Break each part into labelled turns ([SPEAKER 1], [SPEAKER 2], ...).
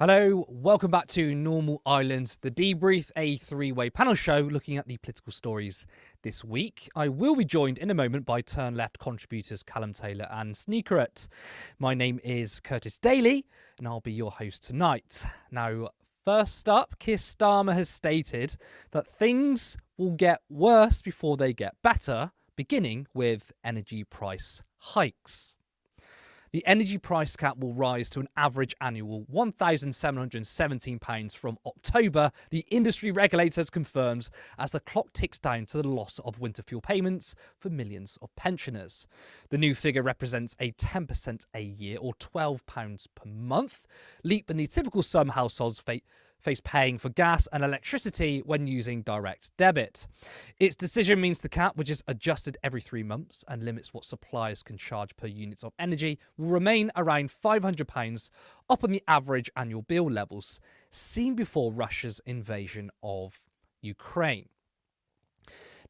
[SPEAKER 1] Hello, welcome back to Normal Ireland, the Debrief, a three-way panel show looking at the political stories this week. I will be joined in a moment by Turn Left contributors Callum Taylor and Sneakcret. My name is Curtis Daly, and I'll be your host tonight. Now, first up, Keir Starmer has stated that things will get worse before they get better, beginning with energy price hikes. The energy price cap will rise to an average annual £1,717 from October, the industry regulators confirms as the clock ticks down to the loss of winter fuel payments for millions of pensioners. The new figure represents a 10% a year or £12 per month, leap in the typical sum households face paying for gas and electricity when using direct debit. Its decision means the cap, which is adjusted every 3 months and limits what suppliers can charge per unit of energy, will remain around £500, up on the average annual bill levels seen before Russia's invasion of Ukraine.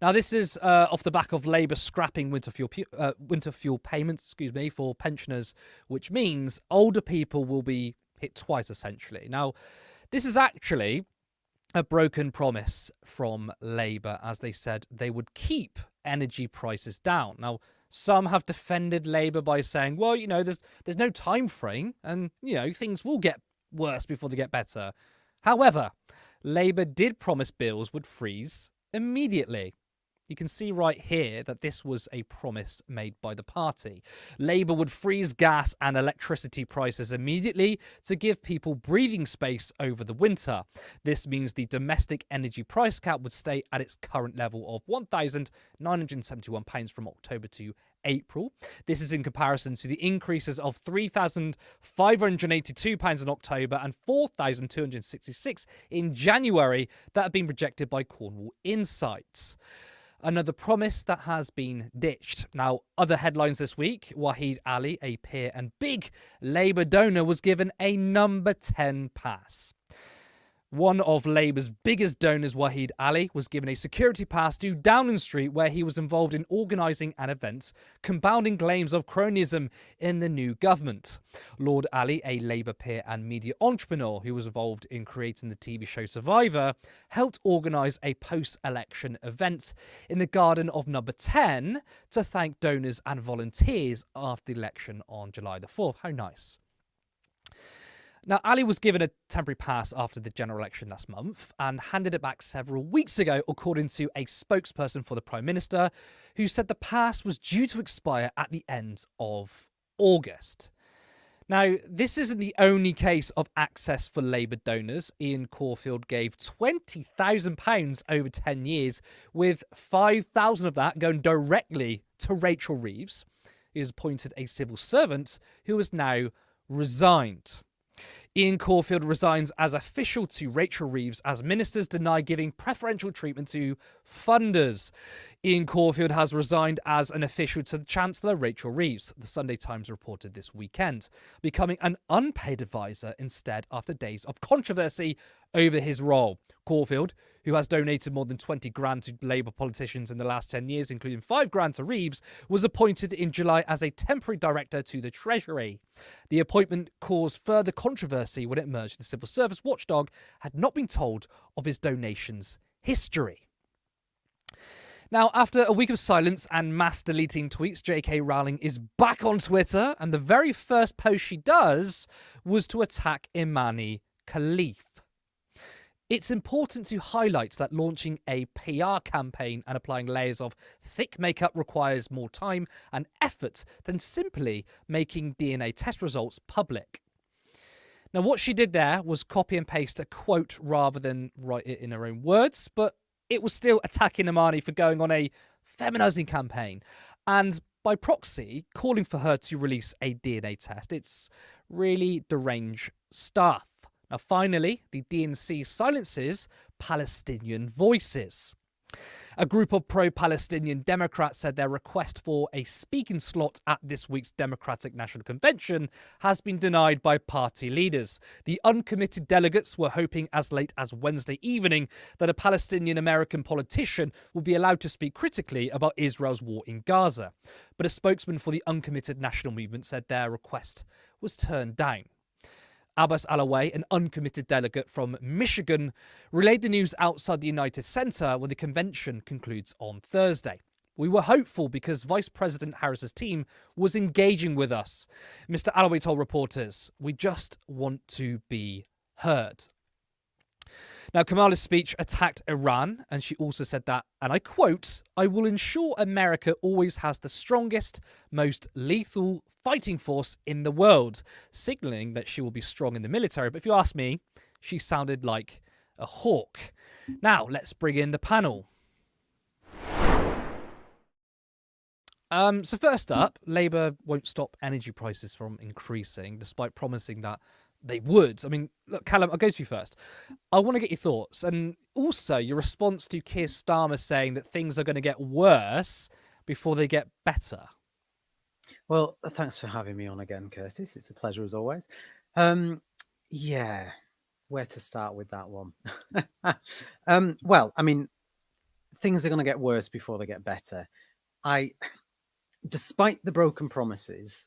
[SPEAKER 1] Now, this is off the back of Labour scrapping winter fuel payments, for pensioners, which means older people will be hit twice, essentially. Now, this is actually a broken promise from Labour, as they said they would keep energy prices down. Now, some have defended Labour by saying, well, there's no time frame and, things will get worse before they get better. However, Labour did promise bills would freeze immediately. You can see right here that this was a promise made by the party. Labour would freeze gas and electricity prices immediately to give people breathing space over the winter. This means the domestic energy price cap would stay at its current level of £1,971 from October to April. This is in comparison to the increases of £3,582 in October and £4,266 in January that have been projected by Cornwall Insights. Another promise that has been ditched. Now, other headlines this week. Wahid Ali, a peer and big Labour donor, was given a number 10 pass. One of Labour's biggest donors, Wahid Ali, was given a security pass to Downing Street, where he was involved in organising an event compounding claims of cronyism in the new government. Lord Ali, a Labour peer and media entrepreneur who was involved in creating the TV show Survivor, helped organise a post-election event in the garden of number 10 to thank donors and volunteers after the election on July the 4th. How nice. Now, Ali was given a temporary pass after the general election last month and handed it back several weeks ago, according to a spokesperson for the Prime Minister, who said the pass was due to expire at the end of August. Now, this isn't the only case of access for Labour donors. Ian Caulfield gave £20,000 over 10 years, with £5,000 of that going directly to Rachel Reeves, who has appointed a civil servant who has now resigned. Ian Caulfield resigns as official to Rachel Reeves as ministers deny giving preferential treatment to funders. Ian Caulfield has resigned as an official to the Chancellor, Rachel Reeves, the Sunday Times reported this weekend, becoming an unpaid advisor instead after days of controversy over his role. Caulfield, who has donated more than 20 grand to Labour politicians in the last 10 years, including 5 grand to Reeves, was appointed in July as a temporary director to the Treasury. The appointment caused further controversy when it emerged the civil service watchdog had not been told of his donations history. Now, after a week of silence and mass deleting tweets, J.K. Rowling is back on Twitter, and the very first post she does was to attack Imani Khalif. It's important to highlight that launching a PR campaign and applying layers of thick makeup requires more time and effort than simply making DNA test results public. Now, what she did there was copy and paste a quote rather than write it in her own words, but it was still attacking Imani for going on a feminising campaign and, by proxy, calling for her to release a DNA test. It's really deranged stuff. Now, finally, the DNC silences Palestinian voices. A group of pro-Palestinian Democrats said their request for a speaking slot at this week's Democratic National Convention has been denied by party leaders. The uncommitted delegates were hoping as late as Wednesday evening that a Palestinian-American politician would be allowed to speak critically about Israel's war in Gaza. But a spokesman for the uncommitted national movement said their request was turned down. Abbas Alaway, an uncommitted delegate from Michigan, relayed the news outside the United Center when the convention concludes on Thursday. We were hopeful because Vice President Harris's team was engaging with us. Mr. Alaway told reporters, "We just want to be heard." Now, Kamala's speech attacked Iran, and she also said that, and I quote, "I will ensure America always has the strongest, most lethal fighting force in the world," signaling that she will be strong in the military. But if you ask me, she sounded like a hawk. Now, let's bring in the panel. So first up, Labour won't stop energy prices from increasing, despite promising that they would. I mean, look, Callum, I'll go to you first. I want to get your thoughts and also your response to Keir Starmer saying that things are going to get worse before they get better.
[SPEAKER 2] Well, thanks for having me on again, Curtis. It's a pleasure as always. Yeah, where to start with that one? Well, I mean, things are going to get worse before they get better. Despite the broken promises,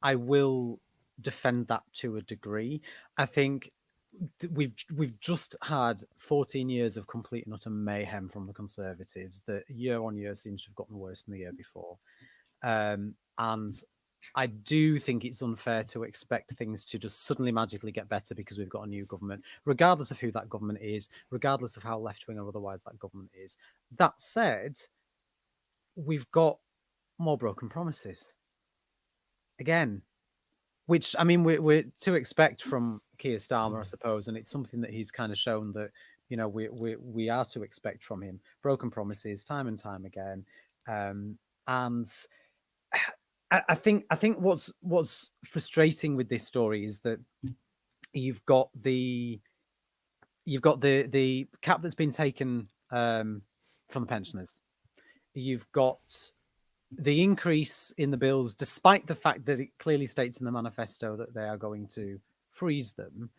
[SPEAKER 2] I will defend that to a degree. I think we've just had 14 years of complete and utter mayhem from the Conservatives that year on year seems to have gotten worse than the year before. And I do think it's unfair to expect things to just suddenly magically get better because we've got a new government, regardless of who that government is, regardless of how left-wing or otherwise that government is. That said, we've got more broken promises. Again, which, I mean, we're to expect from Keir Starmer, I suppose, and it's something that he's kind of shown that, you know, we are to expect from him. Broken promises time and time again. And I think what's frustrating with this story is that you've got the cap that's been taken from the pensioners. You've got the increase in the bills, despite the fact that it clearly states in the manifesto that they are going to freeze them.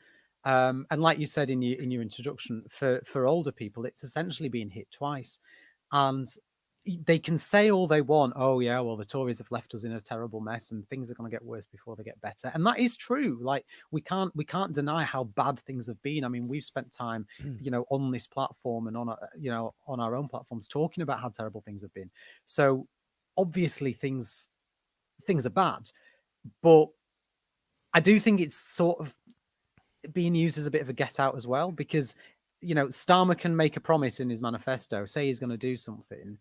[SPEAKER 2] And like you said in your introduction, for older people, it's essentially being hit twice. And they can say all they want. Oh, yeah, well, the Tories have left us in a terrible mess and things are going to get worse before they get better. And that is true. Like, we can't deny how bad things have been. I mean, we've spent time, you know, on this platform and on our own platforms talking about how terrible things have been. So obviously things are bad, but I do think it's sort of being used as a bit of a get out as well, because, you know, Starmer can make a promise in his manifesto, say he's going to do something,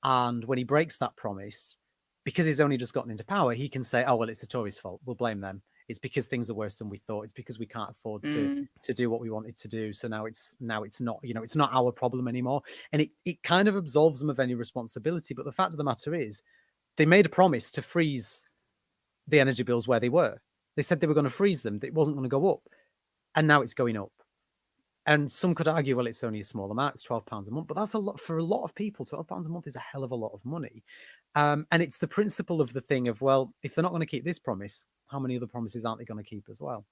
[SPEAKER 2] and when he breaks that promise, because he's only just gotten into power, he can say, oh, well, it's the Tories' fault, we'll blame them, it's because things are worse than we thought, it's because we can't afford to do what we wanted to do, so now it's not, you know, it's not our problem anymore. And it kind of absolves them of any responsibility. But the fact of the matter is, they made a promise to freeze the energy bills where they were. They said they were going to freeze them, that it wasn't going to go up, and now it's going up. And some could argue, well, it's only a small amount, it's £12 a month, but that's a lot for a lot of people. £12 a month is a hell of a lot of money. And it's the principle of the thing of, well, if they're not going to keep this promise, how many other promises aren't they going to keep as well?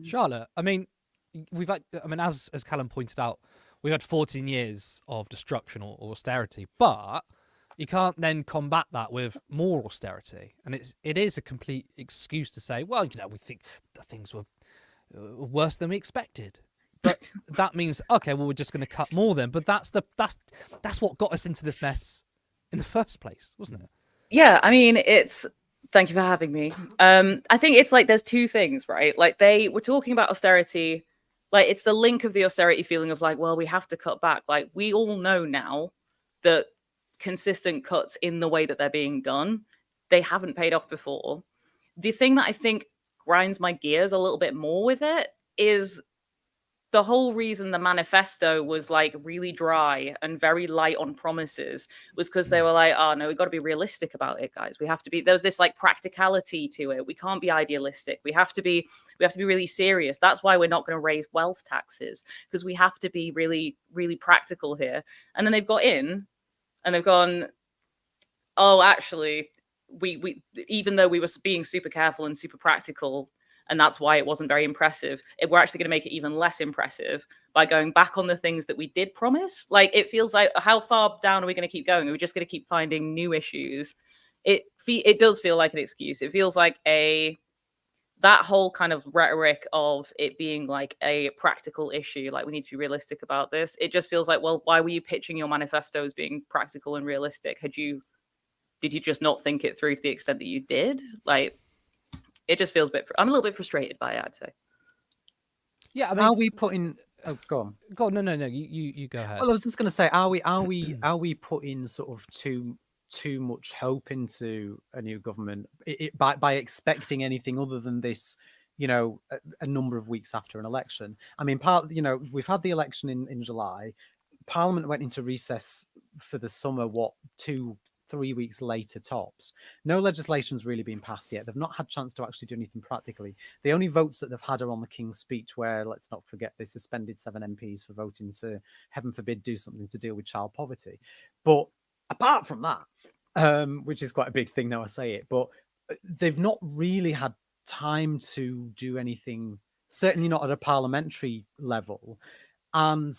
[SPEAKER 1] Charlotte, I mean, as Callum pointed out, we've had 14 years of destruction or austerity, but you can't then combat that with more austerity. And it is a complete excuse to say, well, you know, we think that things were worse than we expected. But that means, okay, well, we're just going to cut more then. But that's what got us into this mess in the first place, wasn't it?
[SPEAKER 3] Yeah, I mean, thank you for having me. I think it's like there's two things, right? Like, they were talking about austerity, like it's the link of the austerity feeling of like, well, we have to cut back. Like, we all know now that consistent cuts in the way that they're being done, they haven't paid off before. The thing that I think grinds my gears a little bit more with it is the whole reason the manifesto was like really dry and very light on promises was because they were like, oh no, we've got to be realistic about it, guys. We have to be, there's this like practicality to it. We can't be idealistic. We have to be really serious. That's why we're not going to raise wealth taxes, because we have to be really, really practical here. And then they've got in and they've gone, oh, actually, we even though we were being super careful and super practical, and that's why it wasn't very impressive, we're actually going to make it even less impressive by going back on the things that we did promise. Like, it feels like, how far down are we going to keep going? Are we just going to keep finding new issues? It does feel like an excuse. It feels like that whole kind of rhetoric of it being like a practical issue, like we need to be realistic about this, it just feels like, well, why were you pitching your manifesto as being practical and realistic? Did you just not think it through to the extent that you did? Like, it just feels I'm a little bit frustrated by it, I'd say.
[SPEAKER 1] Yeah, I mean,
[SPEAKER 2] are we putting? Oh, go on.
[SPEAKER 1] Go on. No. You go ahead.
[SPEAKER 2] Well, I was just going to say, are we putting sort of too much hope into a new government by expecting anything other than this? A number of weeks after an election. I mean, we've had the election in July. Parliament went into recess for the summer. 2-3 weeks later tops. No legislation's really been passed yet. They've not had a chance to actually do anything practically. The only votes that they've had are on the King's Speech, where, let's not forget, they suspended 7 MPs for voting to, heaven forbid, do something to deal with child poverty. But apart from that, which is quite a big thing now I say it, but they've not really had time to do anything, certainly not at a parliamentary level. And,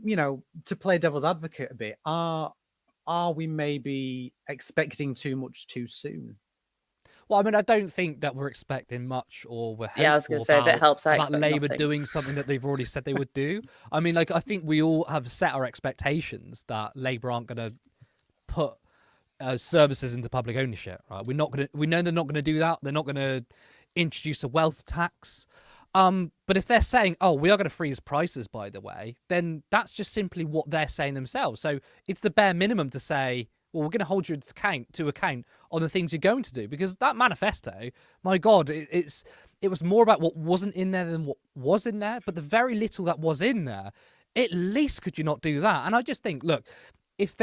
[SPEAKER 2] to play devil's advocate a bit, are we maybe expecting too much too soon?
[SPEAKER 1] Well, I mean, I don't think that we're expecting much, or we're hopeful
[SPEAKER 3] I was going to say, if it helps,
[SPEAKER 1] about Labour doing something that they've already said they would do. I mean, like, I think we all have set our expectations that Labour aren't going to put services into public ownership, right? We know they're not going to do that. They're not going to introduce a wealth tax. But if they're saying, oh, we are going to freeze prices, by the way, then that's just simply what they're saying themselves. So it's the bare minimum to say, well, we're going to hold you to account on the things you're going to do, because that manifesto, my God, it was more about what wasn't in there than what was in there. But the very little that was in there, at least could you not do that? And I just think, look, if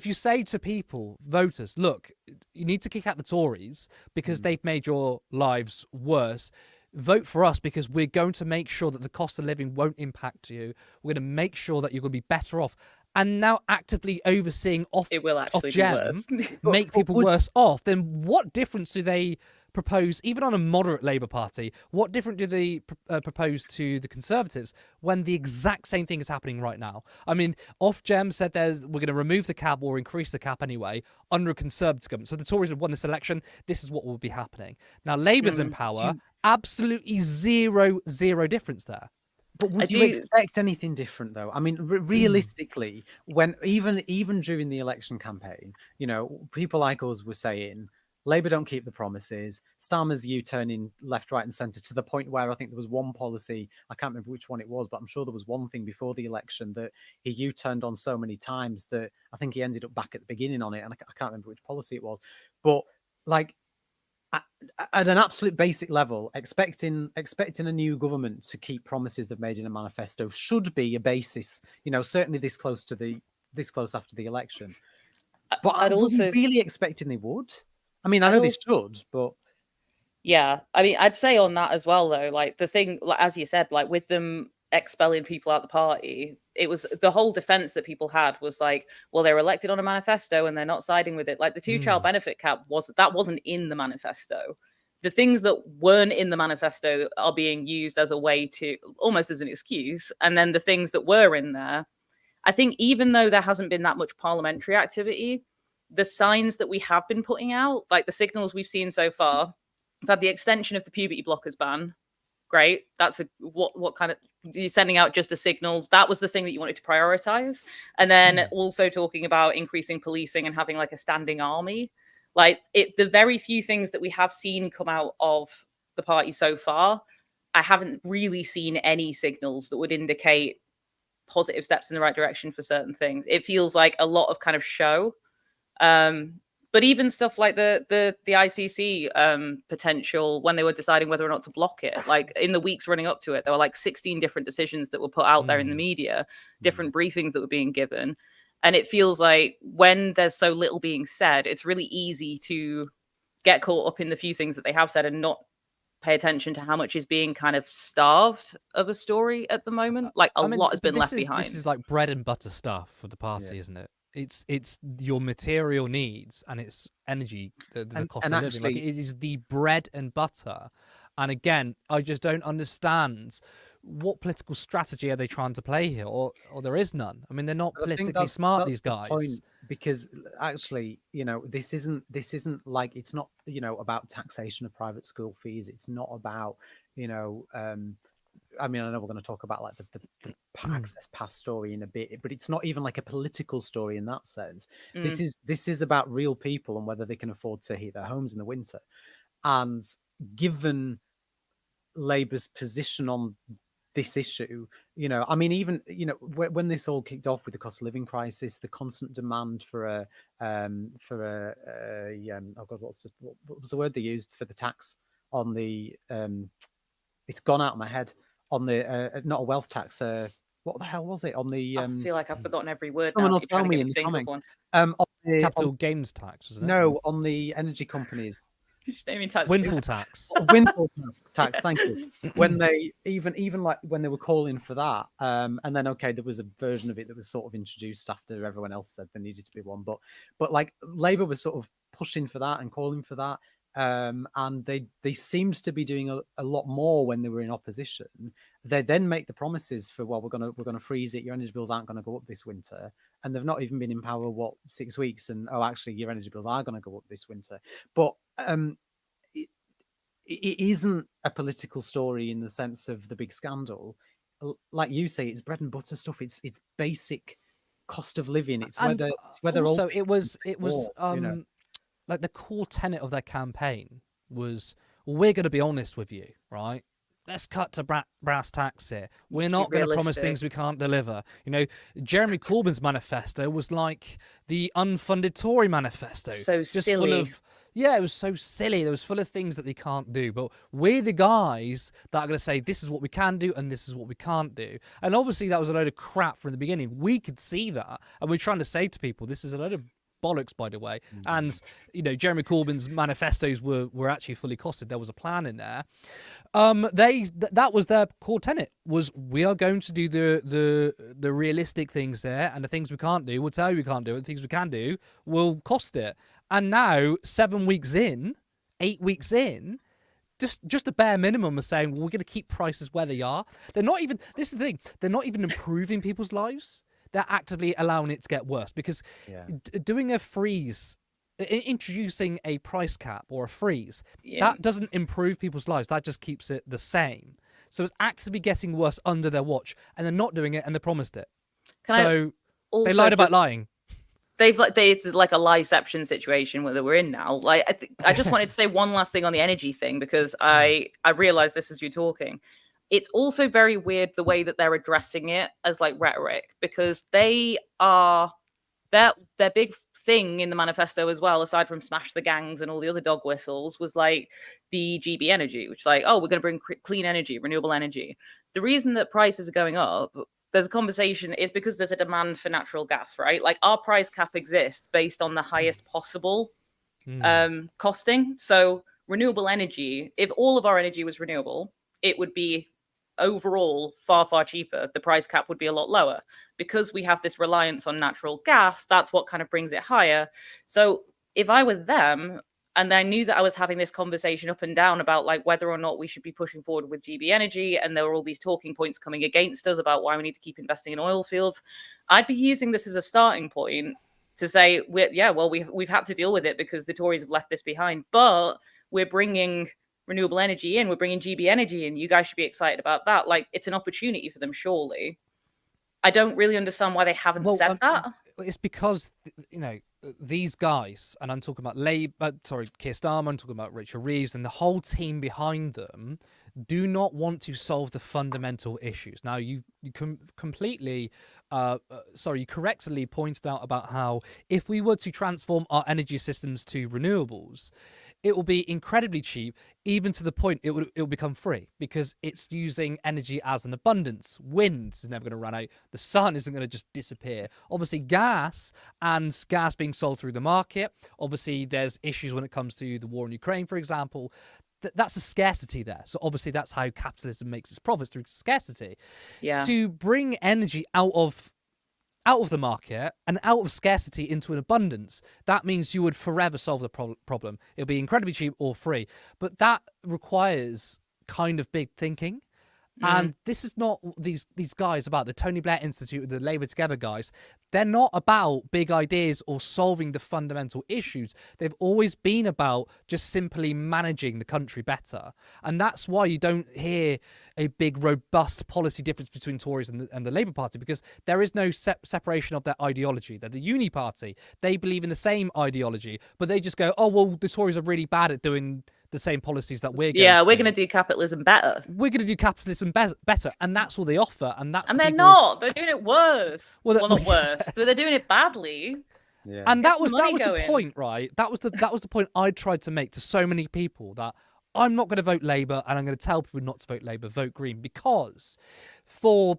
[SPEAKER 1] you say to people, voters, look, you need to kick out the Tories because they've made your lives worse. Vote for us because we're going to make sure that the cost of living won't impact you. We're going to make sure that you're going to be better off. And now actively overseeing
[SPEAKER 3] it will actually
[SPEAKER 1] Gem
[SPEAKER 3] be worse.
[SPEAKER 1] make people worse off, then what difference do they propose, even on a moderate Labour Party, what different do they propose to the Conservatives when the exact same thing is happening right now? I mean, Ofgem said we're going to remove the cap or increase the cap anyway under a Conservative government. So the Tories have won this election. This is what will be happening. Now, Labour's in power. Absolutely zero difference there.
[SPEAKER 2] But would you expect anything different, though? I mean, realistically, when even during the election campaign, people like us were saying, Labour don't keep the promises. Starmer's U-turning left, right and centre, to the point where I think there was one policy, I can't remember which one it was, but I'm sure there was one thing before the election that he U-turned on so many times that I think he ended up back at the beginning on it, and I can't remember which policy it was. But, like, at an absolute basic level, expecting a new government to keep promises they've made in a manifesto should be a basis, certainly this close after the election. But I wasn't really expecting they would. I mean, I know they should, but
[SPEAKER 3] yeah, I mean, I'd say on that as well, though, like the thing, like, as you said, like with them expelling people out the party, it was the whole defense that people had was like, well, they were elected on a manifesto and they're not siding with it. Like the 2-child benefit cap wasn't in the manifesto. The things that weren't in the manifesto are being used as a way to almost as an excuse. And then the things that were in there, I think even though there hasn't been that much parliamentary activity, the signs that we have been putting out, like the signals we've seen so far, we've had the extension of the puberty blockers ban. Great. That's what kind of, you're sending out just a signal. That was the thing that you wanted to prioritize. And then also talking about increasing policing and having like a standing army. Like the very few things that we have seen come out of the party so far, I haven't really seen any signals that would indicate positive steps in the right direction for certain things. It feels like a lot of kind of show. But even stuff like the ICC potential, when they were deciding whether or not to block it, like in the weeks running up to it, there were like 16 different decisions that were put out there in the media, different briefings that were being given. And it feels like when there's so little being said, it's really easy to get caught up in the few things that they have said and not pay attention to how much is being kind of starved of a story at the moment. Like a lot has been left behind.
[SPEAKER 1] This is like bread and butter stuff for the party, isn't it? It's your material needs and it's energy, the cost of living. Like, it is the bread and butter. And again, I just don't understand what political strategy are they trying to play here, or there is none? I mean, they're not
[SPEAKER 2] I think
[SPEAKER 1] politically smart,
[SPEAKER 2] that's
[SPEAKER 1] these
[SPEAKER 2] the
[SPEAKER 1] guys.
[SPEAKER 2] point, because actually, this isn't like, it's not, about taxation of private school fees. It's not about, I mean, I know we're going to talk about like the access pass story in a bit, but it's not even like a political story in that sense. This is about real people and whether they can afford to heat their homes in the winter. And given Labour's position on this issue, I mean, even when this all kicked off with the cost of living crisis, the constant demand for oh god, what was the word they used for the tax on the it's gone out of my head, on the not a wealth tax, what the hell was it on the
[SPEAKER 3] I feel like I've forgotten every word.
[SPEAKER 2] someone
[SPEAKER 3] now.
[SPEAKER 2] will
[SPEAKER 3] You're trying
[SPEAKER 2] tell
[SPEAKER 3] to
[SPEAKER 2] me
[SPEAKER 3] get
[SPEAKER 2] in
[SPEAKER 3] to
[SPEAKER 2] the
[SPEAKER 3] think of
[SPEAKER 2] comment.
[SPEAKER 3] one.
[SPEAKER 1] Capital gains tax, wasn't it?
[SPEAKER 2] No, on the energy companies.
[SPEAKER 3] Naming tax.
[SPEAKER 1] Windfall tax.
[SPEAKER 2] Windfall tax. Thank you. When they even like when they were calling for that, and then there was a version of it that was sort of introduced after everyone else said there needed to be one, but like Labour was sort of pushing for that and calling for that, and they seemed to be doing a lot more when they were in opposition. They then make the promises for, well, we're gonna freeze it. Your energy bills aren't going to go up this winter, and they've not even been in power 6 weeks, and actually your energy bills are going to go up this winter, but it isn't a political story in the sense of the big scandal. Like you say, it's bread and butter stuff. It's basic cost of living. It's whether
[SPEAKER 1] also it was like the core tenet of their campaign was, well, we're going to be honest with you, right? Let's cut to brass tacks here. We're not going to promise things we can't deliver. Jeremy Corbyn's manifesto was like the unfunded Tory manifesto.
[SPEAKER 3] So
[SPEAKER 1] just
[SPEAKER 3] silly.
[SPEAKER 1] Full of, it was so silly. It was full of things that they can't do. But we're the guys that are going to say, this is what we can do and this is what we can't do. And obviously that was a load of crap from the beginning. We could see that. And we're trying to say to people, this is a load of bollocks, by the way. And Jeremy Corbyn's manifestos were actually fully costed. There was a plan in there. That was their core tenet, was we are going to do the realistic things there, and the things we can't do, we'll tell you we can't do it. The things we can do will cost it. And now 7 weeks in, 8 weeks in, just a bare minimum of saying, well, we're going to keep prices where they are. They're not even, this is the thing, they're not even improving people's lives. They're actively allowing it to get worse, because doing a freeze, introducing a price cap or a freeze, that doesn't improve people's lives. That just keeps it the same. So it's actively getting worse under their watch, and they're not doing it, and they promised it. They lied about lying.
[SPEAKER 3] It's like a lieception situation that we're in now. Like, I just wanted to say one last thing on the energy thing, because I realized this as you're talking. It's also very weird the way that they're addressing it as like rhetoric, because their big thing in the manifesto as well, aside from smash the gangs and all the other dog whistles, was like the GB energy, which is like, oh, we're going to bring clean energy, renewable energy. The reason that prices are going up, there's a conversation, is because there's a demand for natural gas, right? Like, our price cap exists based on the highest possible costing. So renewable energy, if all of our energy was renewable, it would be overall far, far cheaper. The price cap would be a lot lower. Because we have this reliance on natural gas, that's what kind of brings it higher. So if I were them, and I knew that I was having this conversation up and down about like whether or not we should be pushing forward with GB energy, and there were all these talking points coming against us about why we need to keep investing in oil fields, I'd be using this as a starting point to say, we've had to deal with it because the Tories have left this behind, but we're bringing renewable energy in, we're bringing GB energy in, you guys should be excited about that. Like, it's an opportunity for them, surely. I don't really understand why they haven't said that.
[SPEAKER 1] It's because, these guys, and I'm talking about Keir Starmer, I'm talking about Rachel Reeves, and the whole team behind them do not want to solve the fundamental issues. Now, you completely, you correctly pointed out about how if we were to transform our energy systems to renewables, it will be incredibly cheap, even to the point it will become free, because it's using energy as an abundance. Wind is never going to run out. The sun isn't going to just disappear. Obviously, gas being sold through the market. Obviously, there's issues when it comes to the war in Ukraine, for example. That's a scarcity there. So obviously that's how capitalism makes its profits, through scarcity. Yeah. To bring energy out of the market and out of scarcity into an abundance, that means you would forever solve the problem. It'll be incredibly cheap or free. But that requires kind of big thinking. And this is not these guys about the Tony Blair Institute, the Labour Together guys. They're not about big ideas or solving the fundamental issues. They've always been about just simply managing the country better. And that's why you don't hear a big, robust policy difference between Tories and the Labour Party, because there is no separation of their ideology. They're the uni party. They believe in the same ideology, but they just go, oh, well, the Tories are really bad at doing the same policies that we're going
[SPEAKER 3] we're going to do capitalism better.
[SPEAKER 1] We're going to do capitalism better, and that's all they offer. And
[SPEAKER 3] they're not. They're doing it worse. Well, not worse, but they're doing it badly.
[SPEAKER 1] Yeah. And that was the point, right? That was the point I tried to make to so many people, that I'm not going to vote Labour, and I'm going to tell people not to vote Labour, vote Green, because for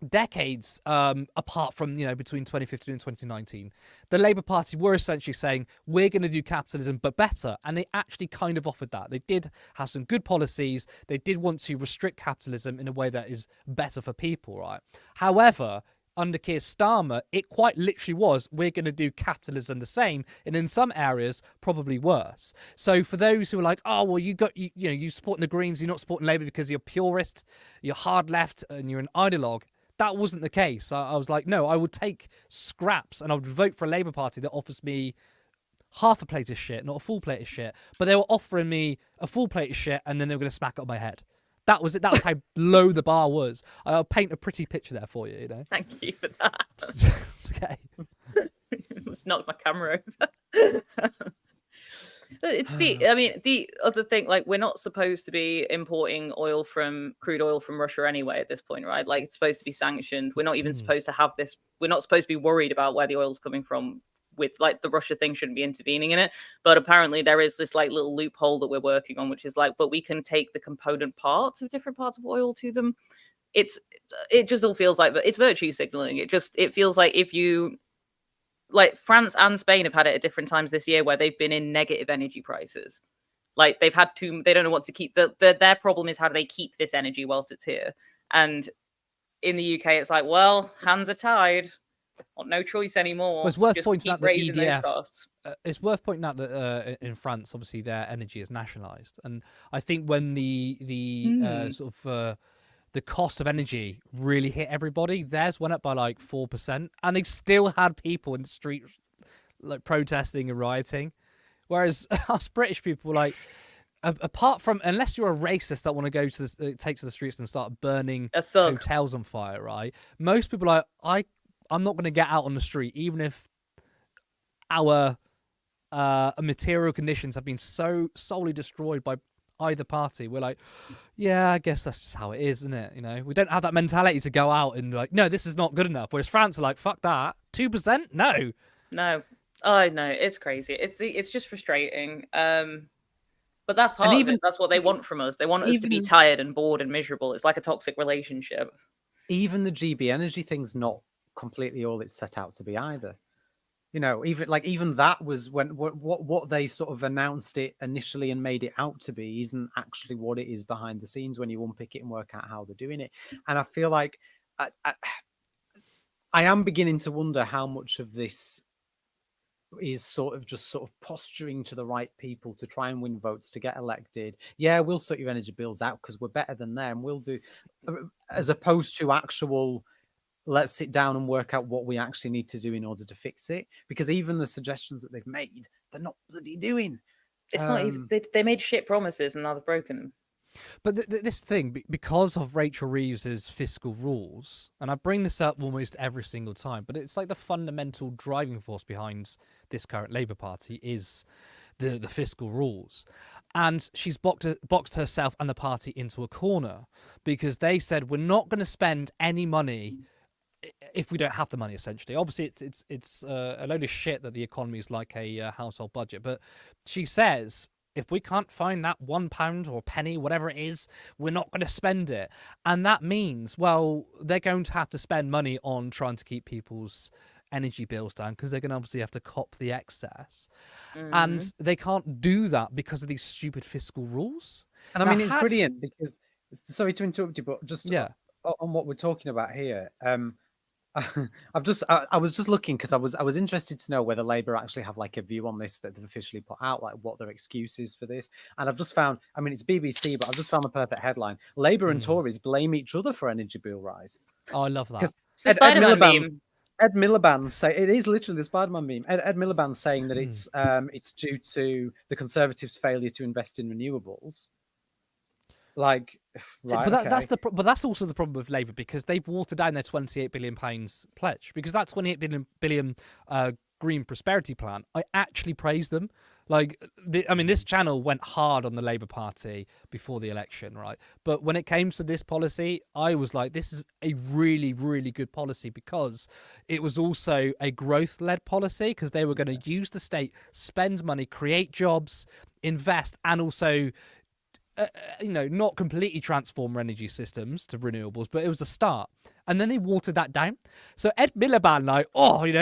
[SPEAKER 1] decades, apart from, between 2015 and 2019, the Labour Party were essentially saying, we're going to do capitalism but better, and they actually kind of offered that. They did have some good policies. They did want to restrict capitalism in a way that is better for people, right? However, under Keir Starmer, it quite literally was, we're going to do capitalism the same, and in some areas probably worse. So for those who are like, oh, well, you supporting the Greens, you're not supporting Labour because you're purist, you're hard left, and you're an ideologue, that wasn't the case. I was like, no, I would take scraps and I would vote for a Labour Party that offers me half a plate of shit, not a full plate of shit. But they were offering me a full plate of shit, and then they were going to smack it on my head. That was it. That was how low the bar was. I'll paint a pretty picture there for you,
[SPEAKER 3] Thank you for that.
[SPEAKER 1] It's okay.
[SPEAKER 3] Just knocked my camera over. It's the other thing, like, we're not supposed to be importing crude oil from Russia anyway at this point, right? Like, it's supposed to be sanctioned. We're not even supposed to have this. We're not supposed to be worried about where the oil's coming from. With, like, the Russia thing shouldn't be intervening in it. But apparently there is this, like, little loophole that we're working on, which is like, but we can take the component parts of different parts of oil to them. It just all feels like, but it's virtue signaling. It feels like if you, like, France and Spain have had it at different times this year where they've been in negative energy prices. Like, they've had to, they don't know what to keep. Their problem is, how do they keep this energy whilst it's here? And in the UK, it's like, well, hands are tied. No choice anymore.
[SPEAKER 1] Well, it's worth pointing out that
[SPEAKER 3] EDF,
[SPEAKER 1] it's worth pointing out that in France, obviously, their energy is nationalised, and I think when the cost of energy really hit everybody, theirs went up by like 4%, and they still had people in the street like protesting and rioting, whereas us British people were like, apart from, unless you're a racist that want to go to take to the streets and start burning hotels on fire, right? Most people are like, I'm not going to get out on the street, even if our material conditions have been so solely destroyed by either party. We're like, yeah, I guess that's just how it is, isn't it? We don't have that mentality to go out and like, no, this is not good enough. Whereas France are like, fuck that, 2%, no.
[SPEAKER 3] Oh no, it's crazy. It's just frustrating. But that's part of it. That's what they want from us. They want us to be tired and bored and miserable. It's like a toxic relationship.
[SPEAKER 2] Even the GB energy thing's not completely all it's set out to be either. Even that was when what they sort of announced it initially and made it out to be isn't actually what it is behind the scenes when you unpick it and work out how they're doing it. And I feel like I am beginning to wonder how much of this is sort of posturing to the right people to try and win votes to get elected. Yeah, we'll sort your energy bills out because we're better than them. We'll do, as opposed to actual, let's sit down and work out what we actually need to do in order to fix it. Because even the suggestions that they've made, they're not bloody doing.
[SPEAKER 3] It's not even, they made shit promises and now they've broken them.
[SPEAKER 1] But this thing, because of Rachel Reeves's fiscal rules, and I bring this up almost every single time, but it's like the fundamental driving force behind this current Labour Party is the fiscal rules. And she's boxed herself and the party into a corner because they said, we're not going to spend any money if we don't have the money, essentially. Obviously, it's a load of shit that the economy is like a household budget. But she says, if we can't find that £1 or penny, whatever it is, we're not going to spend it. And that means, well, they're going to have to spend money on trying to keep people's energy bills down because they're going to obviously have to cop the excess. Mm-hmm. And they can't do that because of these stupid fiscal rules.
[SPEAKER 2] And I mean, it's brilliant because, sorry to interrupt you, but just on what we're talking about here, I was just looking because I was interested to know whether Labour actually have like a view on this that they've officially put out, like what their excuse is for this. And I've just found, I mean, it's BBC, but I've just found the perfect headline: Labour and Tories blame each other for energy bill rise.
[SPEAKER 1] Oh, I love that.
[SPEAKER 3] It's the Spider-Man meme.
[SPEAKER 2] Ed Miliband say it is literally the Spider-Man meme. Ed Miliband saying that it's due to the Conservatives' failure to invest in renewables. Like, right,
[SPEAKER 1] but but that's also the problem with Labour, because they've watered down their £28 billion pledge, because that 28 billion green prosperity plan, I actually praise them. Like, I mean, this channel went hard on the Labour Party before the election, right? But when it came to this policy, I was like, this is a really, really good policy, because it was also a growth-led policy, because they were going to use the state, spend money, create jobs, invest, and also not completely transform our energy systems to renewables, but it was a start. And then they watered that down. So Ed Miliband, like,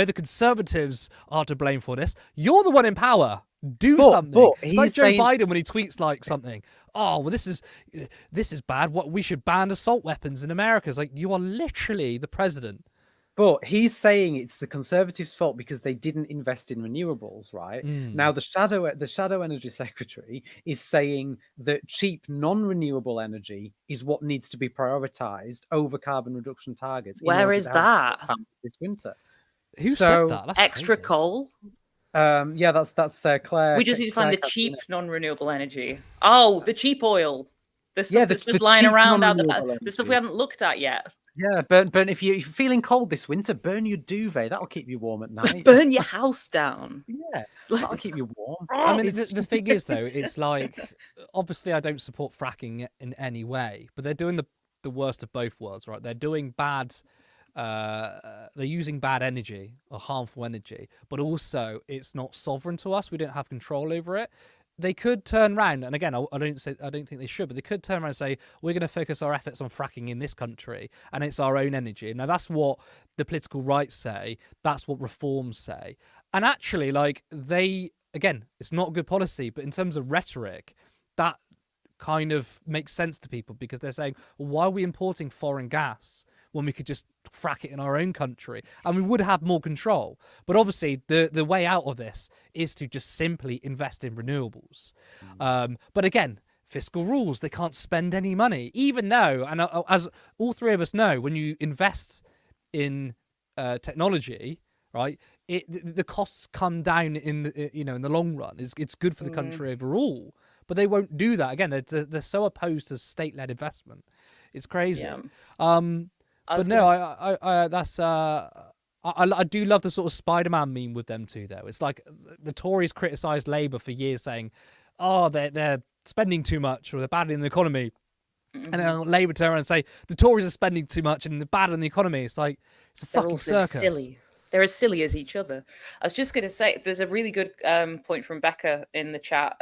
[SPEAKER 1] the Conservatives are to blame for this. You're the one in power. Do something. It's like Joe Biden when he tweets like something. Oh, well, this is bad. What, we should ban assault weapons in America? It's like, you are literally the president.
[SPEAKER 2] But he's saying it's the Conservatives' fault because they didn't invest in renewables, right? Now, the shadow energy secretary is saying that cheap non-renewable energy is what needs to be prioritized over carbon reduction targets.
[SPEAKER 3] Where is that?
[SPEAKER 2] This winter.
[SPEAKER 1] Who said that? That's
[SPEAKER 3] extra
[SPEAKER 1] crazy.
[SPEAKER 3] coal.
[SPEAKER 2] Yeah, that's Claire.
[SPEAKER 3] We just need to find the cheap non-renewable energy. Oh, the cheap oil. The stuff that's just lying around out the stuff we haven't looked at yet.
[SPEAKER 2] Yeah, burn. If you're feeling cold this winter, burn your duvet. That'll keep you warm at night.
[SPEAKER 3] Burn your house down.
[SPEAKER 2] Yeah, that'll keep you warm.
[SPEAKER 1] I mean, the thing is, though, it's like, obviously I don't support fracking in any way, but they're doing the worst of both worlds, right? They're doing bad, they're using bad energy or harmful energy, but also it's not sovereign to us. We don't have control over it. They could turn around, and again, I don't think they should, but they could turn around and say, we're going to focus our efforts on fracking in this country, and it's our own energy. Now, that's what the political rights say. That's what reforms say. And actually, like, again, it's not good policy, but in terms of rhetoric, that kind of makes sense to people, because they're saying, well, why are we importing foreign gas when we could just frack it in our own country, and we would have more control? But obviously the way out of this is to just simply invest in renewables. But again, fiscal rules, they can't spend any money, even though, and as all three of us know, when you invest in technology, right, the costs come down in the long run. It's good for the country overall. But they won't do that. Again, they're so opposed to state-led investment. It's crazy.
[SPEAKER 3] Yeah.
[SPEAKER 1] But no, I do love the sort of Spider-Man meme with them too, though. It's like the Tories criticised Labour for years, saying, "Oh, they're spending too much, or they're bad in the economy," and then Labour turn around and say the Tories are spending too much and they're bad in the economy. It's like it's a fucking circus.
[SPEAKER 3] Silly. They're as silly as each other. I was just going to say, there's a really good point from Becca in the chat,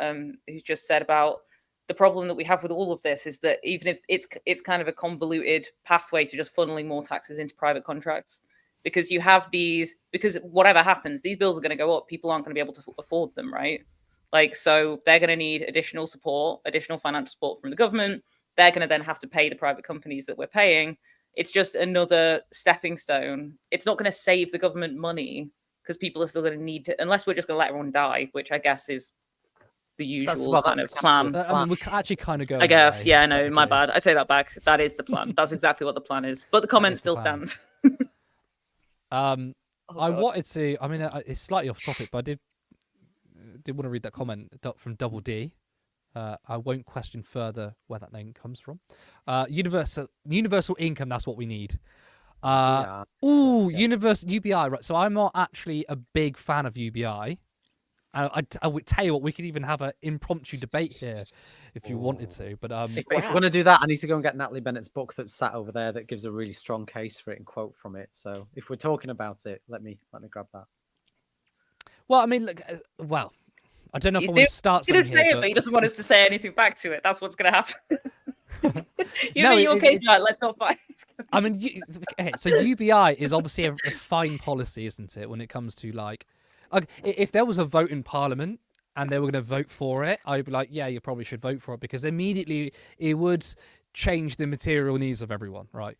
[SPEAKER 3] who's just said about the problem that we have with all of this is that even if it's kind of a convoluted pathway to just funneling more taxes into private contracts, because you have because whatever happens, these bills are going to go up. People aren't going to be able to afford them, right? Like, so they're going to need additional support, additional financial support from the government. They're going to then have to pay the private companies that we're paying. It's just another stepping stone. It's not going to save the government money, because people are still going to need to, unless we're just going to let everyone die, which I guess is the usual kind of plan.
[SPEAKER 1] I mean, we actually kind of go.
[SPEAKER 3] I guess, yeah, no, my bad. I take that back. That is the plan. That's exactly what the plan is. But the comment still stands.
[SPEAKER 1] I wanted to. I mean, it's slightly off topic, but I did want to read that comment from Double D. I won't question further where that name comes from. Universal income. That's what we need. Universal UBI. Right. So I'm not actually a big fan of UBI. I would tell you what, we could even have an impromptu debate here if you wanted to. But
[SPEAKER 2] if we're going to do that, I need to go and get Natalie Bennett's book that's sat over there that gives a really strong case for it and quote from it. So if we're talking about it, let me grab that.
[SPEAKER 3] Well, I mean, look,
[SPEAKER 1] I don't know if I want to start something here,
[SPEAKER 3] but he doesn't want us to say anything back to it. That's what's going to happen. Your case, right? Let's not fight.
[SPEAKER 1] I mean, so UBI is obviously a fine policy, isn't it? When it comes to like if there was a vote in Parliament and they were going to vote for it, I'd be like, yeah, you probably should vote for it, because immediately it would change the material needs of everyone, right?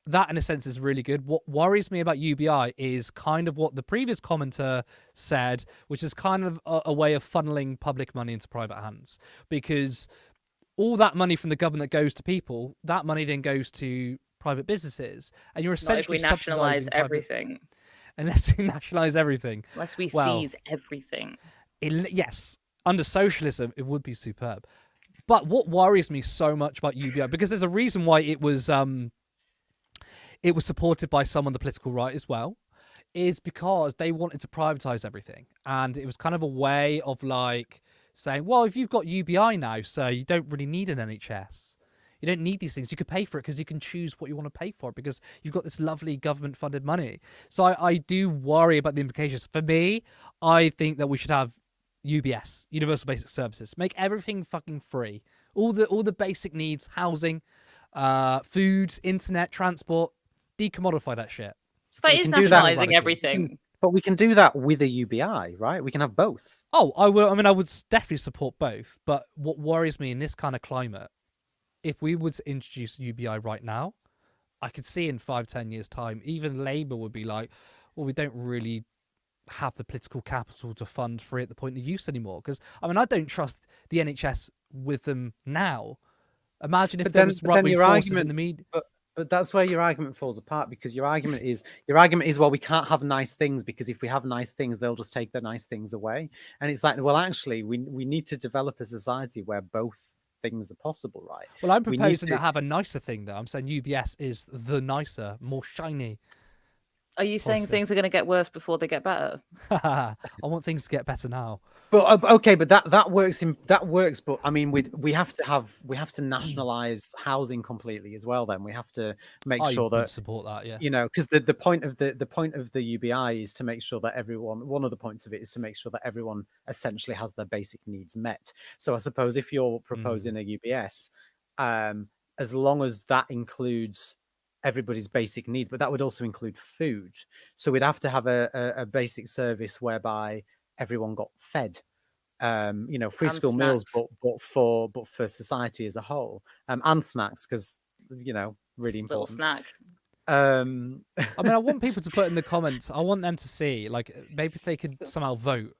[SPEAKER 1] that in a sense is really good. What worries me about UBI is kind of what the previous commenter said, which is kind of a way of funneling public money into private hands, because all that money from the government that goes to people, that money then goes to private businesses, and you're essentially
[SPEAKER 3] Not if we nationalize everything.
[SPEAKER 1] Unless we nationalize everything.
[SPEAKER 3] Unless we seize everything.
[SPEAKER 1] Yes, under socialism, it would be superb. But what worries me so much about UBI, because there's a reason why it was supported by some on the political right as well, is because they wanted to privatize everything. And it was kind of a way of like saying, well, if you've got UBI now, so you don't really need an NHS. You don't need these things. You could pay for it because you can choose what you want to pay for because you've got this lovely government-funded money. So I do worry about the implications. For me, I think that we should have UBS, Universal Basic Services. Make everything fucking free. All the basic needs, housing, food, internet, transport, decommodify that shit.
[SPEAKER 3] So that is nationalising everything.
[SPEAKER 2] But we can do that with a UBI, right? We can have both.
[SPEAKER 1] Oh, I will. I mean, I would definitely support both. But what worries me in this kind of climate, if we were to introduce UBI right now, I could see in 5-10 years' time, even Labour would be like, well, we don't really have the political capital to fund free at the point of use anymore. Because, I mean, I don't trust the NHS with them now. Imagine if there was right-wing forces in the media.
[SPEAKER 2] But that's where your argument falls apart, because your argument is, well, we can't have nice things because if we have nice things, they'll just take the nice things away. And it's like, well, actually, we need to develop a society where both things are possible, right?
[SPEAKER 1] Well, I'm proposing to have a nicer thing, though. I'm saying UBS is the nicer, more shiny.
[SPEAKER 3] Are you saying things are going to get worse before they get better?
[SPEAKER 1] I want things to get better now.
[SPEAKER 2] But okay, but that works. But I mean, we have to nationalize housing completely as well. Then we have to make sure that
[SPEAKER 1] support that, yes.
[SPEAKER 2] You know, because the point of the UBI is to make sure that everyone. One of the points of it is to make sure that everyone essentially has their basic needs met. So I suppose if you're proposing a UBS, as long as that includes everybody's basic needs, but that would also include food. So we'd have to have a basic service whereby everyone got fed, free school meals, but for society as a whole, and snacks, because really important.
[SPEAKER 3] Little snack.
[SPEAKER 1] I mean, I want people to put in the comments. I want them to see, like, maybe if they could somehow vote.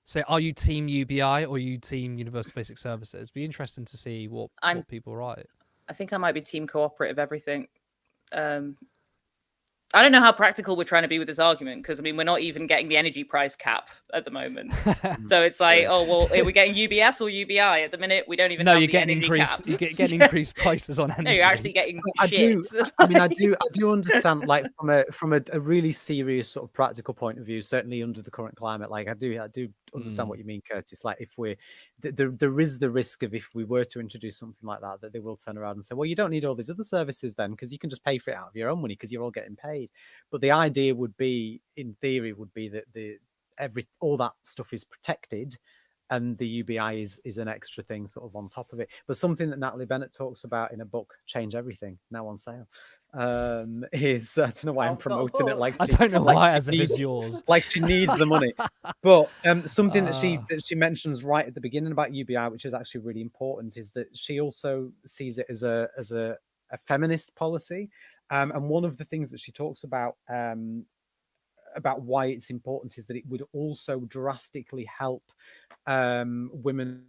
[SPEAKER 1] Say, are you team UBI or are you team Universal Basic Services? It'd be interesting to see what people write.
[SPEAKER 3] I think I might be team cooperative everything. I don't know how practical we're trying to be with this argument, because I mean, we're not even getting the energy price cap at the moment. So it's like, oh well, are we getting UBS or UBI at the minute? We don't even have the energy cap.
[SPEAKER 1] You're getting increased prices on energy.
[SPEAKER 3] No, you're actually getting shit.
[SPEAKER 2] I do understand, like, from a really serious sort of practical point of view, certainly under the current climate, like I do understand what you mean, Curtis. Like, if there is the risk of, if we were to introduce something like that they will turn around and say, well, you don't need all these other services then, because you can just pay for it out of your own money because you're all getting paid. But the idea would be, in theory, would be that all that stuff is protected, and the UBI is an extra thing sort of on top of it. But something that Natalie Bennett talks about in a book, Change Everything, now on sale, is, I don't know why I'm promoting it like
[SPEAKER 1] I don't know why, as if it's yours.
[SPEAKER 2] Like she needs the money. But something that she mentions right at the beginning about UBI, which is actually really important, is that she also sees it as a feminist policy. And one of the things that she talks about why it's important is that it would also drastically help women.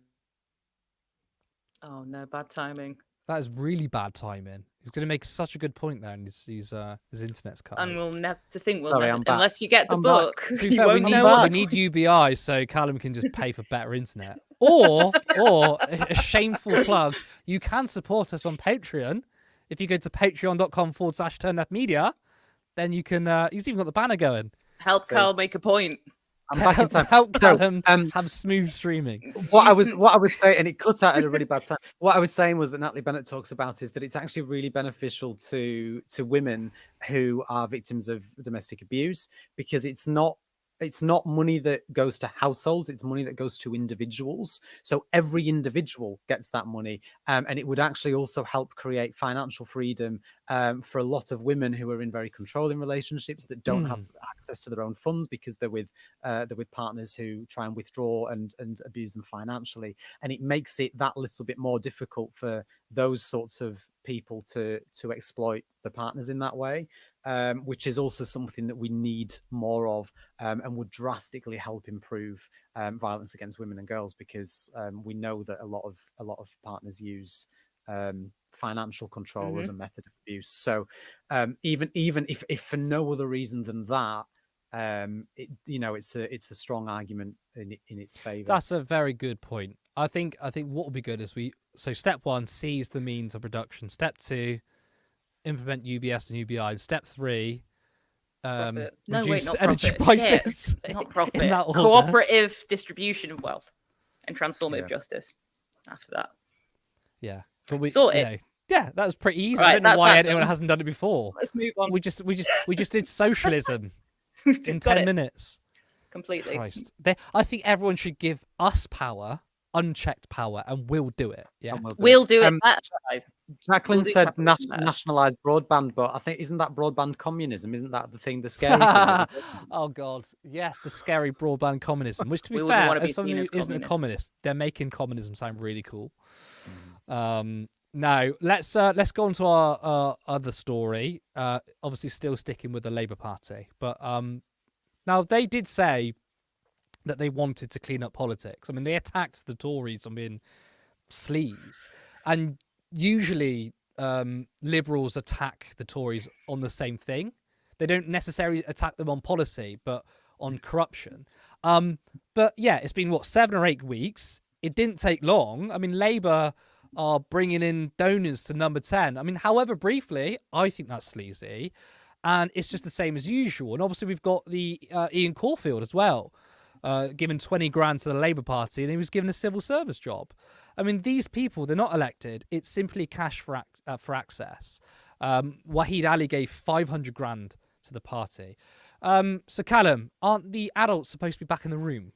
[SPEAKER 3] Oh no, bad timing.
[SPEAKER 1] That is really bad timing. He's going to make such a good point there, and his internet's cut.
[SPEAKER 3] And we'll never think
[SPEAKER 2] unless
[SPEAKER 3] you get the book.
[SPEAKER 1] To be fair, we need UBI so Callum can just pay for better internet. Or a shameful plug, you can support us on Patreon. If you go to patreon.com/turnleftmedia, then you can. He's even got the banner going.
[SPEAKER 3] Help Cal make a point.
[SPEAKER 2] I'm back in time.
[SPEAKER 1] Help Callum have smooth streaming.
[SPEAKER 2] What I was saying, and it cut out at a really bad time. What I was saying was that Natalie Bennett talks about is that it's actually really beneficial to women who are victims of domestic abuse, because it's not money that goes to households, it's money that goes to individuals. So every individual gets that money. And it would actually also help create financial freedom for a lot of women who are in very controlling relationships that don't have access to their own funds because they're with partners who try and withdraw and abuse them financially. And it makes it that little bit more difficult for those sorts of people to exploit the partners in that way, which is also something that we need more of, and would drastically help improve violence against women and girls, because we know that a lot of partners use financial control as a method of abuse. So even if for no other reason than that, it's a strong argument in its favor.
[SPEAKER 1] That's a very good point. I think what would be good is so step 1, seize the means of production. Step 2, implement UBS and UBI. Step 3, reduce energy prices.
[SPEAKER 3] Shit. Not profit.
[SPEAKER 1] In that order.
[SPEAKER 3] Cooperative distribution of wealth and transformative justice. After that,
[SPEAKER 1] yeah, but we
[SPEAKER 3] sort it.
[SPEAKER 1] Yeah, that was pretty easy.
[SPEAKER 3] Right,
[SPEAKER 1] I don't know why anyone
[SPEAKER 3] done.
[SPEAKER 1] hasn't done it before.
[SPEAKER 3] Let's move on.
[SPEAKER 1] We just did socialism in
[SPEAKER 3] Got
[SPEAKER 1] 10
[SPEAKER 3] it.
[SPEAKER 1] minutes.
[SPEAKER 3] Completely.
[SPEAKER 1] Christ. I think everyone should give us power, unchecked power, and we'll do it. Yeah,
[SPEAKER 3] We'll do it better, guys.
[SPEAKER 2] Jacqueline
[SPEAKER 3] We'll
[SPEAKER 2] said
[SPEAKER 3] capitalism better.
[SPEAKER 2] nationalised broadband, but I think, isn't that broadband communism? Isn't that the thing, the scary thing?
[SPEAKER 1] Oh God, yes, the scary broadband communism. Which, to be
[SPEAKER 3] We wouldn't
[SPEAKER 1] fair,
[SPEAKER 3] wanna be
[SPEAKER 1] as someone
[SPEAKER 3] seen
[SPEAKER 1] who
[SPEAKER 3] as
[SPEAKER 1] isn't a
[SPEAKER 3] communists.
[SPEAKER 1] communist, they're making communism sound really cool. Now let's go on to our other story. Obviously, still sticking with the Labour Party, but now they did say that they wanted to clean up politics. I mean, they attacked the Tories on being sleaze, and usually Liberals attack the Tories on the same thing. They don't necessarily attack them on policy, but on corruption. But yeah, it's been 7 or 8 weeks. It didn't take long. I mean, Labour are bringing in donors to number 10. I mean, however briefly, I think that's sleazy, and it's just the same as usual. And obviously, we've got the Ian Caulfield as well, given 20 grand to the Labour Party, and he was given a civil service job. I mean, these people, they're not elected. It's simply cash for access. Wahid Ali gave 500 grand to the party. So, Callum, aren't the adults supposed to be back in the room?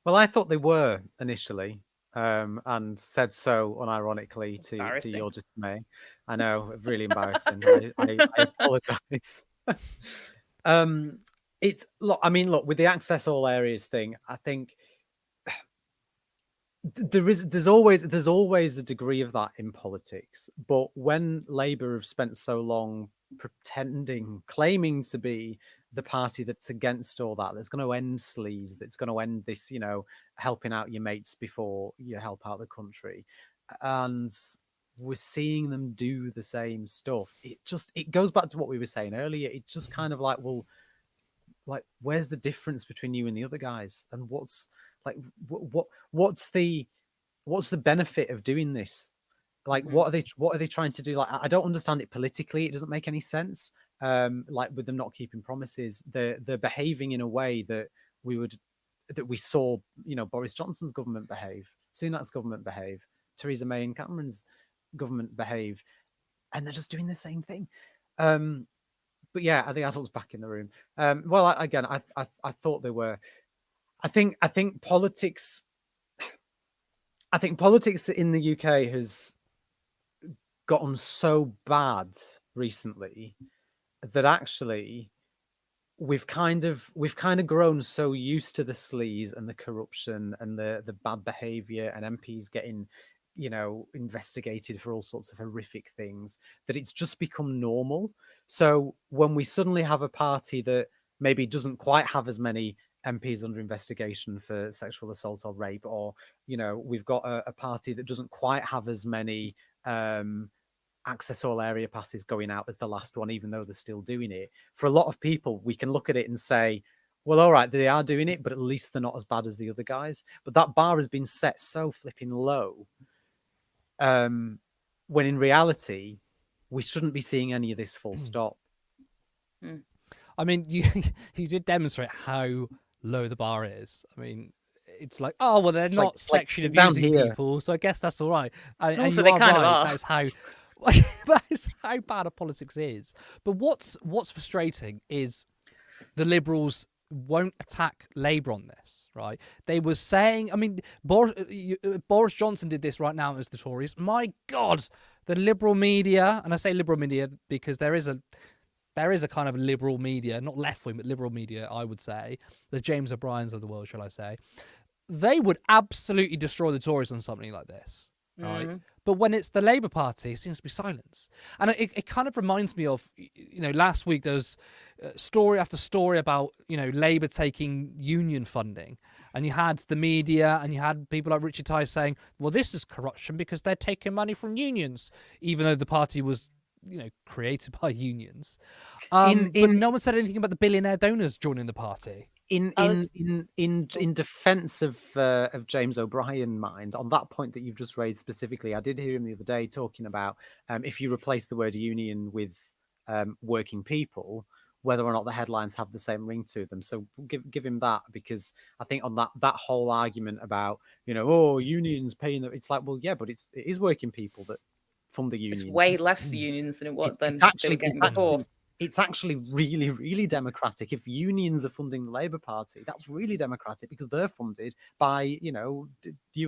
[SPEAKER 2] Well, I thought they were initially, and said so unironically to your dismay. I know, really embarrassing. I apologise. Look, with the access all areas thing, I think there's always a degree of that in politics. But when Labour have spent so long claiming to be the party that's against all that, that's going to end sleaze, that's going to end this, helping out your mates before you help out the country, and we're seeing them do the same stuff. It goes back to what we were saying earlier. It's just kind of like, well, like, where's the difference between you and the other guys, and what's the benefit of doing this? Like, what are they trying to do? Like, I don't understand it politically. It doesn't make any sense. Like, with them not keeping promises, they're behaving in a way that we saw, Boris Johnson's government behave, Sunak's government behave, Theresa May and Cameron's government behave, and they're just doing the same thing. But yeah, are the adults back in the room? Well, I thought they were. I think politics. I think politics in the UK has gotten so bad recently that actually we've kind of grown so used to the sleaze and the corruption and the bad behaviour and MPs getting, investigated for all sorts of horrific things, that it's just become normal. So when we suddenly have a party that maybe doesn't quite have as many MPs under investigation for sexual assault or rape, or we've got a party that doesn't quite have as many access all area passes going out as the last one, even though they're still doing it. For a lot of people, we can look at it and say, well, all right, they are doing it, but at least they're not as bad as the other guys. But that bar has been set so flipping low, when in reality, we shouldn't be seeing any of this full stop.
[SPEAKER 1] I mean, you did demonstrate how low the bar is. I mean, it's like, oh, well, they're not sexually abusing people, so I guess that's all right. And
[SPEAKER 3] they kind of are.
[SPEAKER 1] That is how bad a politics is. But what's frustrating is the Liberals won't attack Labour on this, right? They were saying, I mean, Boris Johnson did this right now as the Tories. My God, the liberal media, and I say liberal media because there is a kind of liberal media, not left wing, but liberal media, I would say, the James O'Briens of the world, shall I say, they would absolutely destroy the Tories on something like this. right?
[SPEAKER 3] Mhm.
[SPEAKER 1] But when it's the Labour Party, it seems to be silence. And it kind of reminds me of, last week there was story after story about, Labour taking union funding. And you had the media and you had people like Richard Tice saying, well, this is corruption because they're taking money from unions, even though the party was, created by unions. But no one said anything about the billionaire donors joining the party.
[SPEAKER 2] In defense of James O'Brien, mind on that point that you've just raised specifically, I did hear him the other day talking about if you replace the word union with working people, whether or not the headlines have the same ring to them. So give him that, because I think on that whole argument about unions paying them, it's like, well, yeah, but it is working people that fund the unions.
[SPEAKER 3] It's way less unions than it was before.
[SPEAKER 2] It's actually really, really democratic. If unions are funding the Labour Party, that's really democratic because they're funded by, you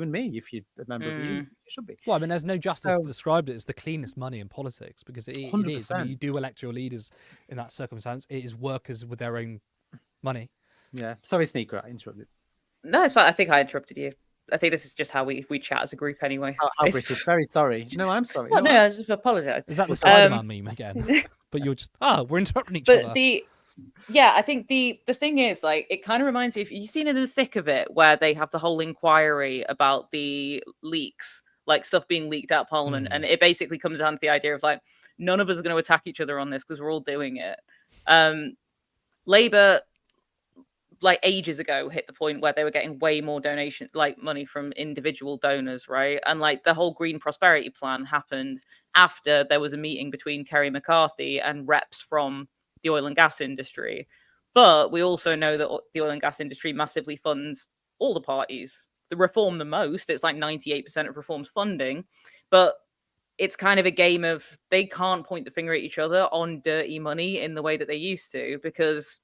[SPEAKER 2] and me. If you're a member of the union, you should be.
[SPEAKER 1] Well, I mean, there's no justice described it as the cleanest money in politics, because it is. I mean, you do elect your leaders in that circumstance. It is workers with their own money.
[SPEAKER 2] Yeah. Sorry, Sneakret, I interrupted.
[SPEAKER 3] No, it's fine. I think I interrupted you. I think this is just how we chat as a group anyway.
[SPEAKER 2] How British. Very sorry. No, I'm sorry.
[SPEAKER 3] Well, I just apologise.
[SPEAKER 1] Is that the Spider-Man meme again? But you're just, we're interrupting each other.
[SPEAKER 3] I think the thing is, like, it kind of reminds me, if you've seen in the thick of it, where they have the whole inquiry about the leaks, like stuff being leaked out of Parliament, and it basically comes down to the idea of like, none of us are going to attack each other on this because we're all doing it. Labour, like ages ago, hit the point where they were getting way more donation, like money from individual donors, right? And like the whole Green Prosperity Plan happened after there was a meeting between Kerry McCarthy and reps from the oil and gas industry. But we also know that the oil and gas industry massively funds all the parties. The Reform the most, it's like 98% of Reform's funding. But it's kind of a game of they can't point the finger at each other on dirty money in the way that they used to, because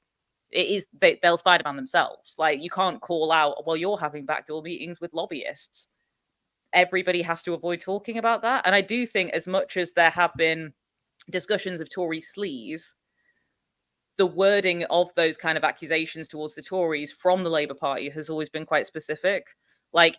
[SPEAKER 3] they'll Spider-Man themselves. Like, you can't call out, well, you're having backdoor meetings with lobbyists. Everybody has to avoid talking about that. And I do think, as much as there have been discussions of Tory sleaze, the wording of those kind of accusations towards the Tories from the Labour Party has always been quite specific. Like,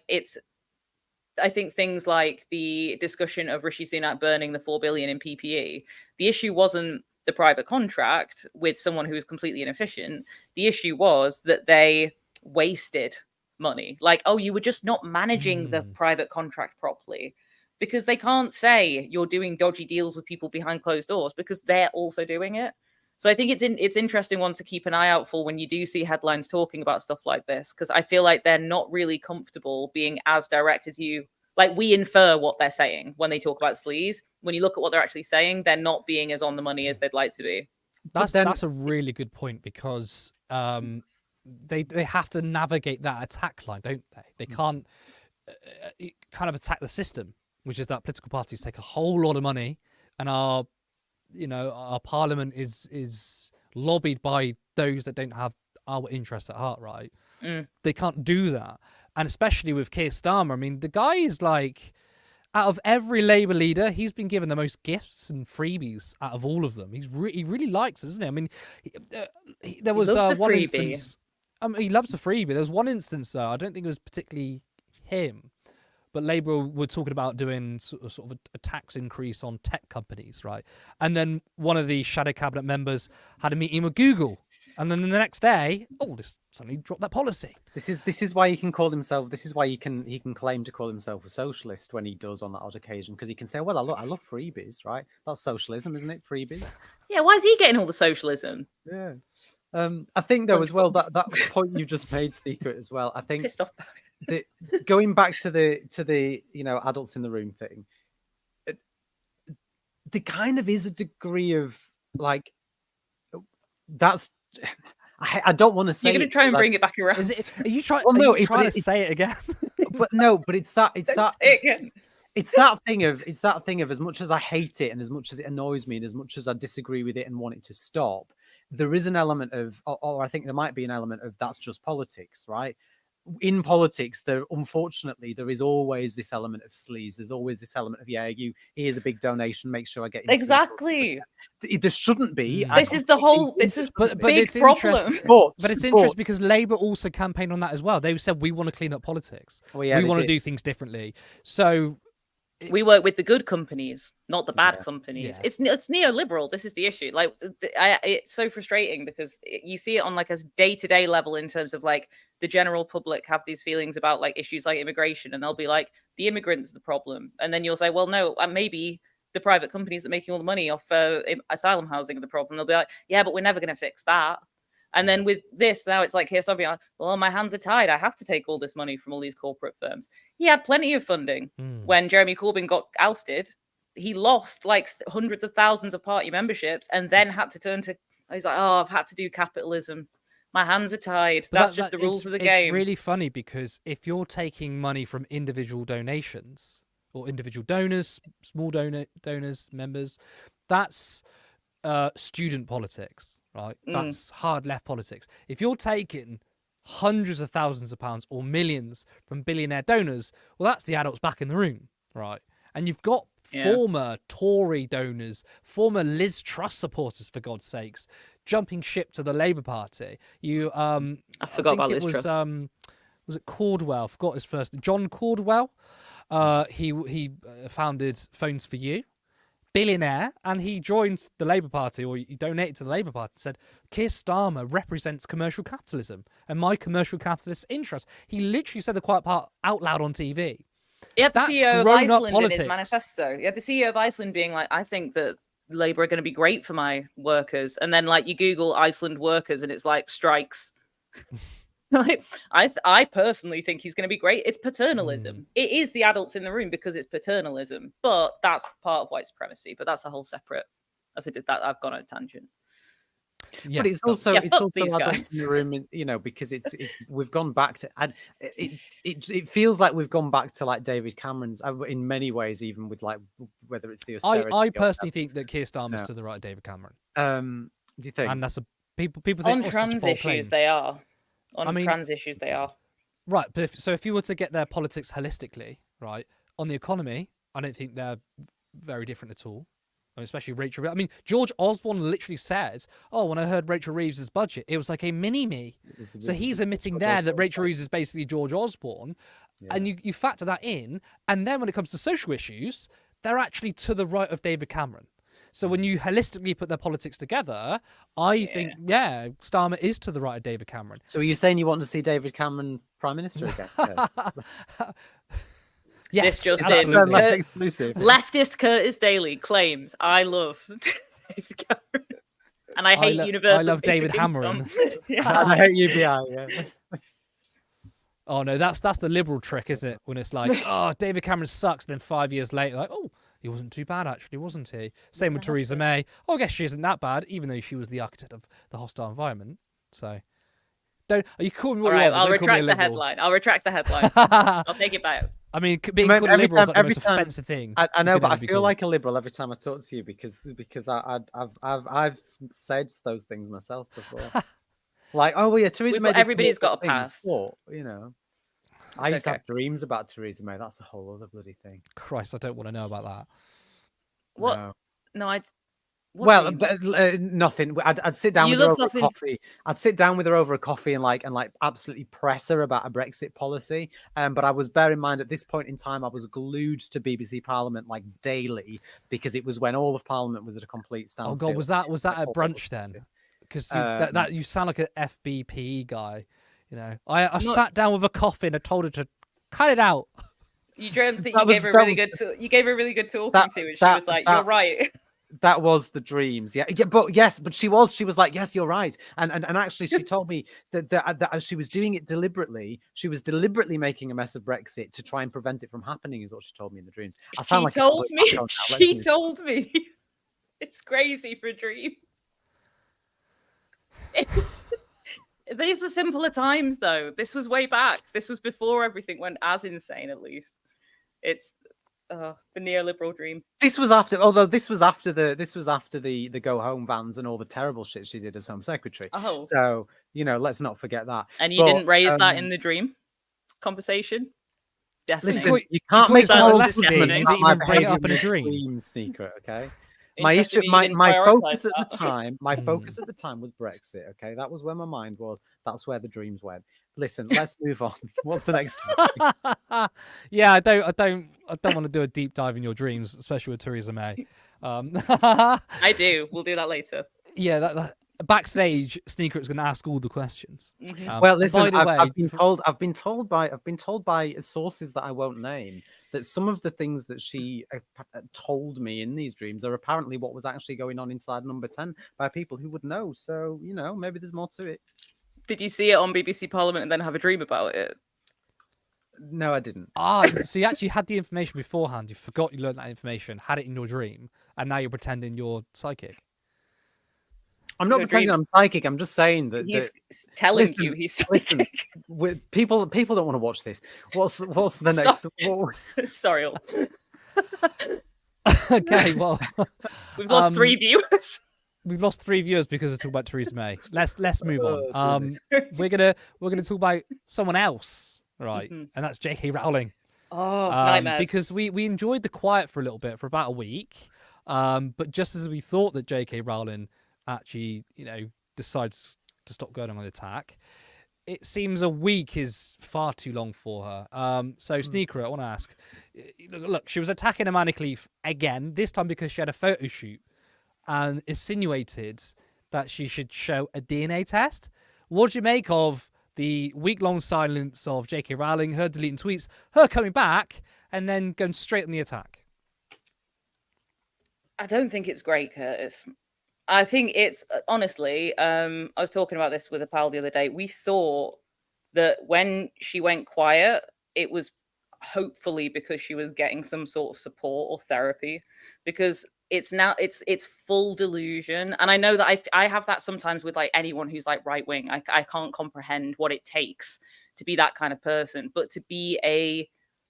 [SPEAKER 3] I think things like the discussion of Rishi Sunak burning the 4 billion in PPE, the issue wasn't the private contract with someone who was completely inefficient. The issue was that they wasted money. Like, oh, you were just not managing the private contract properly, because they can't say you're doing dodgy deals with people behind closed doors because they're also doing it. So I think it's interesting one to keep an eye out for when you do see headlines talking about stuff like this, because I feel like they're not really comfortable being as direct as you. Like, we infer what they're saying when they talk about sleaze. When you look at what they're actually saying, they're not being as on the money as they'd like to be.
[SPEAKER 1] That's a really good point, because they have to navigate that attack line, don't they? They can't kind of attack the system, which is that political parties take a whole lot of money, and our parliament is lobbied by those that don't have our interests at heart, right? They can't do that. And especially with Keir Starmer, I mean, the guy is like, out of every Labour leader, he's been given the most gifts and freebies out of all of them. He really likes it, isn't he? I mean, there was one instance. He loves a freebie. There was one instance, though, I don't think it was particularly him, but Labour were talking about doing sort of a tax increase on tech companies, right? And then one of the shadow cabinet members had a meeting with Google. And then the next day, just suddenly dropped that policy.
[SPEAKER 2] This is why he can call himself. This is why he can claim to call himself a socialist when he does on that odd occasion, because he can say, "Well, I love freebies, right? That's socialism, isn't it? Freebies."
[SPEAKER 3] Yeah. Why is he getting all the socialism?
[SPEAKER 2] Yeah. I think though as well that point you just made, Secret, as well. I think
[SPEAKER 3] pissed off
[SPEAKER 2] that going back to the adults in the room thing, there kind of is a degree of like that's. I don't want to say.
[SPEAKER 3] You're going to try and bring it back around.
[SPEAKER 1] Are you trying?
[SPEAKER 2] Well, no,
[SPEAKER 1] trying to say it again.
[SPEAKER 2] But it's that thing of as much as I hate it and as much as it annoys me and as much as I disagree with it and want it to stop, there is an element of, or I think there might be an element of, that's just politics, right? In politics, unfortunately there is always this element of sleaze. There's always this element of, here's a big donation, make sure I get
[SPEAKER 3] exactly.
[SPEAKER 2] There shouldn't be.
[SPEAKER 3] This is big problem.
[SPEAKER 1] But it's interesting because Labour also campaigned on that as well. They said, we want to clean up politics.
[SPEAKER 2] Well, yeah,
[SPEAKER 1] we want to do things differently. So
[SPEAKER 3] We work with the good companies, not the bad
[SPEAKER 2] Yeah.
[SPEAKER 3] companies.
[SPEAKER 1] Yeah.
[SPEAKER 3] It's neoliberal. This is the issue. Like, it's so frustrating because you see it on like a day-to-day level in terms of like the general public have these feelings about like issues like immigration, and they'll be like, the immigrants are the problem, and then you'll say, well, no, maybe the private companies that are making all the money off asylum housing are the problem. They'll be like, yeah, but we're never going to fix that. And then with this, now it's like, here's something like, well, my hands are tied. I have to take all this money from all these corporate firms. He had plenty of funding. When Jeremy Corbyn got ousted, he lost like hundreds of thousands of party memberships and then had to turn to, he's like, oh, I've had to do capitalism. My hands are tied.
[SPEAKER 1] But
[SPEAKER 3] That's just the rules of the game.
[SPEAKER 1] It's really funny because if you're taking money from individual donations or individual donors, small donors, members, that's student politics, right? That's hard left politics. If you're taking hundreds of thousands of pounds or millions from billionaire donors, well, that's the adults back in the room, right? And you've got former Tory donors, former Liz Truss supporters, for God's sakes, jumping ship to the Labour Party. I
[SPEAKER 3] forgot about Liz Truss.
[SPEAKER 1] Was it Caldwell? I forgot his first. John Caldwell. He founded Phones for You. Billionaire, and he joined the Labour Party, or he donated to the Labour Party, said Keir Starmer represents commercial capitalism and my commercial capitalist interests. He literally said the quiet part out loud on TV.
[SPEAKER 3] He had the
[SPEAKER 1] That's
[SPEAKER 3] CEO of
[SPEAKER 1] grown-up
[SPEAKER 3] Iceland in
[SPEAKER 1] politics.
[SPEAKER 3] his manifesto. He had the CEO of Iceland being like, I think that Labour are going to be great for my workers. And then like you Google Iceland workers and it's like strikes. Like, I personally think he's going to be great. It's paternalism. It is the adults in the room because it's paternalism, but that's part of white supremacy. But that's a whole separate. As I did that, I've gone on a tangent.
[SPEAKER 1] Yeah,
[SPEAKER 2] but it's also
[SPEAKER 3] fuck
[SPEAKER 2] adults
[SPEAKER 3] these
[SPEAKER 2] in
[SPEAKER 3] guys.
[SPEAKER 2] the room, you know, because it's we've gone back to, and it feels like we've gone back to like David Cameron's in many ways, even with like whether it's the austerity.
[SPEAKER 1] I personally think that Keir Starmer's to the right of David Cameron.
[SPEAKER 2] Do you think?
[SPEAKER 1] And that's people think
[SPEAKER 3] On
[SPEAKER 1] such a
[SPEAKER 3] trans
[SPEAKER 1] bold
[SPEAKER 3] issues,
[SPEAKER 1] claim.
[SPEAKER 3] they are. On trans issues, they are.
[SPEAKER 1] Right, but if you were to get their politics holistically, right, on the economy, I don't think they're very different at all. I mean, especially Rachel. I mean, George Osborne literally says, "Oh, when I heard Rachel Reeves' budget, it was like a mini-me." So he's admitting there that Rachel Reeves is basically George Osborne, and you factor that in, and then when it comes to social issues, they're actually to the right of David Cameron. So when you holistically put their politics together, I think, Starmer is to the right of David Cameron.
[SPEAKER 2] So are you saying you want to see David Cameron Prime Minister again?
[SPEAKER 3] This
[SPEAKER 1] Yes,
[SPEAKER 3] just
[SPEAKER 1] absolutely.
[SPEAKER 2] Left exclusive.
[SPEAKER 3] Leftist Curtis Daly claims, I love David Cameron. And I hate Universal.
[SPEAKER 1] I love David Cameron.
[SPEAKER 2] And I hate UBI, yeah.
[SPEAKER 1] Oh, no, that's the liberal trick, isn't it? When it's like, oh, David Cameron sucks. Then 5 years later, like, oh, he wasn't too bad, actually, wasn't he? Same with Theresa May. Oh, I guess she isn't that bad, even though she was the architect of the hostile environment. So, you call me what
[SPEAKER 3] All
[SPEAKER 1] you
[SPEAKER 3] right,
[SPEAKER 1] want,
[SPEAKER 3] I'll
[SPEAKER 1] don't call me a
[SPEAKER 3] retract the
[SPEAKER 1] liberal.
[SPEAKER 3] headline. I'll retract the headline. I'll take it back.
[SPEAKER 1] I mean, being called a liberal is like the most
[SPEAKER 2] time-
[SPEAKER 1] offensive thing.
[SPEAKER 2] I know,
[SPEAKER 1] you could
[SPEAKER 2] but I
[SPEAKER 1] ever be
[SPEAKER 2] feel
[SPEAKER 1] called.
[SPEAKER 2] like a liberal every time I talk to you because I've said those things myself before. Like, oh well, yeah, Theresa May.
[SPEAKER 3] Everybody's got a pass.
[SPEAKER 2] You know, I used to have dreams about Theresa May. That's a whole other bloody thing.
[SPEAKER 1] Christ, I don't want to know about that.
[SPEAKER 3] What? No,
[SPEAKER 2] nothing. I'd sit down with her over a coffee. I'd sit down with her over a coffee and absolutely press her about a Brexit policy. But I was, bear in mind, at this point in time, I was glued to BBC Parliament like daily because it was when all of Parliament was at a complete standstill.
[SPEAKER 1] Oh God, was that at brunch then? Because you sound like an FBPE guy. You know, I sat down with a coffee and I told her to cut it out.
[SPEAKER 3] You dreamt that you gave her a really good talking to, and she was like, "You're right."
[SPEAKER 2] That was the dreams, but she was like, yes, you're right, and actually she told me that she was doing it deliberately. She was deliberately making a mess of Brexit to try and prevent it from happening, is what she told me in the dreams.
[SPEAKER 3] She told me. It's crazy for a dream. These were simpler times, though. This was way back. This was before everything went as insane. At least it's the neoliberal dream.
[SPEAKER 2] This was after the go home bans and all the terrible shit she did as Home Secretary.
[SPEAKER 3] Oh,
[SPEAKER 2] so let's not forget that.
[SPEAKER 3] And you didn't raise that in the dream conversation. Definitely,
[SPEAKER 2] listen, you can't make
[SPEAKER 1] that
[SPEAKER 2] all
[SPEAKER 1] left
[SPEAKER 2] this
[SPEAKER 1] me. You didn't even bring it up in a
[SPEAKER 2] dream.
[SPEAKER 1] dream.
[SPEAKER 2] Sneakret, okay. My issue, my focus at the time, was Brexit. Okay, that was where my mind was. That's where the dreams went. Listen, let's move on. What's the next topic?
[SPEAKER 1] Yeah, I don't want to do a deep dive in your dreams, especially with Theresa May.
[SPEAKER 3] I do. We'll do that later.
[SPEAKER 1] Yeah, that backstage, Sneakret's going to ask all the questions.
[SPEAKER 3] Mhm.
[SPEAKER 2] Well,
[SPEAKER 1] and
[SPEAKER 2] listen,
[SPEAKER 1] by the way,
[SPEAKER 2] I've been told by sources that I won't name that some of the things that she told me in these dreams are apparently what was actually going on inside number 10 by people who would know. So, maybe there's more to it.
[SPEAKER 3] Did you see it on BBC Parliament and then have a dream about it?
[SPEAKER 2] No, I didn't.
[SPEAKER 1] So you actually had the information beforehand. You forgot you learned that information, had it in your dream, and now you're pretending you're psychic.
[SPEAKER 2] I'm not pretending I'm psychic. I'm just saying that
[SPEAKER 3] he's telling you he's psychic.
[SPEAKER 2] Listen, people don't want to watch this. What's the next?
[SPEAKER 3] Sorry.
[SPEAKER 1] Okay, well,
[SPEAKER 3] we've lost 3 viewers.
[SPEAKER 1] We've lost 3 viewers because we're talking about Theresa May. Let's move on. We're gonna talk about someone else, right? And that's J.K. Rowling.
[SPEAKER 3] Oh, nightmares.
[SPEAKER 1] Because we enjoyed the quiet for a little bit, for about a week. But just as we thought that J.K. Rowling actually, decides to stop going on an attack, it seems a week is far too long for her. So Sneakret, I want to ask, look, she was attacking Amanically again, this time because she had a photo shoot and insinuated that she should show a DNA test. What do you make of the week-long silence of J.K. Rowling, her deleting tweets, her coming back, and then going straight on the attack?
[SPEAKER 3] I don't think it's great, Curtis. I think it's, honestly, I was talking about this with a pal the other day. We thought that when she went quiet, it was hopefully because she was getting some sort of support or therapy, because it's full delusion. And I know that I have that sometimes with like anyone who's like right wing. I can't comprehend what it takes to be that kind of person, but to be a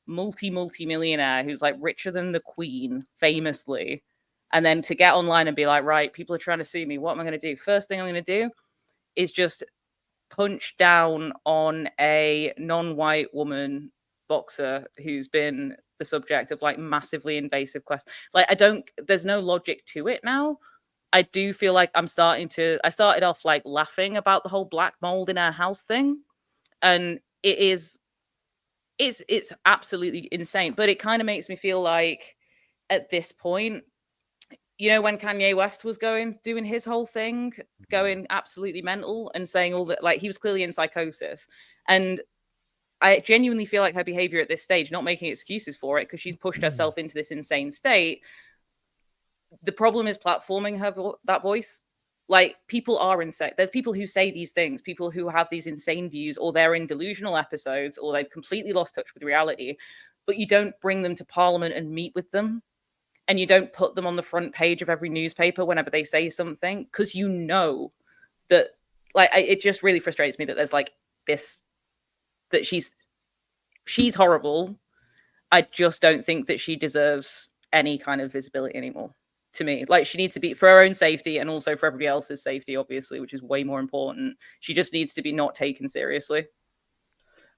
[SPEAKER 3] multi-millionaire who's like richer than the Queen, famously, and then to get online and be like, right, people are trying to sue me. What am I going to do? First thing I'm going to do is just punch down on a non-white woman boxer who's been the subject of like massively invasive questions. Like, there's no logic to it now. I do feel like I started off like laughing about the whole black mold in our house thing. And it's absolutely insane. But it kind of makes me feel like at this point, when Kanye West was doing his whole thing, going absolutely mental and saying all that, like he was clearly in psychosis. And I genuinely feel like her behavior at this stage, not making excuses for it, because she's pushed herself into this insane state. The problem is platforming that voice. Like, people are insane. There's people who say these things, people who have these insane views, or they're in delusional episodes, or they've completely lost touch with reality, but you don't bring them to Parliament and meet with them. And you don't put them on the front page of every newspaper whenever they say something, because that, like, it just really frustrates me that there's like this, that she's horrible. I just don't think that she deserves any kind of visibility anymore, to me. Like, she needs to be, for her own safety and also for everybody else's safety, obviously, which is way more important. She just needs to be not taken seriously.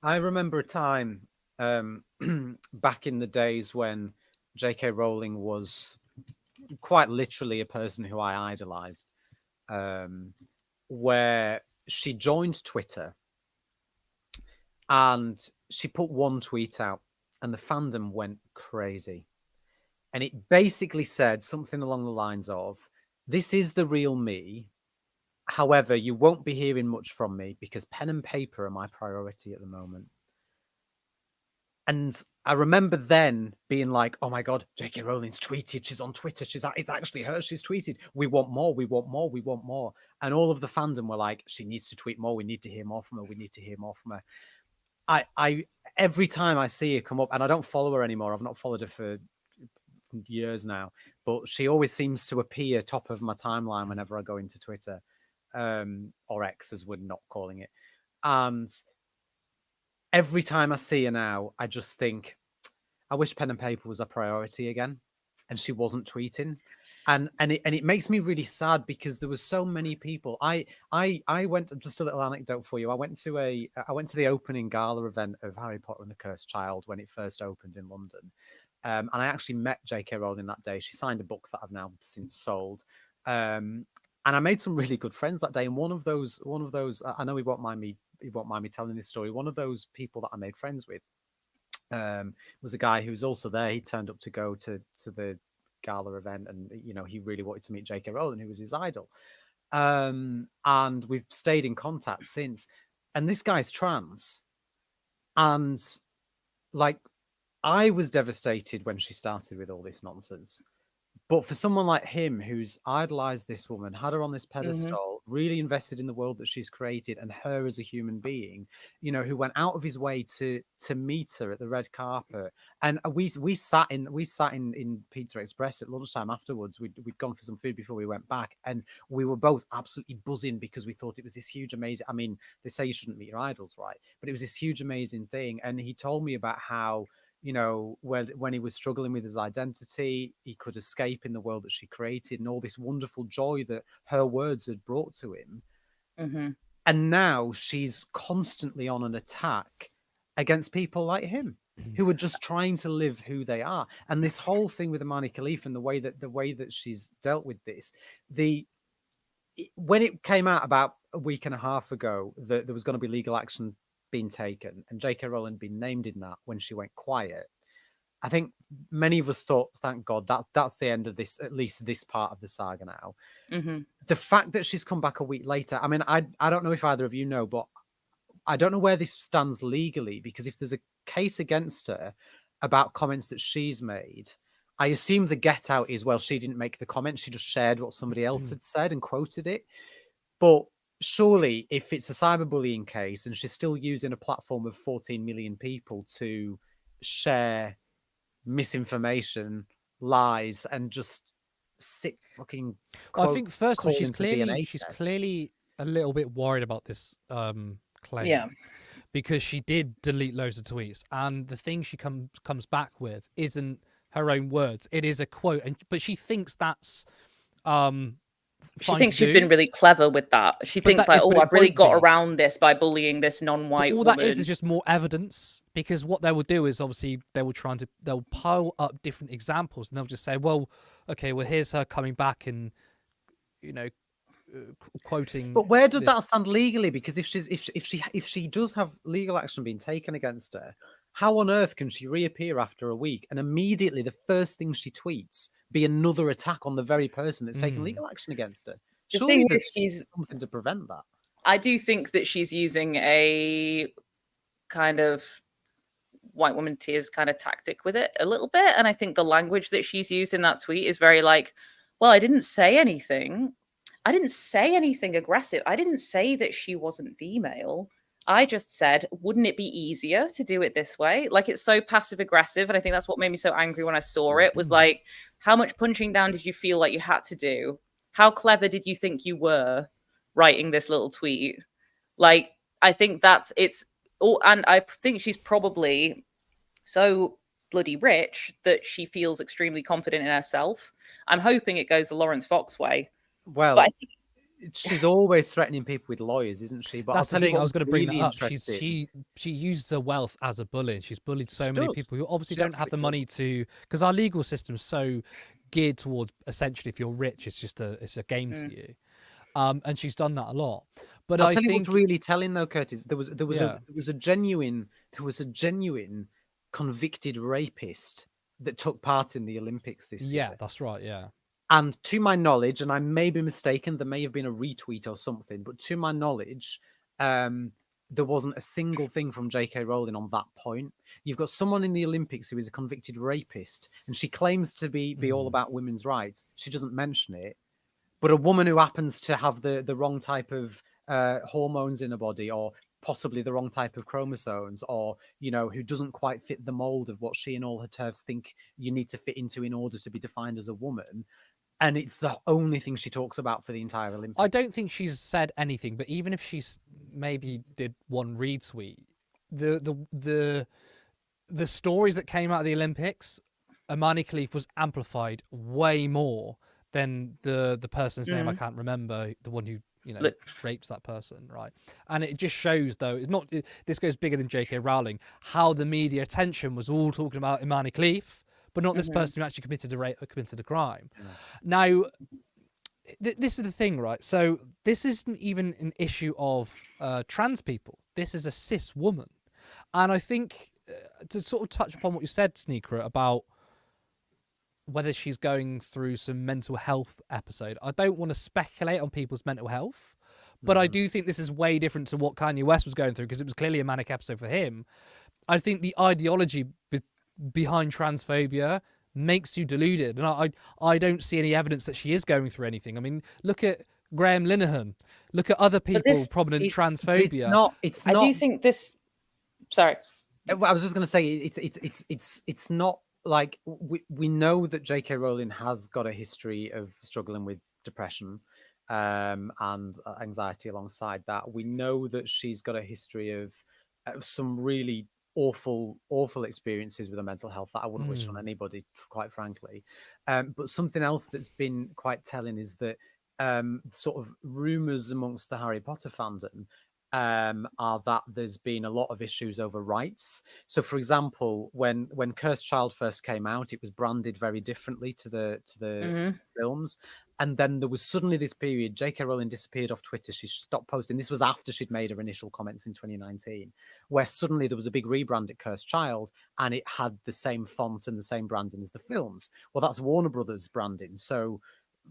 [SPEAKER 2] I remember a time back in the days when J.K. Rowling was quite literally a person who I idolized, where she joined Twitter and she put one tweet out and the fandom went crazy. And it basically said something along the lines of, "This is the real me. However, you won't be hearing much from me because pen and paper are my priority at the moment." And I remember then being like, "Oh my God, J.K. Rowling's tweeted. She's on Twitter. It's actually her. She's tweeted. We want more. We want more. We want more." And all of the fandom were like, "She needs to tweet more. We need to hear more from her. We need to hear more from her." I every time I see her come up, and I don't follow her anymore. I've not followed her for years now, but she always seems to appear top of my timeline whenever I go into Twitter, or X as we're not calling it. And every time I see her now, I just think, I wish pen and paper was a priority again, and she wasn't tweeting. And it makes me really sad because there was so many people. I went, just a little anecdote for you. I went to the opening gala event of Harry Potter and the Cursed Child when it first opened in London. And I actually met J.K. Rowling that day. She signed a book that I've now since sold. And I made some really good friends that day. And one of those, I know he won't mind me won't mind me telling this story. One of those people that I made friends with was a guy who was also there. He turned up to go to the gala event, and he really wanted to meet J.K. Rowling, who was his idol. And we've stayed in contact since. And this guy's trans, and like, I was devastated when she started with all this nonsense. But for someone like him, who's idolized this woman, had her on this pedestal, really invested in the world that she's created and her as a human being, who went out of his way to meet her at the red carpet, and we sat in Pizza Express at lunchtime afterwards. We'd gone for some food before we went back, and we were both absolutely buzzing because we thought it was this huge, amazing. I mean, they say you shouldn't meet your idols, right? But it was this huge, amazing thing, and he told me about how, when he was struggling with his identity, he could escape in the world that she created, and all this wonderful joy that her words had brought to him. And now she's constantly on an attack against people like him, who are just trying to live who they are. And this whole thing with Imani Khalif and the way that she's dealt with this, when it came out about a week and a half ago that there was going to be legal action being taken, and J.K. Rowling being named in that when she went quiet, I think many of us thought, thank God, that's the end of this, at least this part of the saga now. The fact that she's come back a week later, I mean, I don't know if either of you know, but I don't know where this stands legally, because if there's a case against her about comments that she's made, I assume the get out is, well, she didn't make the comment, she just shared what somebody else had said and quoted it. But surely, if it's a cyberbullying case and she's still using a platform of 14 million people to share misinformation, lies, and just sick fucking
[SPEAKER 1] Well, I think first of all, she's
[SPEAKER 2] calling for DNA
[SPEAKER 1] clearly a little bit worried about this claim, because she did delete loads of tweets, and the thing she comes back with isn't her own words; it is a quote, but she thinks that's
[SPEAKER 3] she thinks she's been really clever with that. She thinks I've really got around this by bullying this non-white woman.
[SPEAKER 1] All that is just more evidence, because what they will do is obviously they'll pile up different examples, and they'll just say, well, okay, well, here's her coming back and quoting.
[SPEAKER 2] But where does that stand legally? Because if she does have legal action being taken against her, how on earth can she reappear after a week and immediately the first thing she tweets be another attack on the very person that's taken legal action against her? Surely there's something to prevent that.
[SPEAKER 3] I do think that she's using a kind of white woman tears kind of tactic with it a little bit. And I think the language that she's used in that tweet is very like, well, I didn't say anything. I didn't say anything aggressive. I didn't say that she wasn't female. I just said, wouldn't it be easier to do it this way? Like, it's so passive aggressive. And I think that's what made me so angry when I saw it, was like, how much punching down did you feel like you had to do? How clever did you think you were writing this little tweet? Like, I think and I think she's probably so bloody rich that she feels extremely confident in herself. I'm hoping it goes the Lawrence Fox way.
[SPEAKER 2] Well, but I think she's always threatening people with lawyers, isn't she? But
[SPEAKER 1] that's the thing. I was going to bring
[SPEAKER 2] really
[SPEAKER 1] that up. She uses her wealth as a bully. She's bullied so many people who obviously don't have the money to, because our legal system's so geared towards, essentially, if you're rich, it's a game to you. And she's done that a lot. But
[SPEAKER 2] I think what's really telling though, Curtis, there was a genuine convicted rapist that took part in the Olympics this year.
[SPEAKER 1] Yeah, that's right. Yeah.
[SPEAKER 2] And to my knowledge, and I may be mistaken, there may have been a retweet or something, but to my knowledge, there wasn't a single thing from J.K. Rowling on that point. You've got someone in the Olympics who is a convicted rapist, and she claims to be all about women's rights. She doesn't mention it. But a woman who happens to have the wrong type of hormones in her body, or possibly the wrong type of chromosomes, or, who doesn't quite fit the mold of what she and all her TERFs think you need to fit into in order to be defined as a woman. And it's the only thing she talks about for the entire Olympics.
[SPEAKER 1] I don't think she's said anything, but even if she's maybe did one retweet, the stories that came out of the Olympics, Imani Khalif was amplified way more than the person's name I can't remember, the one who rapes that person, right? And it just shows, though, this goes bigger than J.K. Rowling, how the media attention was all talking about Imani Khalif, but not this person who actually committed a crime. Yeah. Now, this is the thing, right? So this isn't even an issue of trans people. this is a cis woman. And I think to sort of touch upon what you said, Sneakret, about whether she's going through some mental health episode, I don't want to speculate on people's mental health, but I do think this is way different to what Kanye West was going through, because it was clearly a manic episode for him. I think the ideology behind transphobia makes you deluded, and I don't see any evidence that she is going through anything. I mean, look at Graham Linehan, look at other people prominent transphobia.
[SPEAKER 2] It's not.
[SPEAKER 3] I do think this. Sorry,
[SPEAKER 2] I was just going to say it's not like we know that J.K. Rowling has got a history of struggling with depression and anxiety alongside that. We know that she's got a history of some really awful experiences with her mental health that I wouldn't wish on anybody, quite frankly. But something else that's been quite telling is that sort of rumors amongst the Harry Potter fandom are that there's been a lot of issues over rights. So, for example, when Cursed Child first came out, it was branded very differently to the films. And then there was suddenly this period, J.K. Rowling disappeared off Twitter. She stopped posting. This was after she'd made her initial comments in 2019, where suddenly there was a big rebrand at Cursed Child, and it had the same font and the same branding as the films. Well, that's Warner Brothers branding. So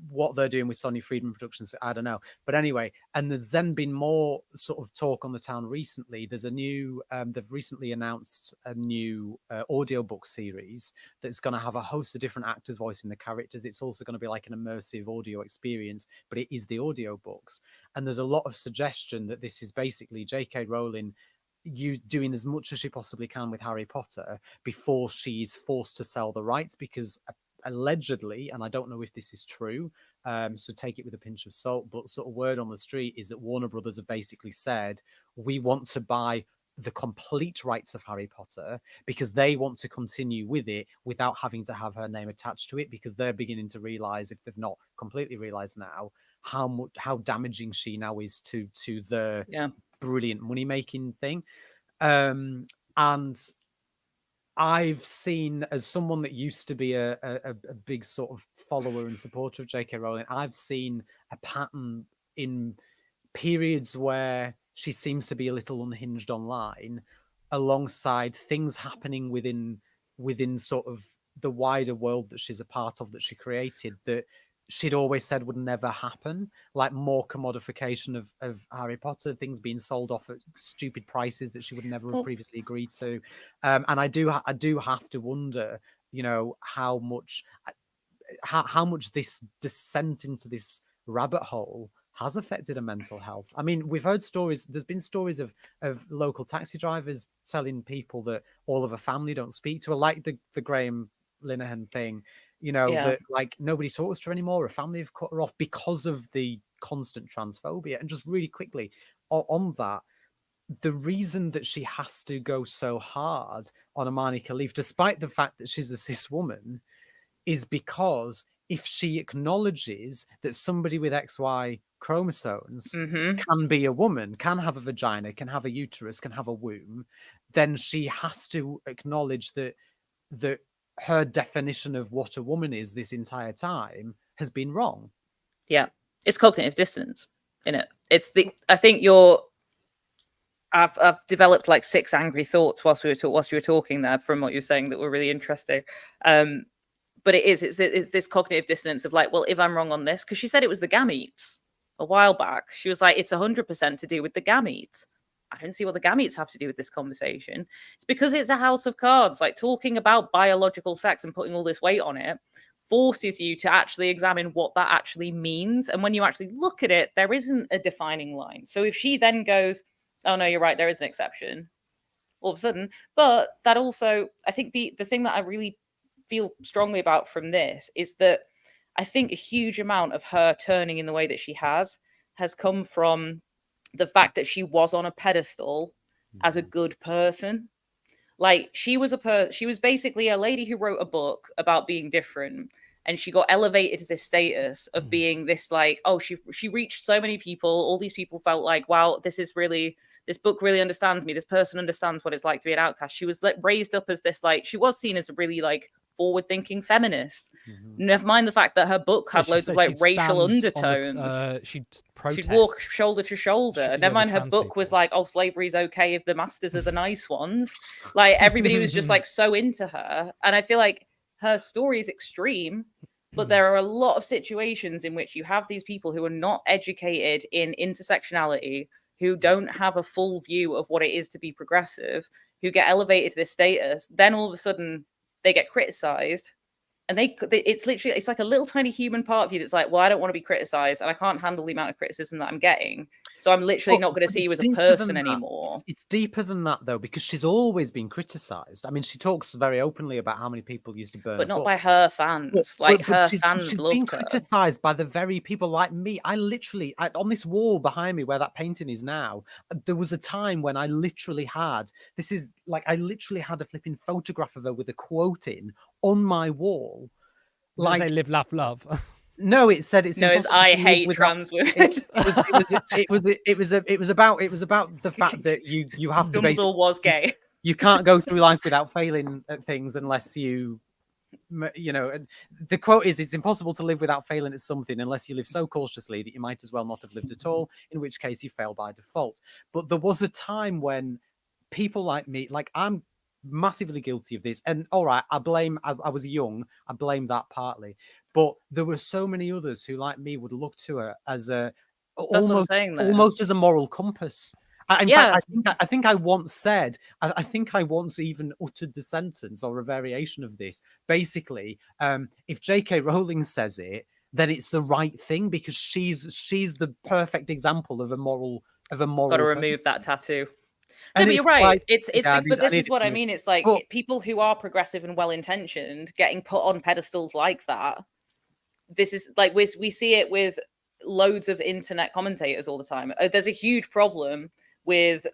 [SPEAKER 2] what they're doing with Sonny Friedman Productions, I don't know. But anyway, and there's then been more sort of talk on the town recently. There's a new, they've recently announced a new audiobook series that's going to have a host of different actors voicing the characters. It's also going to be like an immersive audio experience, but it is the audiobooks. And there's a lot of suggestion that this is basically J.K. Rowling doing as much as she possibly can with Harry Potter before she's forced to sell the rights, because allegedly, and I don't know if this is true, so take it with a pinch of salt, but sort of word on the street is that Warner Brothers have basically said, we want to buy the complete rights of Harry Potter because they want to continue with it without having to have her name attached to it, because they're beginning to realize, if they've not completely realized now, how damaging she now is to the brilliant money making thing. And I've seen, as someone that used to be a big sort of follower and supporter of J.K. Rowling, I've seen a pattern in periods where she seems to be a little unhinged online, alongside things happening within sort of the wider world that she's a part of, that she created, that she'd always said would never happen, like more commodification of Harry Potter, things being sold off at stupid prices that she would never have previously agreed to. And I do have to wonder, you know, how much this descent into this rabbit hole has affected her mental health. I mean, we've heard stories, there's been stories of local taxi drivers telling people that all of her family don't speak to her, like the Graham Linehan thing. You know, that like nobody talks to her anymore. Her family have cut her off because of the constant transphobia. And just really quickly on that, the reason that she has to go so hard on Amani Khalif, despite the fact that she's a cis woman, is because if she acknowledges that somebody with XY chromosomes can be a woman, can have a vagina, can have a uterus, can have a womb, then she has to acknowledge that her definition of what a woman is this entire time has been wrong.
[SPEAKER 3] Yeah, it's cognitive dissonance, innit? I think I've developed like 6 angry thoughts whilst you were talking there from what you're saying that were really interesting. But it's this cognitive dissonance of like, well, if I'm wrong on this, because she said it was the gametes a while back. She was like, it's 100% to do with the gametes. I don't see what the gametes have to do with this conversation. It's because it's a house of cards. Like, talking about biological sex and putting all this weight on it forces you to actually examine what that actually means. And when you actually look at it, there isn't a defining line. So if she then goes, oh no, you're right, there is an exception, all of a sudden. But that also, I think the thing that I really feel strongly about from this is that I think a huge amount of her turning in the way that she has come from the fact that she was on a pedestal as a good person. Like, she was basically a lady who wrote a book about being different, and she got elevated to this status of being this, like, oh, she reached so many people. All these people felt like, wow, this book really understands me. This person understands what it's like to be an outcast. She was like raised up as this, like, she was seen as a really like forward-thinking feminist.
[SPEAKER 2] Mhm.
[SPEAKER 3] Never mind the fact that her book had
[SPEAKER 1] She
[SPEAKER 3] loads
[SPEAKER 1] said
[SPEAKER 3] of like
[SPEAKER 1] she'd
[SPEAKER 3] racial
[SPEAKER 1] stand on the,
[SPEAKER 3] undertones.
[SPEAKER 1] she'd protest.
[SPEAKER 3] She'd walk shoulder to shoulder.
[SPEAKER 1] Yeah,
[SPEAKER 3] Never mind
[SPEAKER 1] with
[SPEAKER 3] her
[SPEAKER 1] trans
[SPEAKER 3] book was
[SPEAKER 1] people.
[SPEAKER 3] like, oh, slavery's okay if the masters are the nice ones. Like everybody was just like so into her. And I feel like her story is extreme, but there are a lot of situations in which you have these people who are not educated in intersectionality, who don't have a full view of what it is to be progressive, who get elevated to this status. Then all of a sudden they get criticized. And it's literally, it's like a little tiny human part of you that's like, well, I don't want to be criticized and I can't handle the amount of criticism that I'm getting. So I'm literally not going to see you as a person anymore.
[SPEAKER 2] It's deeper than that, though, because she's always been criticized. I mean, she talks very openly about how many people used to burn
[SPEAKER 3] But not
[SPEAKER 2] books.
[SPEAKER 3] by her fans. Her fans
[SPEAKER 2] she's
[SPEAKER 3] loved
[SPEAKER 2] been
[SPEAKER 3] her.
[SPEAKER 2] criticized by the very people like me. I literally, on this wall behind me where that painting is now, there was a time when I literally had, I literally had a flipping photograph of her with a quote in on my wall.
[SPEAKER 1] Does it say live, laugh, love?
[SPEAKER 2] No, it said it's
[SPEAKER 3] no, it's I hate trans women.
[SPEAKER 2] It was about the fact that you have to
[SPEAKER 3] Dumbledore was gay.
[SPEAKER 2] You can't go through life without failing at things unless you know. The quote is, "It's impossible to live without failing at something unless you live so cautiously that you might as well not have lived at all. In which case, you fail by default." But there was a time when people like me, like I'm massively guilty of this, and all right, I was young, I blame that partly, but there were so many others who, like me, would look to her as almost as a moral compass. In fact, I think I once said, I think I once even uttered the sentence or a variation of this. Basically, if J.K. Rowling says it, then it's the right thing because she's the perfect example of a moral. Got
[SPEAKER 3] to remove that tattoo. No,
[SPEAKER 2] And
[SPEAKER 3] but you're right.
[SPEAKER 2] like,
[SPEAKER 3] it's
[SPEAKER 2] yeah,
[SPEAKER 3] but this is what I mean. It's like people who are progressive and well-intentioned getting put on pedestals like that. This is like we see it with loads of internet commentators all the time. There's a huge problem with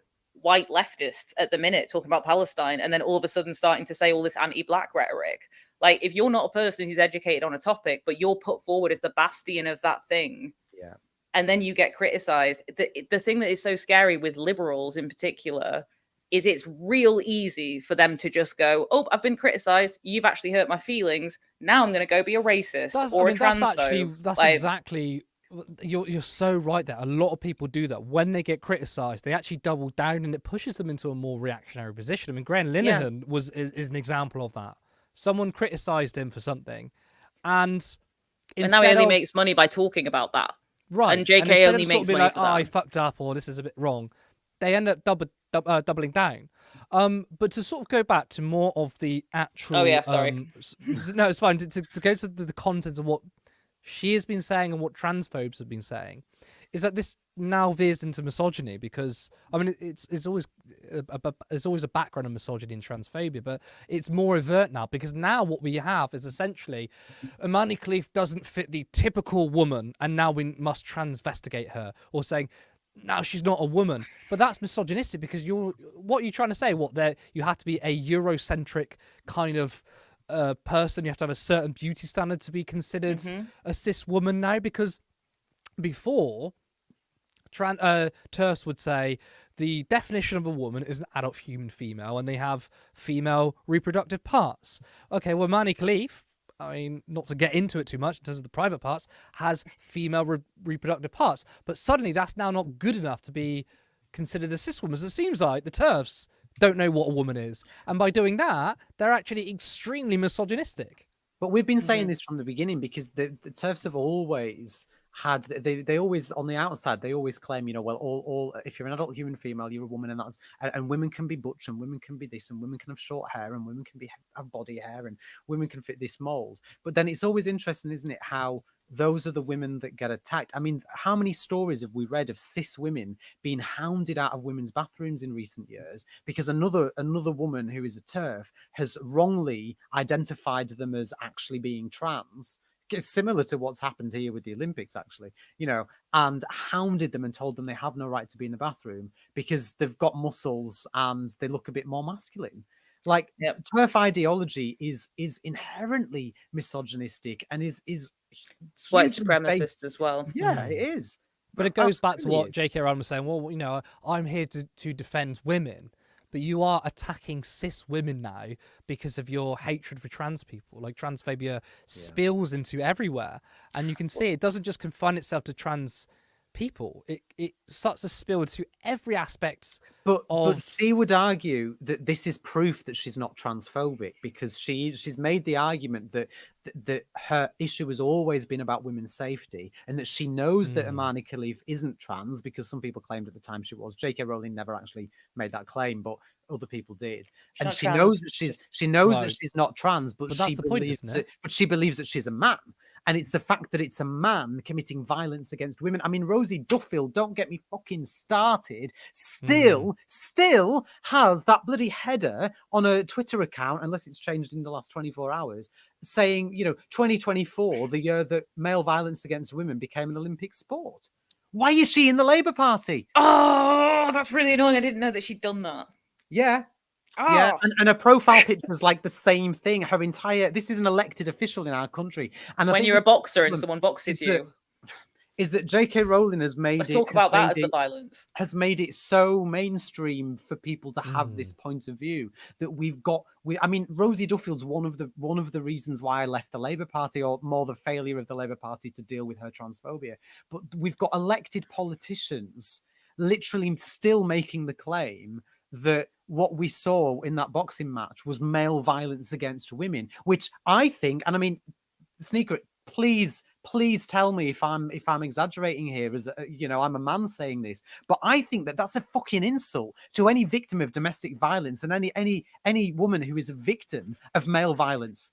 [SPEAKER 3] white leftists at the minute talking about Palestine and then all of a sudden starting to say all this anti-black rhetoric. Like if you're not a person who's educated on a topic, but you're put forward as the bastion of that thing.
[SPEAKER 2] Yeah.
[SPEAKER 3] And then you get criticized. The thing that is so scary with liberals in particular is it's real easy for them to just go, oh, I've been criticized. You've actually hurt my feelings. Now I'm going to go be a racist or a transphobe.
[SPEAKER 1] That's exactly, you're so right there. A lot of people do that. When they get criticized, they actually double down and it pushes them into a more reactionary position. I mean, Graham Linehan is an example of that. Someone criticized him for something and
[SPEAKER 3] now he only makes money by talking about that.
[SPEAKER 1] Right.
[SPEAKER 3] And JK only makes money for that.
[SPEAKER 1] I fucked up or this is a bit wrong. They end up doubling down. But to sort of go back to more of the actual...
[SPEAKER 3] Oh, yeah, sorry.
[SPEAKER 1] No, it's fine. To go to the content of what she has been saying and what transphobes have been saying is that this now veers into misogyny because, I mean, it's always a background of misogyny and transphobia, but it's more overt now because now what we have is essentially Imani Khalif doesn't fit the typical woman and now we must transvestigate her, or saying now she's not a woman. But that's misogynistic because what you're trying to say, you have to be a Eurocentric kind of person, you have to have a certain beauty standard to be considered a cis woman now, because before TERFs would say the definition of a woman is an adult human female and they have female reproductive parts. Okay, well, Imani Khalif, I mean, not to get into it too much in terms of the private parts, has female reproductive parts, but suddenly that's now not good enough to be considered a cis woman. So it seems like the TERFs don't know what a woman is, and by doing that, they're actually extremely misogynistic.
[SPEAKER 2] But we've been saying this from the beginning because the TERFs have always had, they always, on the outside, they always claim, you know, well, all if you're an adult human female, you're a woman, and women can be butch, and women can be this, and women can have short hair, and women can have body hair, and women can fit this mold. But then it's always interesting, isn't it, how those are the women that get attacked. I mean, how many stories have we read of cis women being hounded out of women's bathrooms in recent years because another woman who is a TERF has wrongly identified them as actually being trans? It's similar to what's happened here with the Olympics, actually, you know, and hounded them and told them they have no right to be in the bathroom because they've got muscles and they look a bit more masculine. Like, TERF ideology is inherently misogynistic and is
[SPEAKER 3] white supremacist as well.
[SPEAKER 2] Yeah, it is.
[SPEAKER 1] But it goes back to what J.K. Rowling was saying. Well, you know, I'm here to defend women, but you are attacking cis women now because of your hatred for trans people. Like transphobia spills into everywhere, and you can see it doesn't just confine itself to trans people. It starts to spill into every aspect.
[SPEAKER 2] But she would argue that this is proof that she's not transphobic, because she's made the argument that her issue has always been about women's safety, and that she knows that Imani Khalif isn't trans, because some people claimed at the time she was. J.K. Rowling never actually made that claim, but other people did. And she knows that she's not trans, but
[SPEAKER 1] that's the point,
[SPEAKER 2] believes
[SPEAKER 1] isn't it?
[SPEAKER 2] but she believes that she's a man. And it's the fact that it's a man committing violence against women. I mean, Rosie Duffield, don't get me fucking started, still has that bloody header on a Twitter account, unless it's changed in the last 24 hours, saying, 2024, the year that male violence against women became an Olympic sport. Why is she in the Labour Party?
[SPEAKER 3] Oh, that's really annoying. I didn't know that she'd done that.
[SPEAKER 2] Yeah.
[SPEAKER 3] Oh.
[SPEAKER 2] Yeah, and her profile picture is like the same thing. This is an elected official in our country. And
[SPEAKER 3] when you're a boxer and someone boxes you.
[SPEAKER 2] Is that J.K. Rowling has made
[SPEAKER 3] Let's talk about that as the violence.
[SPEAKER 2] Has made it so mainstream for people to have this point of view that Rosie Duffield's one of the reasons why I left the Labour Party, or more the failure of the Labour Party to deal with her transphobia. But we've got elected politicians literally still making the claim that what we saw in that boxing match was male violence against women, which I think, and I mean, Sneakcret, please tell me if I'm exaggerating here, as I'm a man saying this, but I think that that's a fucking insult to any victim of domestic violence and any woman who is a victim of male violence,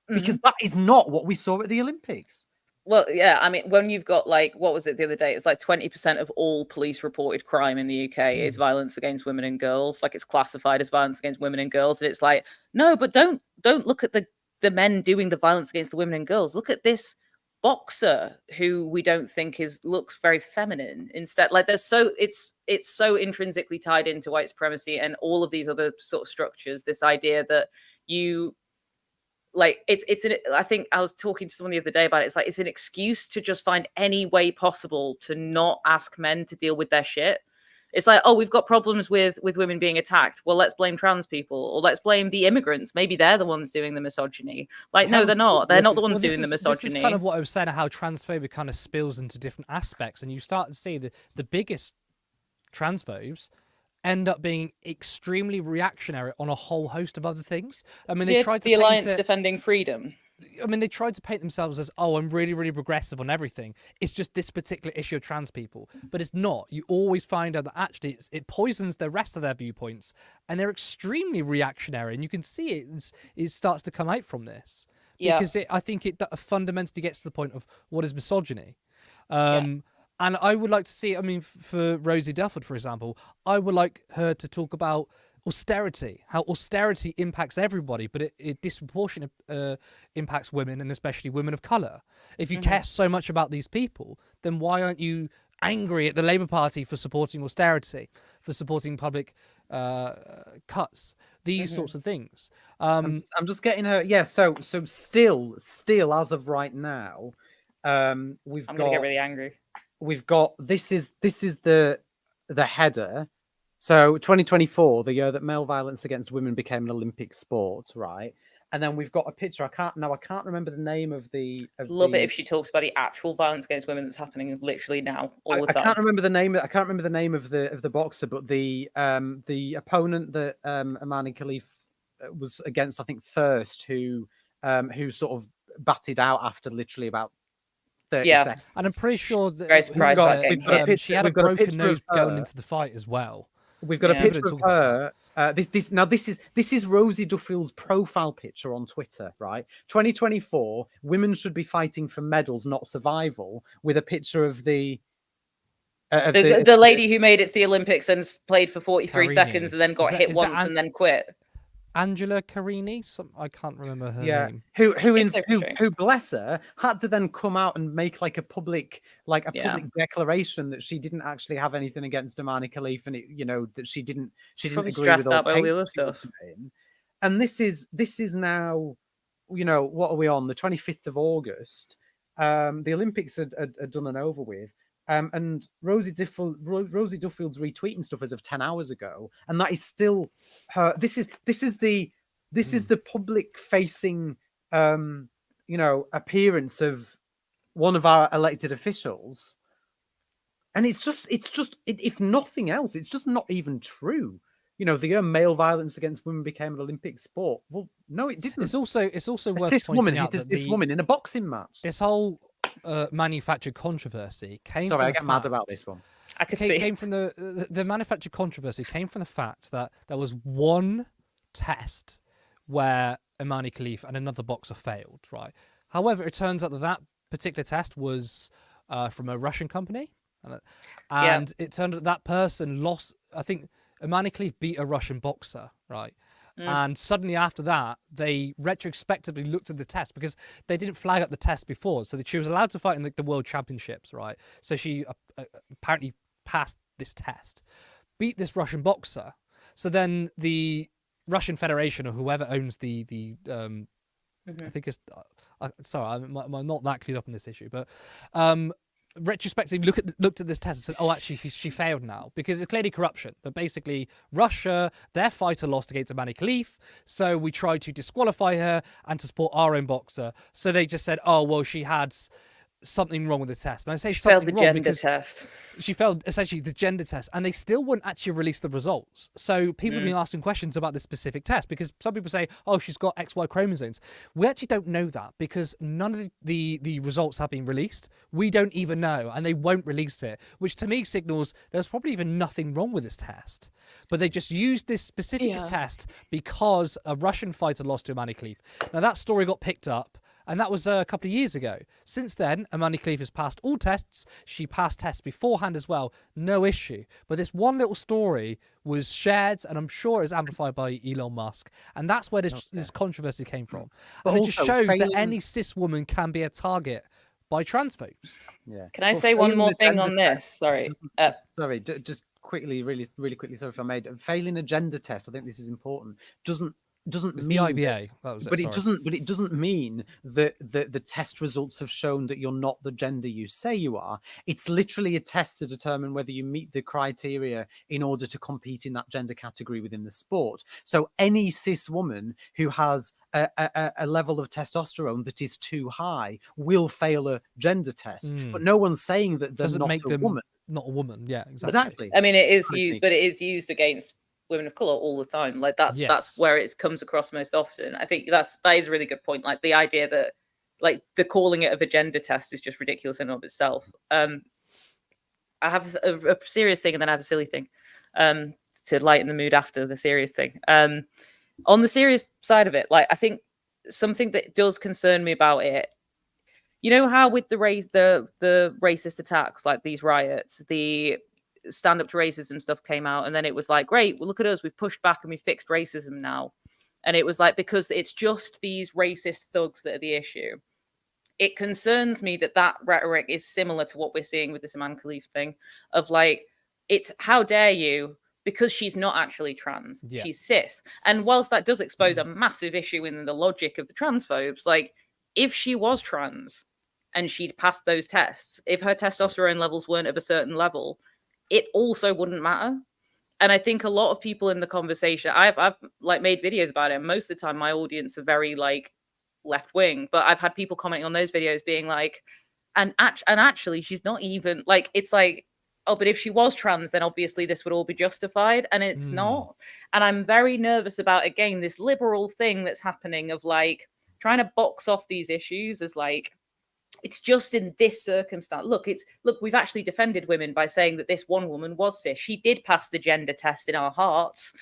[SPEAKER 2] because that is not what we saw at the Olympics.
[SPEAKER 3] Well, yeah, I mean, when you've got what was it the other day? It's like 20% of all police reported crime in the UK is violence against women and girls. Like, it's classified as violence against women and girls. And it's like, no, but don't look at the men doing the violence against the women and girls. Look at this boxer who we don't think looks very feminine. Instead, like, it's so intrinsically tied into white supremacy and all of these other sort of structures. This idea that I think I was talking to someone the other day about it. It's like, it's an excuse to just find any way possible to not ask men to deal with their shit. It's like, oh, we've got problems with women being attacked. Well, let's blame trans people, or let's blame the immigrants. Maybe they're the ones doing the misogyny. Like, no, they're not. They're not the ones doing the misogyny.
[SPEAKER 1] This is kind of what I was saying, how transphobia kind of spills into different aspects, and you start to see the biggest transphobes end up being extremely reactionary on a whole host of other things. I mean, they tried to
[SPEAKER 3] the Alliance Defending Freedom.
[SPEAKER 1] I mean, they tried to paint themselves as, oh, I'm really, really progressive on everything. It's just this particular issue of trans people. But it's not. You always find out that actually it poisons the rest of their viewpoints, and they're extremely reactionary. And you can see it starts to come out from this. Because I think it fundamentally gets to the point of what is misogyny. And I would like to see, I mean, for Rosie Duffield, for example, I would like her to talk about austerity, how austerity impacts everybody, but it disproportionately impacts women, and especially women of colour. If you care so much about these people, then why aren't you angry at the Labour Party for supporting austerity, for supporting public cuts, these sorts of things?
[SPEAKER 2] I'm just getting her. Yeah, so still as of right now, I'm gonna
[SPEAKER 3] get really angry.
[SPEAKER 2] We've got this is the header. So 2024, the year that male violence against women became an Olympic sport, right? And then we've got a picture. I can't remember the name of the.
[SPEAKER 3] Love it if she talks about the actual violence against women that's happening literally now, all the time.
[SPEAKER 2] I can't remember the name. I can't remember the name of the boxer, but the opponent that Imani Khalif was against, I think, first, who sort of batted out after literally about 30 seconds.
[SPEAKER 1] And I'm pretty sure that
[SPEAKER 3] very surprised
[SPEAKER 1] she had a broken nose going into the fight as well.
[SPEAKER 2] We've got a picture of her. This is Rosie Duffield's profile picture on Twitter, right? 2024, women should be fighting for medals, not survival. With a picture of the
[SPEAKER 3] lady who made it to the Olympics and played for 43
[SPEAKER 1] Carini.
[SPEAKER 3] seconds and then got hit once and then quit.
[SPEAKER 1] Angela Carini, I can't remember her name.
[SPEAKER 2] Who bless her, had to then come out and make like a public declaration that she didn't actually have anything against Imani Khalif, and that she didn't agree with all
[SPEAKER 3] the other stuff.
[SPEAKER 2] And this is now, what are we on, the 25th of August? The Olympics are done and over with. And Rosie Duffield's retweeting stuff as of 10 hours ago, and that is still her. This is the public facing appearance of one of our elected officials, and it's just if nothing else, it's just not even true. The year male violence against women became an Olympic sport. Well, no, it didn't.
[SPEAKER 1] It's also worth
[SPEAKER 2] this
[SPEAKER 1] pointing
[SPEAKER 2] woman
[SPEAKER 1] out
[SPEAKER 2] hit
[SPEAKER 1] that
[SPEAKER 2] this woman in a boxing match.
[SPEAKER 1] This whole manufactured controversy came.
[SPEAKER 2] Sorry,
[SPEAKER 1] from
[SPEAKER 2] I get mad about this one.
[SPEAKER 3] I could see.
[SPEAKER 1] Came from the manufactured controversy came from the fact that there was one test where Imani Khalif and another boxer failed. Right. However, it turns out that particular test was from a Russian company, and it turned out that person lost. I think Imani Khalif beat a Russian boxer, right? And suddenly after that, they retrospectively looked at the test because they didn't flag up the test before. So she was allowed to fight in the World Championships, right? So she apparently passed this test, beat this Russian boxer. So then the Russian Federation or whoever owns the I think it's sorry, I'm not that clued up on this issue, but retrospectively looked at this test and said, oh, actually, she failed now because it's clearly corruption. But basically, Russia, their fighter lost against Imani Khalif, so we tried to disqualify her and to support our own boxer. So they just said, oh, well, she had something wrong with the test. And I say she something
[SPEAKER 3] failed the
[SPEAKER 1] wrong
[SPEAKER 3] gender
[SPEAKER 1] because
[SPEAKER 3] test.
[SPEAKER 1] She failed essentially the gender test, and they still wouldn't actually release the results. So people have been asking questions about this specific test because some people say, oh, she's got XY chromosomes. We actually don't know that because none of the results have been released. We don't even know, and they won't release it, which to me signals there's probably even nothing wrong with this test. But they just used this specific test because a Russian fighter lost to Imani Khalif. Now that story got picked up, and that was a couple of years ago. Since then, Imani Khalif has passed all tests. She passed tests beforehand as well. No issue. But this one little story was shared, and I'm sure it's amplified by Elon Musk. And that's where this controversy came from.
[SPEAKER 2] But
[SPEAKER 1] and it just shows that any cis woman can be a target by transphobes.
[SPEAKER 2] Yeah.
[SPEAKER 3] Can I say one more thing on this? Sorry.
[SPEAKER 2] Sorry, just quickly, really quickly, sorry if I made failing a gender test. I think this is important. Doesn't
[SPEAKER 1] it's
[SPEAKER 2] mean
[SPEAKER 1] the IBA. That was
[SPEAKER 2] but
[SPEAKER 1] it,
[SPEAKER 2] it doesn't mean that the test results have shown that you're not the gender you say you are. It's literally a test to determine whether you meet the criteria in order to compete in that gender category within the sport. So any cis woman who has a level of testosterone that is too high will fail a gender test. But no one's saying that they're not a woman.
[SPEAKER 1] Not a woman. Yeah,
[SPEAKER 2] exactly.
[SPEAKER 3] I mean, it is used, but it is used against women of color all the time. Like that's where it comes across most often. I think that is a really good point. Like the idea that like the calling it a gender test is just ridiculous in and of itself. I have a serious thing and then I have a silly thing to lighten the mood after the serious thing. On the serious side of it, like I think something that does concern me about it, you know how with the racist attacks, like these riots, the stand up to racism stuff came out, and then it was like, great, well, look at us, we've pushed back and we fixed racism now. And it was like, because it's just these racist thugs that are the issue. It concerns me that rhetoric is similar to what we're seeing with this Imani Khalif thing of like, it's how dare you, because she's not actually trans, she's cis. And whilst that does expose a massive issue in the logic of the transphobes, like if she was trans and she'd passed those tests, if her testosterone levels weren't of a certain level, it also wouldn't matter. And I think a lot of people in the conversation, I've like made videos about it. And most of the time, my audience are very like left wing, but I've had people commenting on those videos being like, and actually, she's not even like, it's like, oh, but if she was trans, then obviously this would all be justified, and it's not. And I'm very nervous about again this liberal thing that's happening of like trying to box off these issues as like, it's just in this circumstance. Look, we've actually defended women by saying that this one woman was cis. She did pass the gender test in our hearts,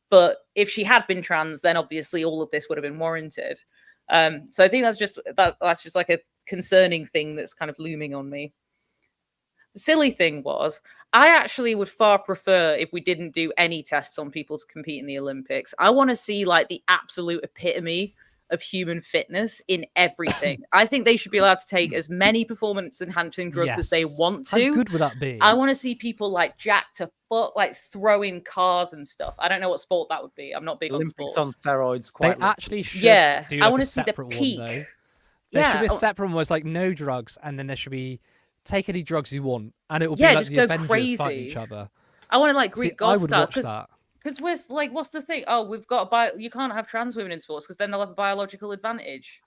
[SPEAKER 3] but if she had been trans, then obviously all of this would have been warranted. So I think that's just like a concerning thing that's kind of looming on me. The silly thing was, I actually would far prefer if we didn't do any tests on people to compete in the Olympics. I want to see like the absolute epitome of human fitness in everything. I think they should be allowed to take as many performance enhancing drugs as they want to.
[SPEAKER 1] How good would that be?
[SPEAKER 3] I want to see people like jacked to foot, like throwing cars and stuff. I don't know what sport that would be. I'm not big
[SPEAKER 2] Olympics
[SPEAKER 3] on sports.
[SPEAKER 2] on steroids.
[SPEAKER 1] They actually should. Do
[SPEAKER 3] I
[SPEAKER 1] like
[SPEAKER 3] want
[SPEAKER 1] a
[SPEAKER 3] to see the
[SPEAKER 1] separate
[SPEAKER 3] peak.
[SPEAKER 1] One, though. There should be a separate one where it's like no drugs, and then there should be take any drugs you want, and it will
[SPEAKER 3] Yeah,
[SPEAKER 1] be like
[SPEAKER 3] just
[SPEAKER 1] the
[SPEAKER 3] go
[SPEAKER 1] Avengers fighting
[SPEAKER 3] crazy.
[SPEAKER 1] each other.
[SPEAKER 3] I want to like
[SPEAKER 1] See,
[SPEAKER 3] Greek
[SPEAKER 1] I
[SPEAKER 3] god
[SPEAKER 1] would
[SPEAKER 3] style
[SPEAKER 1] watch that.
[SPEAKER 3] because we're like, what's the thing? Oh, we've got you can't have trans women in sports because then they'll have a biological advantage.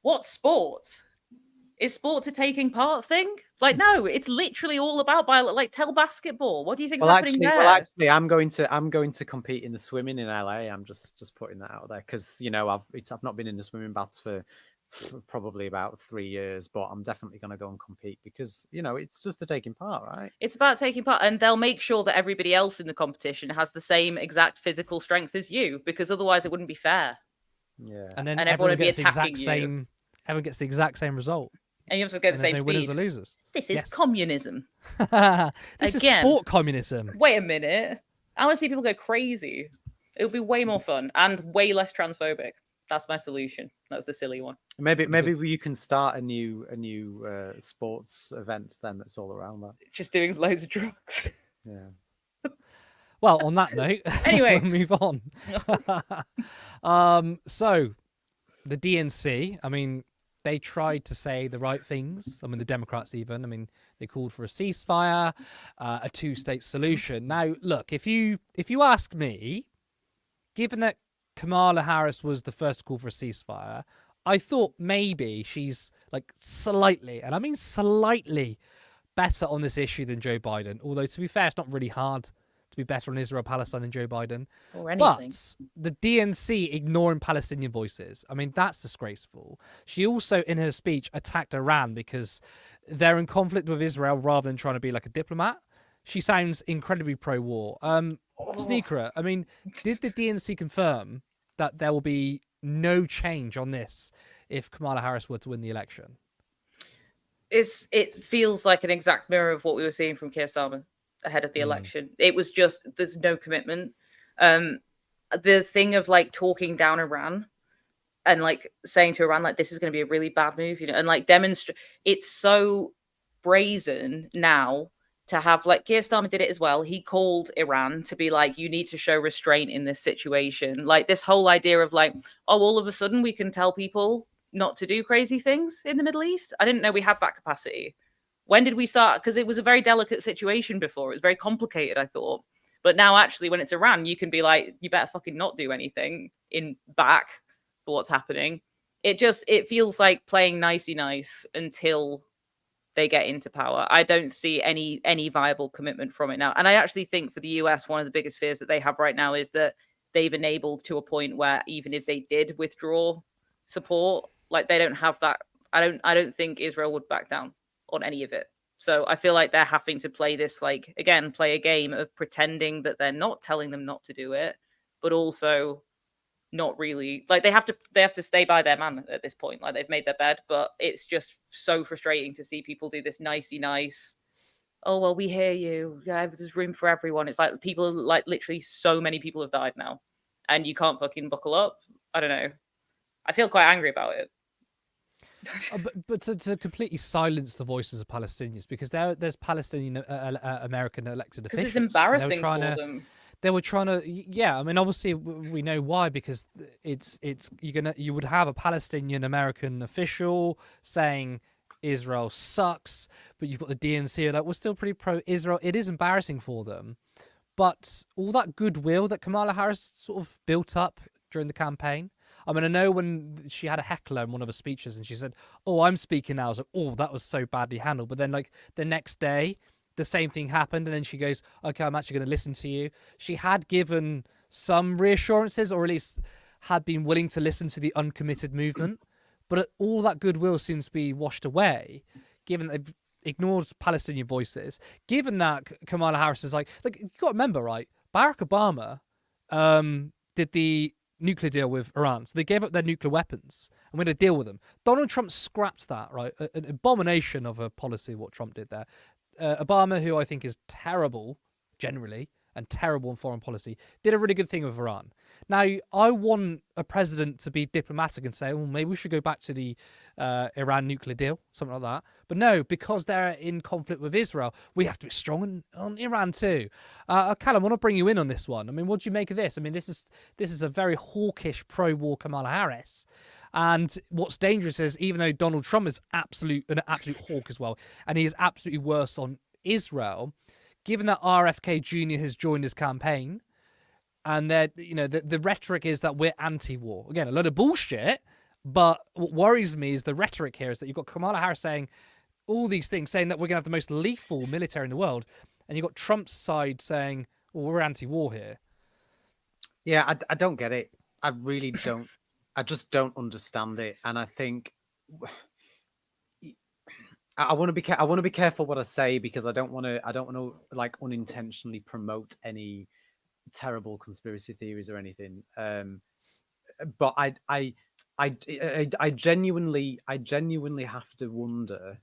[SPEAKER 3] What sport? Is sports a taking part thing? Like, no, it's literally all about like tell basketball. What do you think's happening there?
[SPEAKER 2] Well, actually, I'm going to compete in the swimming in LA. I'm just putting that out there because I've not been in the swimming baths for probably about 3 years, but I'm definitely going to go and compete because it's just the taking part, right?
[SPEAKER 3] It's about taking part, and they'll make sure that everybody else in the competition has the same exact physical strength as you, because otherwise it wouldn't be fair.
[SPEAKER 2] Yeah,
[SPEAKER 1] And then
[SPEAKER 3] everyone would be
[SPEAKER 1] gets the
[SPEAKER 3] attacking
[SPEAKER 1] exact
[SPEAKER 3] you.
[SPEAKER 1] same. Everyone gets the exact same result.
[SPEAKER 3] And you have to go the same
[SPEAKER 1] no
[SPEAKER 3] speed.
[SPEAKER 1] winners or losers.
[SPEAKER 3] This is
[SPEAKER 1] Yes.
[SPEAKER 3] communism.
[SPEAKER 1] This is
[SPEAKER 3] Again.
[SPEAKER 1] sport communism.
[SPEAKER 3] Wait a minute. I want to see people go crazy. It would be way more fun and way less transphobic. That's my solution. That's the silly one.
[SPEAKER 2] maybe you can start a new sports event then that's all around that.
[SPEAKER 3] Just doing loads of drugs.
[SPEAKER 2] Yeah.
[SPEAKER 1] Well, on that note,
[SPEAKER 3] Anyway.
[SPEAKER 1] we'll move on. So the DNC, I mean, they tried to say the right things. I mean, the Democrats even. I mean, they called for a ceasefire, a two-state solution. Now, look, if you ask me, given that Kamala Harris was the first to call for a ceasefire, I thought maybe she's like slightly, and I mean slightly, better on this issue than Joe Biden. Although, to be fair, it's not really hard to be better on Israel-Palestine than Joe Biden.
[SPEAKER 3] Or anything.
[SPEAKER 1] But the DNC ignoring Palestinian voices, I mean, that's disgraceful. She also, in her speech, attacked Iran because they're in conflict with Israel rather than trying to be like a diplomat. She sounds incredibly pro-war. Sneakret, I mean, did the DNC confirm that there will be no change on this if Kamala Harris were to win the election?
[SPEAKER 3] It feels like an exact mirror of what we were seeing from Keir Starmer ahead of the election. It was just, there's no commitment. The thing of like talking down Iran and like saying to Iran, like, this is going to be a really bad move, and like demonstrate, it's so brazen now to have, like, Keir Starmer did it as well. He called Iran to be like, you need to show restraint in this situation. Like this whole idea of like, oh, all of a sudden we can tell people not to do crazy things in the Middle East. I didn't know we had that capacity. When did we start? Because it was a very delicate situation before. It was very complicated, I thought. But now, actually, when it's Iran, you can be like, you better fucking not do anything in back for what's happening. It feels like playing nicey nice until they get into power. I don't see any viable commitment from it now. And I actually think for the US, one of the biggest fears that they have right now is that they've enabled to a point where even if they did withdraw support, like they don't have that. I don't think Israel would back down on any of it. So I feel like they're having to play this, like, again, play a game of pretending that they're not telling them not to do it, but also not really, like, they have to stay by their man at this point. Like, they've made their bed, but it's just so frustrating to see people do this nicey nice. Oh, well, we hear you. Yeah, there's room for everyone. It's like people, like, literally so many people have died now and you can't fucking buckle up. I don't know. I feel quite angry about it.
[SPEAKER 1] But to completely silence the voices of Palestinians, because there's Palestinian American elected officials.
[SPEAKER 3] Because it's embarrassing for them.
[SPEAKER 1] They were trying to, yeah. I mean, obviously we know why, because you would have a Palestinian American official saying Israel sucks, but you've got the DNC like, we're still pretty pro-Israel. It is embarrassing for them, but all that goodwill that Kamala Harris sort of built up during the campaign. I mean, I know when she had a heckler in one of her speeches and she said, oh, I'm speaking now. I was like, oh, that was so badly handled. But then, like, the next day, the same thing happened. And then she goes, okay, I'm actually going to listen to you. She had given some reassurances, or at least had been willing to listen to the uncommitted movement. But all that goodwill seems to be washed away, given that they've ignored Palestinian voices. Given that Kamala Harris is like you got to remember, right? Barack Obama did the nuclear deal with Iran. So they gave up their nuclear weapons and we're going to deal with them. Donald Trump scrapped that, right? An abomination of a policy, what Trump did there. Obama, who I think is terrible, generally, and terrible in foreign policy, did a really good thing with Iran. Now, I want a president to be diplomatic and say, oh, maybe we should go back to the Iran nuclear deal, something like that. But no, because they're in conflict with Israel, we have to be strong on Iran too. Callum, I want to bring you in on this one. I mean, what do you make of this? I mean, this is a very hawkish pro-war Kamala Harris. And what's dangerous is, even though Donald Trump is an absolute hawk as well, and he is absolutely worse on Israel, given that RFK Jr. has joined his campaign, and the rhetoric is that we're anti-war. Again, a load of bullshit, but what worries me is the rhetoric here is that you've got Kamala Harris saying all these things, saying that we're going to have the most lethal military in the world, and you've got Trump's side saying, well, we're anti-war here.
[SPEAKER 2] Yeah, I don't get it. I really don't. I just don't understand it, and I think I want to be careful what I say, because I don't want to like unintentionally promote any terrible conspiracy theories or anything. But I genuinely have to wonder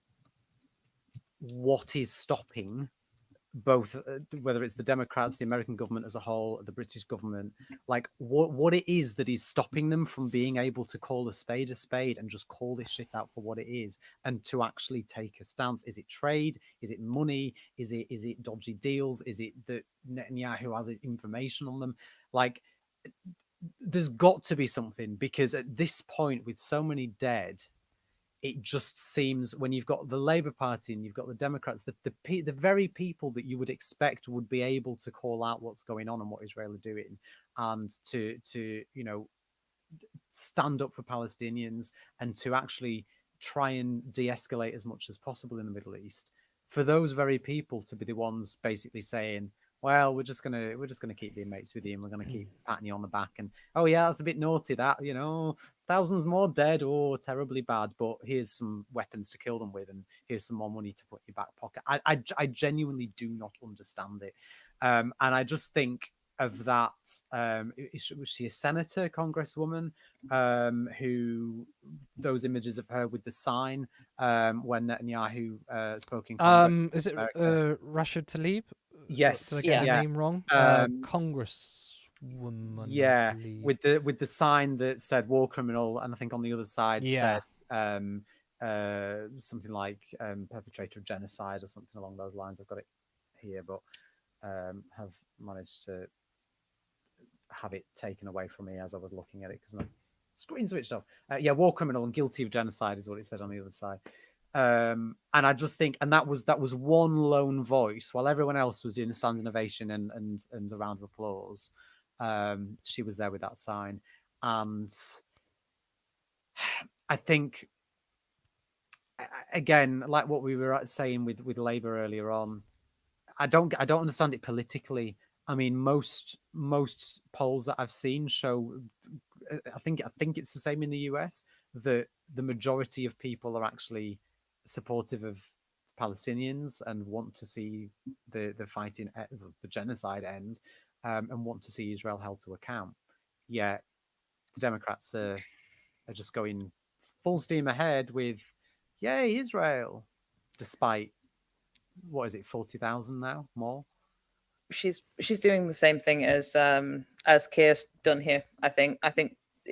[SPEAKER 2] what is stopping both, whether it's the Democrats, the American government as a whole, the British government, like what it is that is stopping them from being able to call a spade and just call this shit out for what it is, and to actually take a stance. Is it trade? Is it money? Is it dodgy deals? Is it that Netanyahu has information on them? Like, there's got to be something, because at this point, with so many dead, it just seems, when you've got the Labour Party and you've got the Democrats, the very people that you would expect would be able to call out what's going on and what Israel are doing, and to stand up for Palestinians and to actually try and de-escalate as much as possible in the Middle East, for those very people to be the ones basically saying, well, we're just gonna keep being mates with you, and we're gonna keep patting you on the back, and oh yeah, that's a bit naughty, that, thousands more dead, or terribly bad, but here's some weapons to kill them with, and here's some more money to put in your back pocket. I genuinely do not understand it, and I just think of that. Was she a senator, congresswoman, who, those images of her with the sign when Netanyahu spoke in Congress?
[SPEAKER 1] Is it Rashid Tlaib?
[SPEAKER 2] Yes.
[SPEAKER 1] Did I get her name wrong? Congresswoman.
[SPEAKER 2] Yeah, with the sign that said war criminal, and I think on the other side said something like perpetrator of genocide or something along those lines. I've got it here, but have managed to have it taken away from me as I was looking at it because my screen switched off. Yeah, war criminal and guilty of genocide is what it said on the other side. And I just think, and that was one lone voice, while everyone else was doing a standing ovation and a round of applause. She was there with that sign, and I think, again, like what we were saying with Labour earlier on, I don't understand it politically. I mean, most polls that I've seen show, I think it's the same in the US, that the majority of people are actually supportive of Palestinians and want to see the fighting, the genocide end, and want to see Israel held to account. Yet the Democrats are just going full steam ahead with, yay, Israel, despite, what is it, 40,000 now, more?
[SPEAKER 3] She's doing the same thing as Keir's done here. I think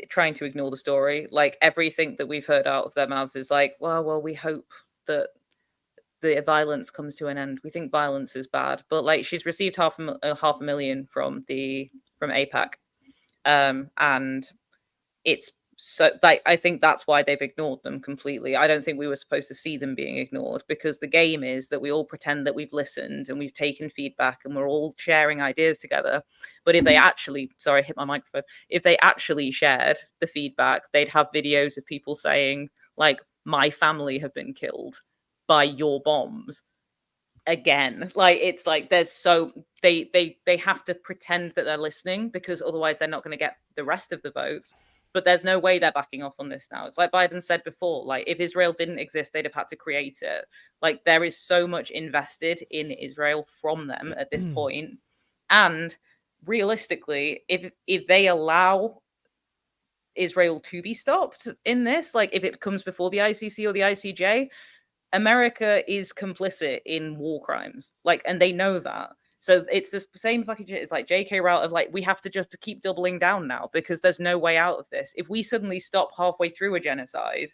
[SPEAKER 3] trying to ignore the story. Like, everything that we've heard out of their mouths is like, well, we hope that the violence comes to an end. We think violence is bad, but like, she's received half a million from AIPAC, and it's so, like, I think that's why they've ignored them completely. I don't think we were supposed to see them being ignored, because the game is that we all pretend that we've listened and we've taken feedback and we're all sharing ideas together. But if they actually, sorry, I hit my microphone. If they actually shared the feedback, they'd have videos of people saying, like, my family have been killed by your bombs. Again, like, it's like there's so they have to pretend that they're listening, because otherwise they're not going to get the rest of the votes. But there's no way they're backing off on this now. It's like Biden said before, like, if Israel didn't exist, they'd have had to create it. Like, there is so much invested in Israel from them at this point. And realistically, if they allow Israel to be stopped in this, like, if it comes before the ICC or the ICJ, America is complicit in war crimes. Like, and they know that. So it's the same fucking shit. It's like J.K. Rowling of like, we have to just keep doubling down now because there's no way out of this. If we suddenly stop halfway through a genocide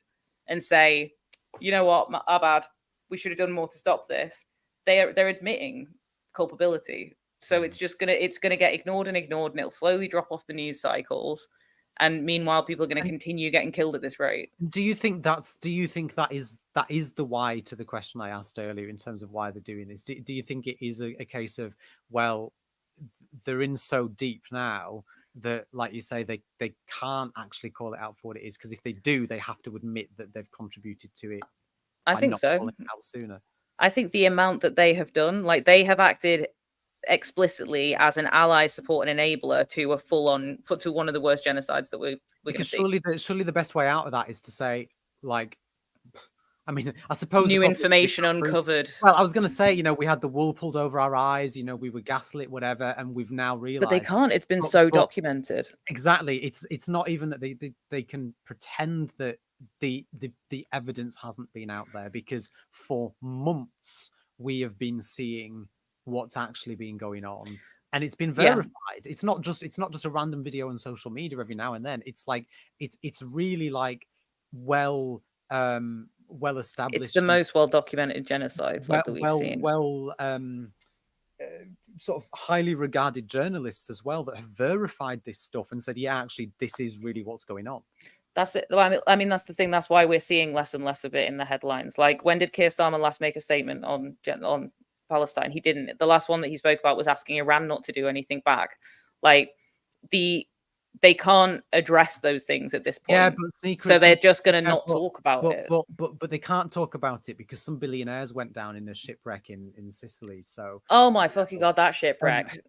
[SPEAKER 3] and say, you know what, our bad, we should have done more to stop this, they're admitting culpability. So it's gonna get ignored and ignored, and it'll slowly drop off the news cycles. And meanwhile, people are going to continue getting killed at this rate.
[SPEAKER 2] Do you think that is the why to the question I asked earlier in terms of why they're doing this? Do you think it is a case of, well, they're in so deep now that, like you say, they can't actually call it out for what it is, because if they do, they have to admit that they've contributed to it.
[SPEAKER 3] I think so.
[SPEAKER 2] Calling it out sooner.
[SPEAKER 3] I think the amount that they have done, like they have acted explicitly as an ally, support, and enabler to a to one of the worst genocides that we're
[SPEAKER 2] because surely the best way out of that is to say, like, I mean, I suppose
[SPEAKER 3] new information uncovered.
[SPEAKER 2] Well, I was going to say, we had the wool pulled over our eyes, we were gaslit, whatever, and we've now realized.
[SPEAKER 3] But they can't. It's been documented.
[SPEAKER 2] Exactly. It's not even that they can pretend that the evidence hasn't been out there, because for months we have been seeing what's actually been going on, and it's been verified. It's not just a random video on social media every now and then. It's like it's really like well established.
[SPEAKER 3] It's the most well documented genocide that we've seen.
[SPEAKER 2] Sort of highly regarded journalists as well that have verified this stuff and said, yeah, actually, this is really what's going on.
[SPEAKER 3] That's it. I mean, that's the thing. That's why we're seeing less and less of it in the headlines. Like, when did Keir Starmer last make a statement on Palestine? He didn't. The last one that he spoke about was asking Iran not to do anything back. Like, they can't address those things at this point.
[SPEAKER 2] Yeah, but
[SPEAKER 3] so they're just going to not talk about it.
[SPEAKER 2] But they can't talk about it because some billionaires went down in a shipwreck in Sicily. So
[SPEAKER 3] oh my fucking god, that shipwreck.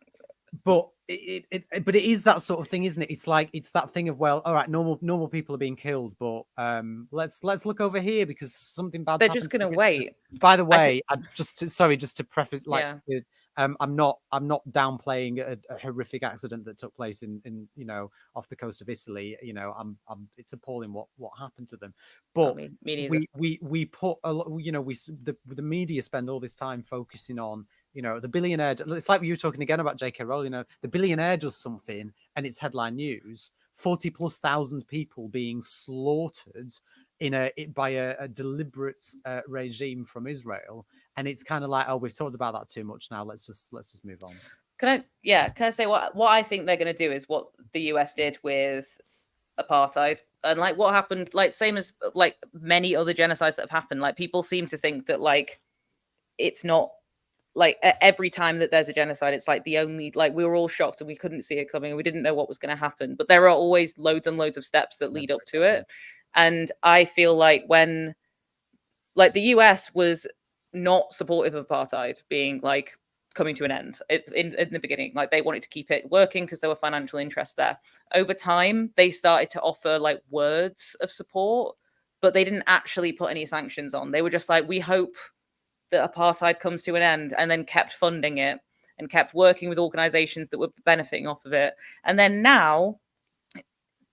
[SPEAKER 2] But it is that sort of thing, isn't it? It's like, it's that thing of, well, all right, normal people are being killed, but let's look over here because something bad.
[SPEAKER 3] They're just going to wait.
[SPEAKER 2] By the way, just to preface, like, I'm not downplaying a horrific accident that took place in off the coast of Italy. It's appalling what happened to them. But we put a lot. The media spend all this time focusing on the billionaire. It's like you were talking again about J.K. Rowling. The billionaire does something and it's headline news. 40,000+ people being slaughtered by a deliberate regime from Israel, and it's kind of like, oh, we've talked about that too much now. Let's just move on.
[SPEAKER 3] Can I say what I think they're going to do is what the US did with apartheid, and like what happened, like same as like many other genocides that have happened. Like, people seem to think that like it's not like every time that there's a genocide, it's like the only, like, we were all shocked and we couldn't see it coming and we didn't know what was going to happen. But there are always loads and loads of steps that lead up to it. And I feel like when, like, the US was not supportive of apartheid being like coming to an end in the beginning. Like, they wanted to keep it working because there were financial interests there. Over time, they started to offer like words of support, but they didn't actually put any sanctions on. They were just like, we hope that apartheid comes to an end, and then kept funding it and kept working with organizations that were benefiting off of it. And then now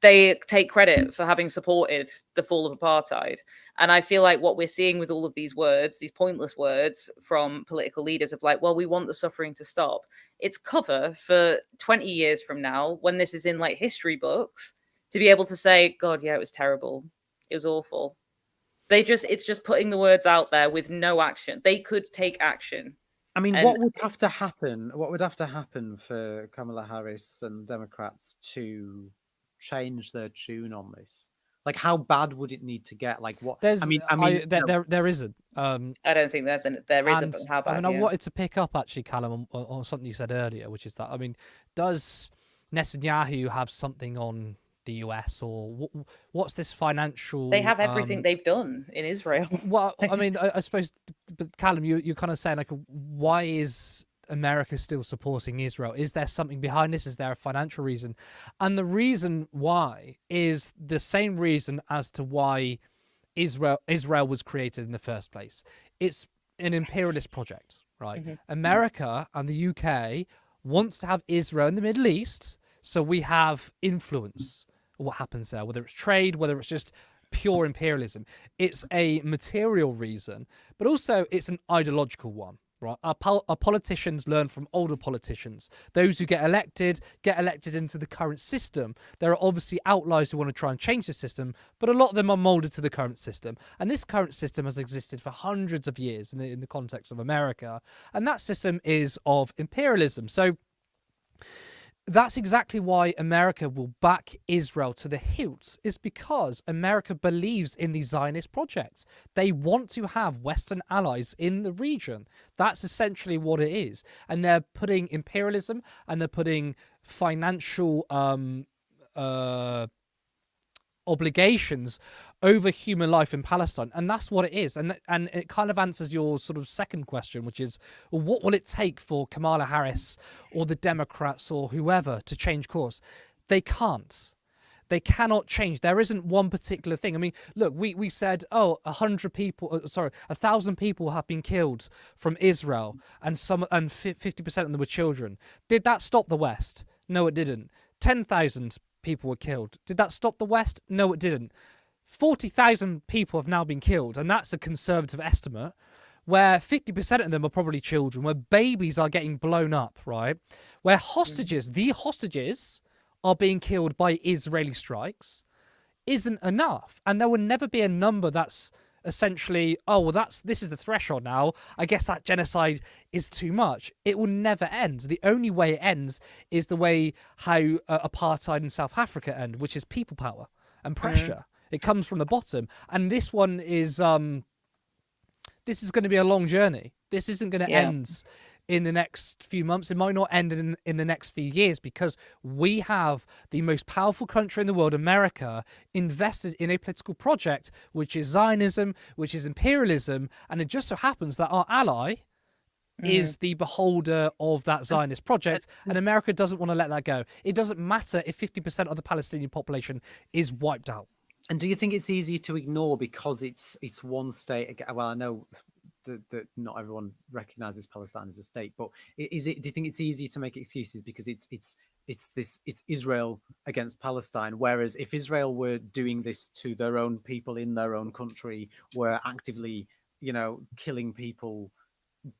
[SPEAKER 3] they take credit for having supported the fall of apartheid. And I feel like what we're seeing with all of these words, these pointless words from political leaders of like, well, we want the suffering to stop. It's cover for 20 years from now, when this is in like history books, to be able to say, God, yeah, it was terrible. It was awful. It's just putting the words out there with no action. They could take action.
[SPEAKER 2] I mean, what would have to happen? What would have to happen for Kamala Harris and Democrats to change their tune on this? Like, how bad would it need to get? Like, what? There
[SPEAKER 1] isn't.
[SPEAKER 3] I don't think there isn't. But how bad?
[SPEAKER 1] I wanted to pick up actually, Callum, on something you said earlier, which is that, I mean, does Netanyahu have something on the US, or what's this financial?
[SPEAKER 3] They have everything they've done in Israel.
[SPEAKER 1] Well, I mean, I suppose, but Callum, you're kind of saying like, why is America still supporting Israel? Is there something behind this? Is there a financial reason? And the reason why is the same reason as to why Israel was created in the first place. It's an imperialist project, right? Mm-hmm. America and the UK wants to have Israel in the Middle East, so we have influence on what happens there, whether it's trade, whether it's just pure imperialism. It's a material reason, but also it's an ideological one. Right, our politicians learn from older politicians. Those who get elected into the current system. There are obviously outliers who want to try and change the system, but a lot of them are molded to the current system. And this current system has existed for hundreds of years in the context of America. And that system is of imperialism. So that's exactly why America will back Israel to the hilt, is because America believes in the Zionist project. They want to have Western allies in the region. That's essentially what it is. And they're putting imperialism and they're putting financial obligations over human life in Palestine, and that's what it is. And it kind of answers your sort of second question, which is, well, what will it take for Kamala Harris or the Democrats or whoever to change course? They can't. They cannot change. There isn't one particular thing. I mean, look, we said, 1,000 people have been killed from Israel, and 50% of them were children. Did that stop the West? No, it didn't. 10,000 people were killed. Did that stop the West? No, it didn't. 40,000 people have now been killed, and that's a conservative estimate, where 50% of them are probably children, where babies are getting blown up, right? Where the hostages are being killed by Israeli strikes, isn't enough. And there will never be a number that's essentially, this is the threshold now. I guess that genocide is too much. It will never end. The only way it ends is the way how apartheid in South Africa ended, which is people power and pressure. It comes from the bottom. And this one is, this is going to be a long journey. This isn't going to end in the next few months. It might not end in the next few years, because we have the most powerful country in the world, America, invested in a political project, which is Zionism, which is imperialism. And it just so happens that our ally is the beholder of that Zionist project, and America doesn't want to let that go. It doesn't matter if 50% of the Palestinian population is wiped out.
[SPEAKER 2] And do you think it's easy to ignore because it's one state? Well, I know that not everyone recognizes Palestine as a state, but do you think it's easy to make excuses because it's Israel against Palestine? Whereas if Israel were doing this to their own people in their own country, were actively, killing people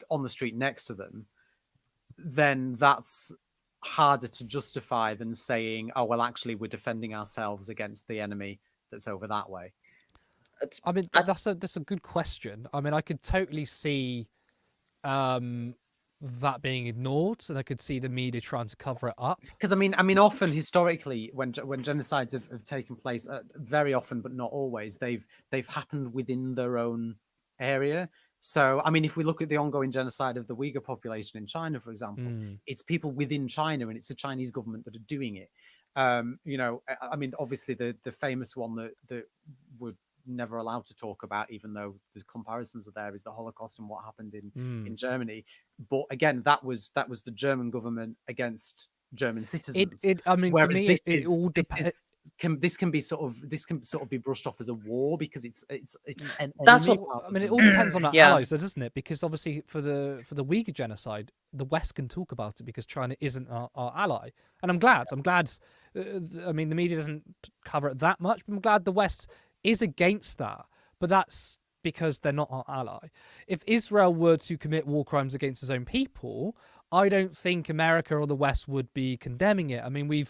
[SPEAKER 2] on the street next to them, then that's harder to justify than saying, oh, well, actually, we're defending ourselves against the enemy that's over that way.
[SPEAKER 1] I mean, that's a good question. I mean, I could totally see that being ignored, and I could see the media trying to cover it up.
[SPEAKER 2] Because I mean, often historically, when genocides have taken place, very often, but not always, they've happened within their own area. So, I mean, if we look at the ongoing genocide of the Uyghur population in China, for example, it's people within China, and it's the Chinese government that are doing it. I mean, obviously, the famous one that we're never allowed to talk about, even though the comparisons are there, is the Holocaust and what happened in Germany. But again, that was the German government against German citizens.
[SPEAKER 1] I mean,
[SPEAKER 2] whereas
[SPEAKER 1] for me, it all depends.
[SPEAKER 2] This can be sort of be brushed off as a war because it's
[SPEAKER 3] that's what
[SPEAKER 1] I mean. It all depends on our allies, doesn't it? Because obviously, for the Uyghur genocide, the West can talk about it because China isn't our ally, and I'm glad. I mean, the media doesn't cover it that much, but I'm glad the West is against that. But that's because they're not our ally. If Israel were to commit war crimes against its own people, I don't think America or the West would be condemning it. I mean,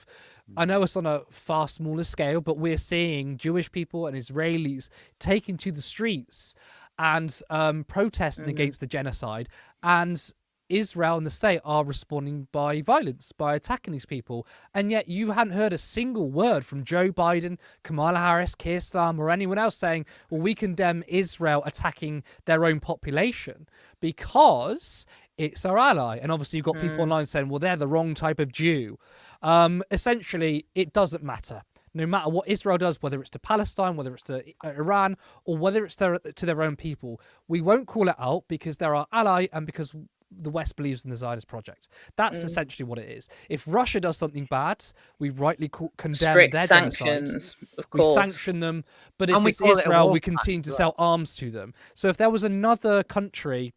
[SPEAKER 1] I know it's on a far smaller scale, but we're seeing Jewish people and Israelis taking to the streets and protesting against the genocide. And Israel and the state are responding by violence, by attacking these people. And yet you hadn't heard a single word from Joe Biden, Kamala Harris, Keir Starmer, or anyone else saying, well, we condemn Israel attacking their own population because it's our ally. And obviously you've got people online saying, well, they're the wrong type of Jew. Essentially, it doesn't matter. No matter what Israel does, whether it's to Palestine, whether it's to Iran, or whether it's to their own people, we won't call it out because they're our ally and because the West believes in the Zionist project. That's essentially what it is. If Russia does something bad, we rightly condemn
[SPEAKER 3] strict
[SPEAKER 1] their
[SPEAKER 3] sanctions,
[SPEAKER 1] genocide.
[SPEAKER 3] of course.
[SPEAKER 1] We sanction them. But if it's Israel, we continue to sell arms to them. So if there was another country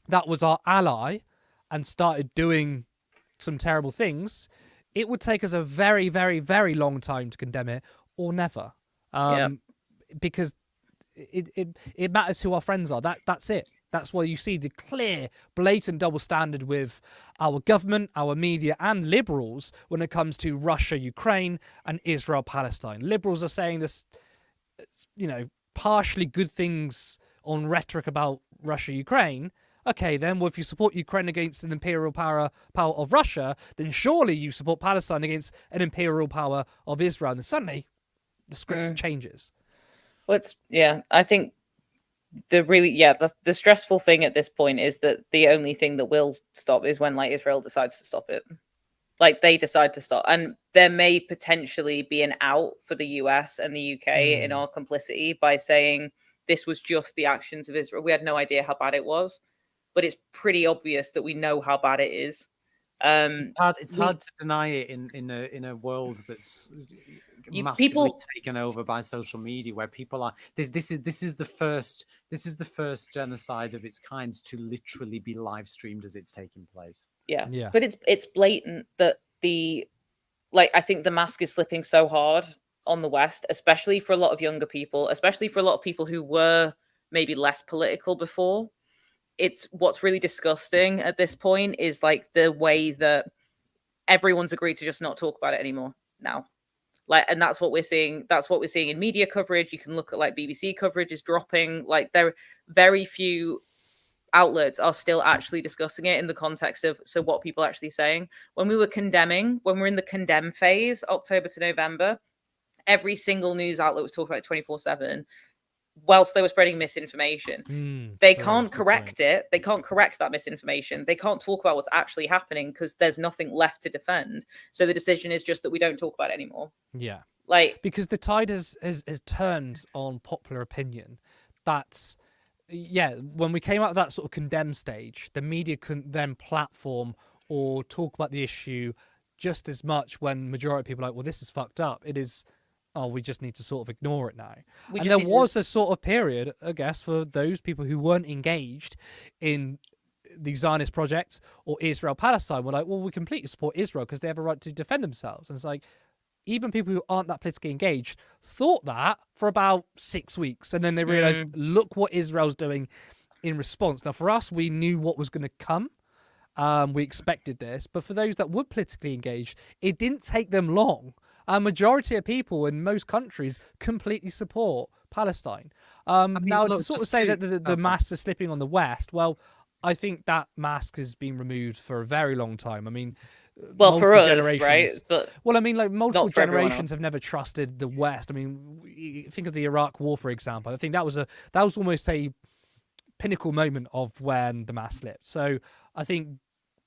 [SPEAKER 1] that was our ally and started doing some terrible things, it would take us a very, very, very long time to condemn it, or never. Because it matters who our friends are. That's it. That's why you see the clear, blatant double standard with our government, our media, and liberals when it comes to Russia, Ukraine, and Israel, Palestine. Liberals are saying this, partially good things on rhetoric about Russia, Ukraine. Okay, then, well, if you support Ukraine against an imperial power of Russia, then surely you support Palestine against an imperial power of Israel. And then suddenly, the script changes.
[SPEAKER 3] Well, I think the stressful thing at this point is that the only thing that will stop is when Israel decides to stop it. They decide to stop, and there may potentially be an out for the US and the UK in our complicity by saying this was just the actions of Israel. We had no idea how bad it was, but it's pretty obvious that we know how bad it is.
[SPEAKER 2] It's hard to deny it in a world that's massively taken over by social media, where people are. This is the first genocide of its kind to literally be live streamed as it's taking place.
[SPEAKER 3] Yeah. But it's blatant that I think the mask is slipping so hard on the West, especially for a lot of younger people, especially for a lot of people who were maybe less political before. It's what's really disgusting at this point is the way that everyone's agreed to just not talk about it anymore now. And that's what we're seeing. That's what we're seeing in media coverage. You can look at BBC coverage is dropping. There are very few outlets are still actually discussing it in the context of what people are actually saying. When we're in the condemn phase, October to November, every single news outlet was talking about it 24/7. Whilst they were spreading misinformation, they can't correct it. They can't correct that misinformation. They can't talk about what's actually happening because there's nothing left to defend. So the decision is just that we don't talk about it anymore.
[SPEAKER 1] Yeah, because the tide has turned on popular opinion. That's when we came out of that sort of condemn stage, the media couldn't then platform or talk about the issue just as much when majority of people are like, well, this is fucked up. It is. Oh, we just need to sort of ignore it now. And there was a sort of period, I guess, for those people who weren't engaged in the Zionist project or Israel-Palestine were like, well, we completely support Israel because they have a right to defend themselves. And it's even people who aren't that politically engaged thought that for about 6 weeks. And then they realized, look what Israel's doing in response. Now, for us, we knew what was going to come. We expected this. But for those that were politically engaged, it didn't take them long. A majority of people in most countries completely support Palestine. Now, to sort of say that the mask is slipping on the West, well, I think that mask has been removed for a very long time. I mean,
[SPEAKER 3] for us, right? But
[SPEAKER 1] multiple generations have never trusted the West. I mean, think of the Iraq War, for example. I think that was almost a pinnacle moment of when the mask slipped. So I think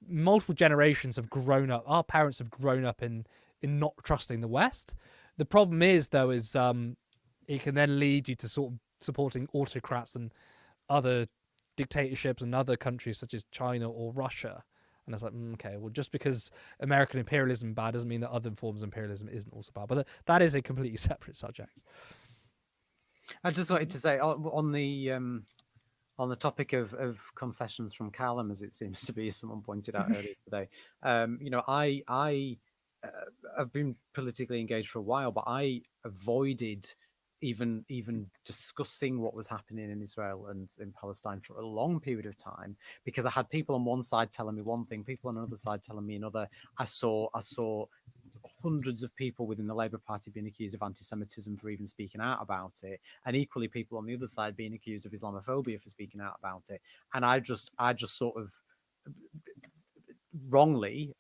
[SPEAKER 1] multiple generations have grown up. Our parents have grown up in not trusting the West. The problem is, though, it can then lead you to sort of supporting autocrats and other dictatorships and other countries such as China or Russia. And it's okay, well, just because American imperialism is bad doesn't mean that other forms of imperialism isn't also bad. But that is a completely separate subject.
[SPEAKER 2] I just wanted to say on the topic of confessions from Callum, as it seems to be, as someone pointed out earlier today. I've been politically engaged for a while, but I avoided even discussing what was happening in Israel and in Palestine for a long period of time, because I had people on one side telling me one thing, people on another side telling me another. I saw hundreds of people within the Labour Party being accused of anti-Semitism for even speaking out about it, and equally people on the other side being accused of Islamophobia for speaking out about it. And I just sort of wrongly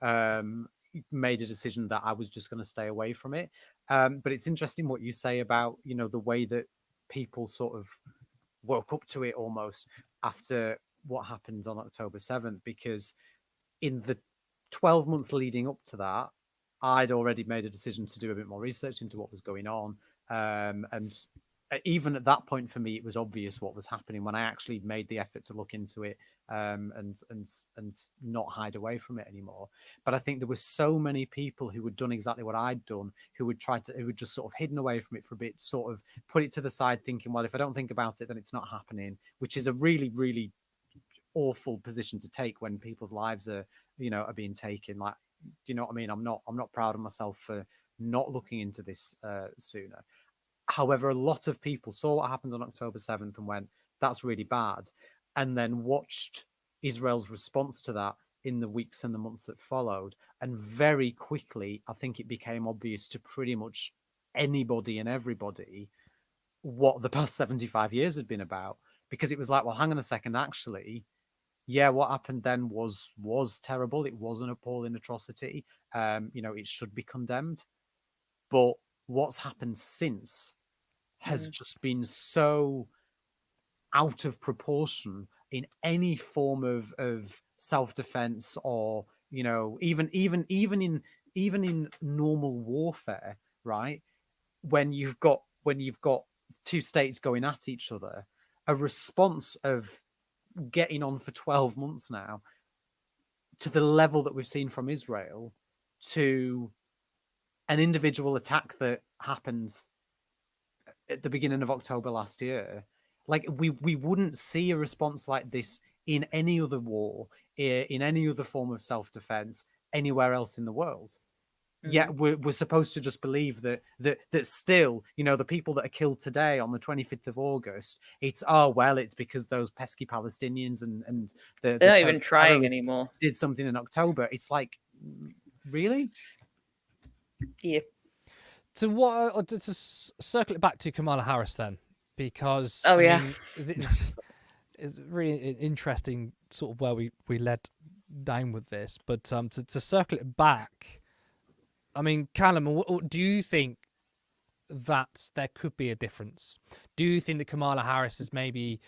[SPEAKER 2] made a decision that I was just going to stay away from it. But it's interesting what you say about, the way that people sort of woke up to it almost after what happened on October 7th, because in the 12 months leading up to that, I'd already made a decision to do a bit more research into what was going on. And even at that point, for me, it was obvious what was happening when I actually made the effort to look into it and not hide away from it anymore. But I think there were so many people who had done exactly what I'd done, who would just sort of hidden away from it for a bit, sort of put it to the side, thinking, well, if I don't think about it, then it's not happening, which is a really, really awful position to take when people's lives are being taken. Do you know what I mean? I'm not proud of myself for not looking into this sooner. However, a lot of people saw what happened on October 7th and went, that's really bad. and then watched Israel's response to that in the weeks and the months that followed. And very quickly, I think it became obvious to pretty much anybody and everybody what the past 75 years had been about, because it was like, well, hang on a second, actually, yeah, what happened then was terrible. It was an appalling atrocity. It should be condemned. But what's happened since has just been so out of proportion in any form of self-defense, or even in normal warfare, right? When you've got two states going at each other, a response of getting on for 12 months now to the level that we've seen from Israel, to an individual attack that happened at the beginning of October last year. Like, we wouldn't see a response like this in any other war, in any other form of self-defense anywhere else in the world. Yet we're supposed to just believe that still, the people that are killed today on the 25th of August, it's because those pesky Palestinians and
[SPEAKER 3] they're not even trying anymore.
[SPEAKER 2] Did something in October. It's like, really?
[SPEAKER 3] Yeah.
[SPEAKER 1] To circle it back to Kamala Harris then, because it's really interesting sort of where we led down with this, but to circle it back, I mean, Callum, do you think that there could be a difference? Do you think that Kamala Harris is maybe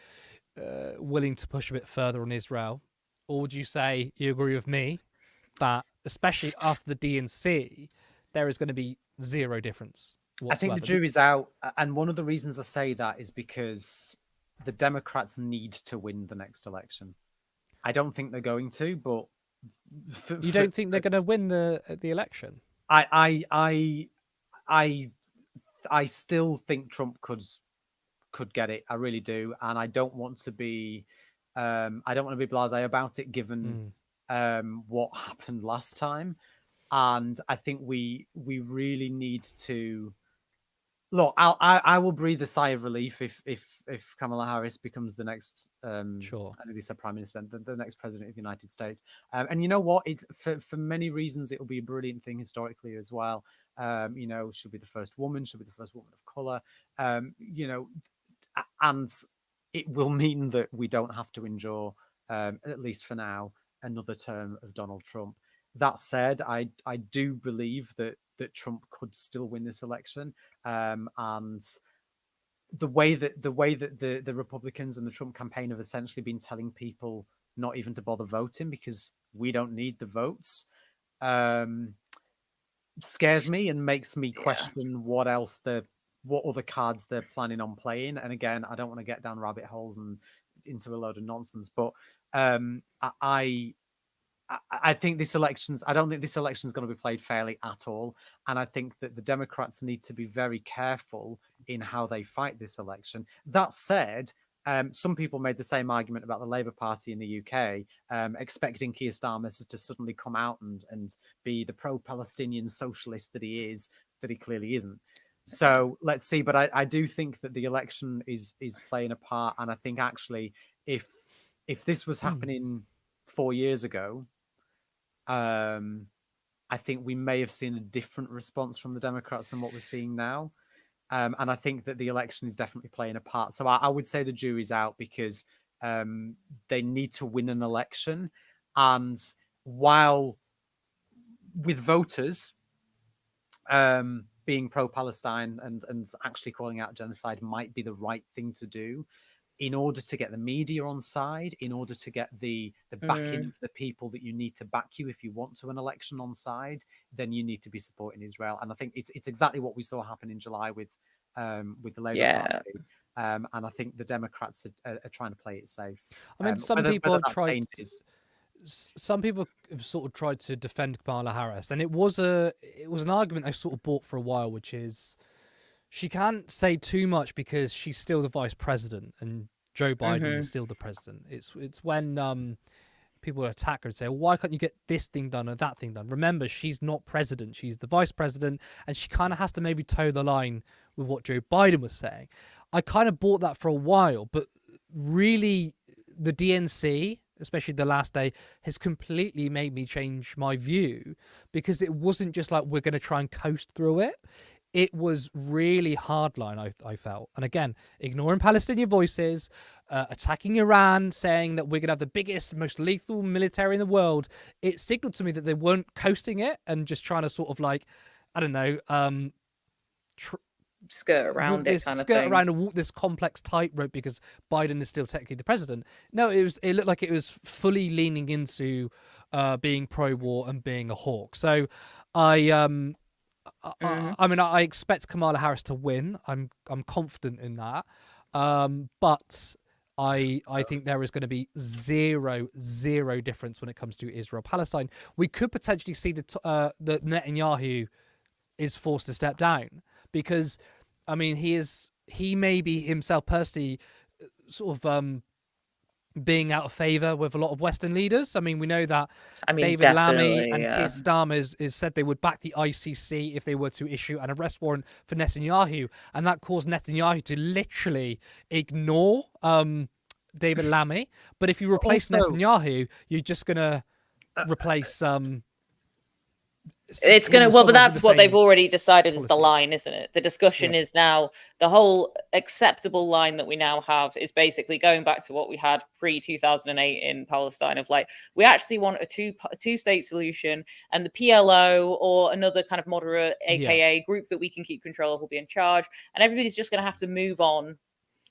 [SPEAKER 1] willing to push a bit further on Israel? Or would you say you agree with me that, especially after the DNC, there is going to be zero difference whatsoever?
[SPEAKER 2] I think the jury's out. And one of the reasons I say that is because the Democrats need to win the next election. I don't think they're going to, but...
[SPEAKER 1] You don't think they're going to win the election?
[SPEAKER 2] I still think Trump could get it. I really do, and I don't want to be blasé about it, given what happened last time. And I think we really need to look. I will breathe a sigh of relief if Kamala Harris becomes the next
[SPEAKER 1] sure.
[SPEAKER 2] I nearly said Prime Minister, the next President of the United States. And you know what? It's for many reasons it will be a brilliant thing historically as well. She'll be the first woman, she'll be the first woman of color. And it will mean that we don't have to endure, at least for now, another term of Donald Trump. That said, I do believe that Trump could still win this election, and the way that the Republicans and the Trump campaign have essentially been telling people not even to bother voting because we don't need the votes, scares me and makes me question what other cards they're planning on playing. And again, I don't want to get down rabbit holes and into a load of nonsense, but I think I don't think this election is going to be played fairly at all. And I think that the Democrats need to be very careful in how they fight this election. That said, some people made the same argument about the Labour Party in the UK, expecting Keir Starmer to suddenly come out and be the pro-Palestinian socialist that he is, that he clearly isn't. So let's see. But I do think that the election is playing a part. And I think actually, if this was happening 4 years ago, I think we may have seen a different response from the Democrats than what we're seeing now. And I think that the election is definitely playing a part. So I would say the jury's out, because they need to win an election. And while with voters being pro-Palestine and actually calling out genocide might be the right thing to do, in order to get the media on side, in order to get the backing of the people that you need to back you if you want to an election on side, then you need to be supporting Israel. And I think it's exactly what we saw happen in July with the Labour Party. And I think the Democrats are trying to play it safe.
[SPEAKER 1] I mean, some people have tried to defend Kamala Harris, and it was an argument I sort of bought for a while, which is, she can't say too much because she's still the vice president and Joe Biden is still the president. It's when people attack her and say, well, why can't you get this thing done or that thing done? Remember, she's not president. She's the vice president, and she kind of has to maybe toe the line with what Joe Biden was saying. I kind of bought that for a while, but really the DNC, especially the last day, has completely made me change my view, because it wasn't just like we're going to try and coast through it. It was really hardline, I felt. And again, ignoring Palestinian voices, attacking Iran, saying that we're going to have the biggest, most lethal military in the world. It signaled to me that they weren't coasting it and just trying to sort of like, I don't know,
[SPEAKER 3] skirt around it kind of
[SPEAKER 1] skirt
[SPEAKER 3] thing.
[SPEAKER 1] around and walk this complex tightrope because Biden is still technically the president. No, it looked like it was fully leaning into being pro-war and being a hawk. So I mean, I expect Kamala Harris to win. I'm confident in that. But I think there is going to be zero difference when it comes to Israel Palestine. We could potentially see the Netanyahu is forced to step down, because I mean he may be himself personally sort of being out of favor with a lot of Western leaders. I mean, we know that David Lammy and Keir Starmer is said they would back the ICC if they were to issue an arrest warrant for Netanyahu, and that caused Netanyahu to literally ignore David Lammy. But if you replace Netanyahu, you're just gonna replace
[SPEAKER 3] it's going to, well, but that's what they've already decided is the line, isn't it? The discussion is now, the whole acceptable line that we now have is basically going back to what we had pre-2008 in Palestine, of like, we actually want a two-state solution, and the PLO or another kind of moderate AKA group that we can keep control of will be in charge, and everybody's just going to have to move on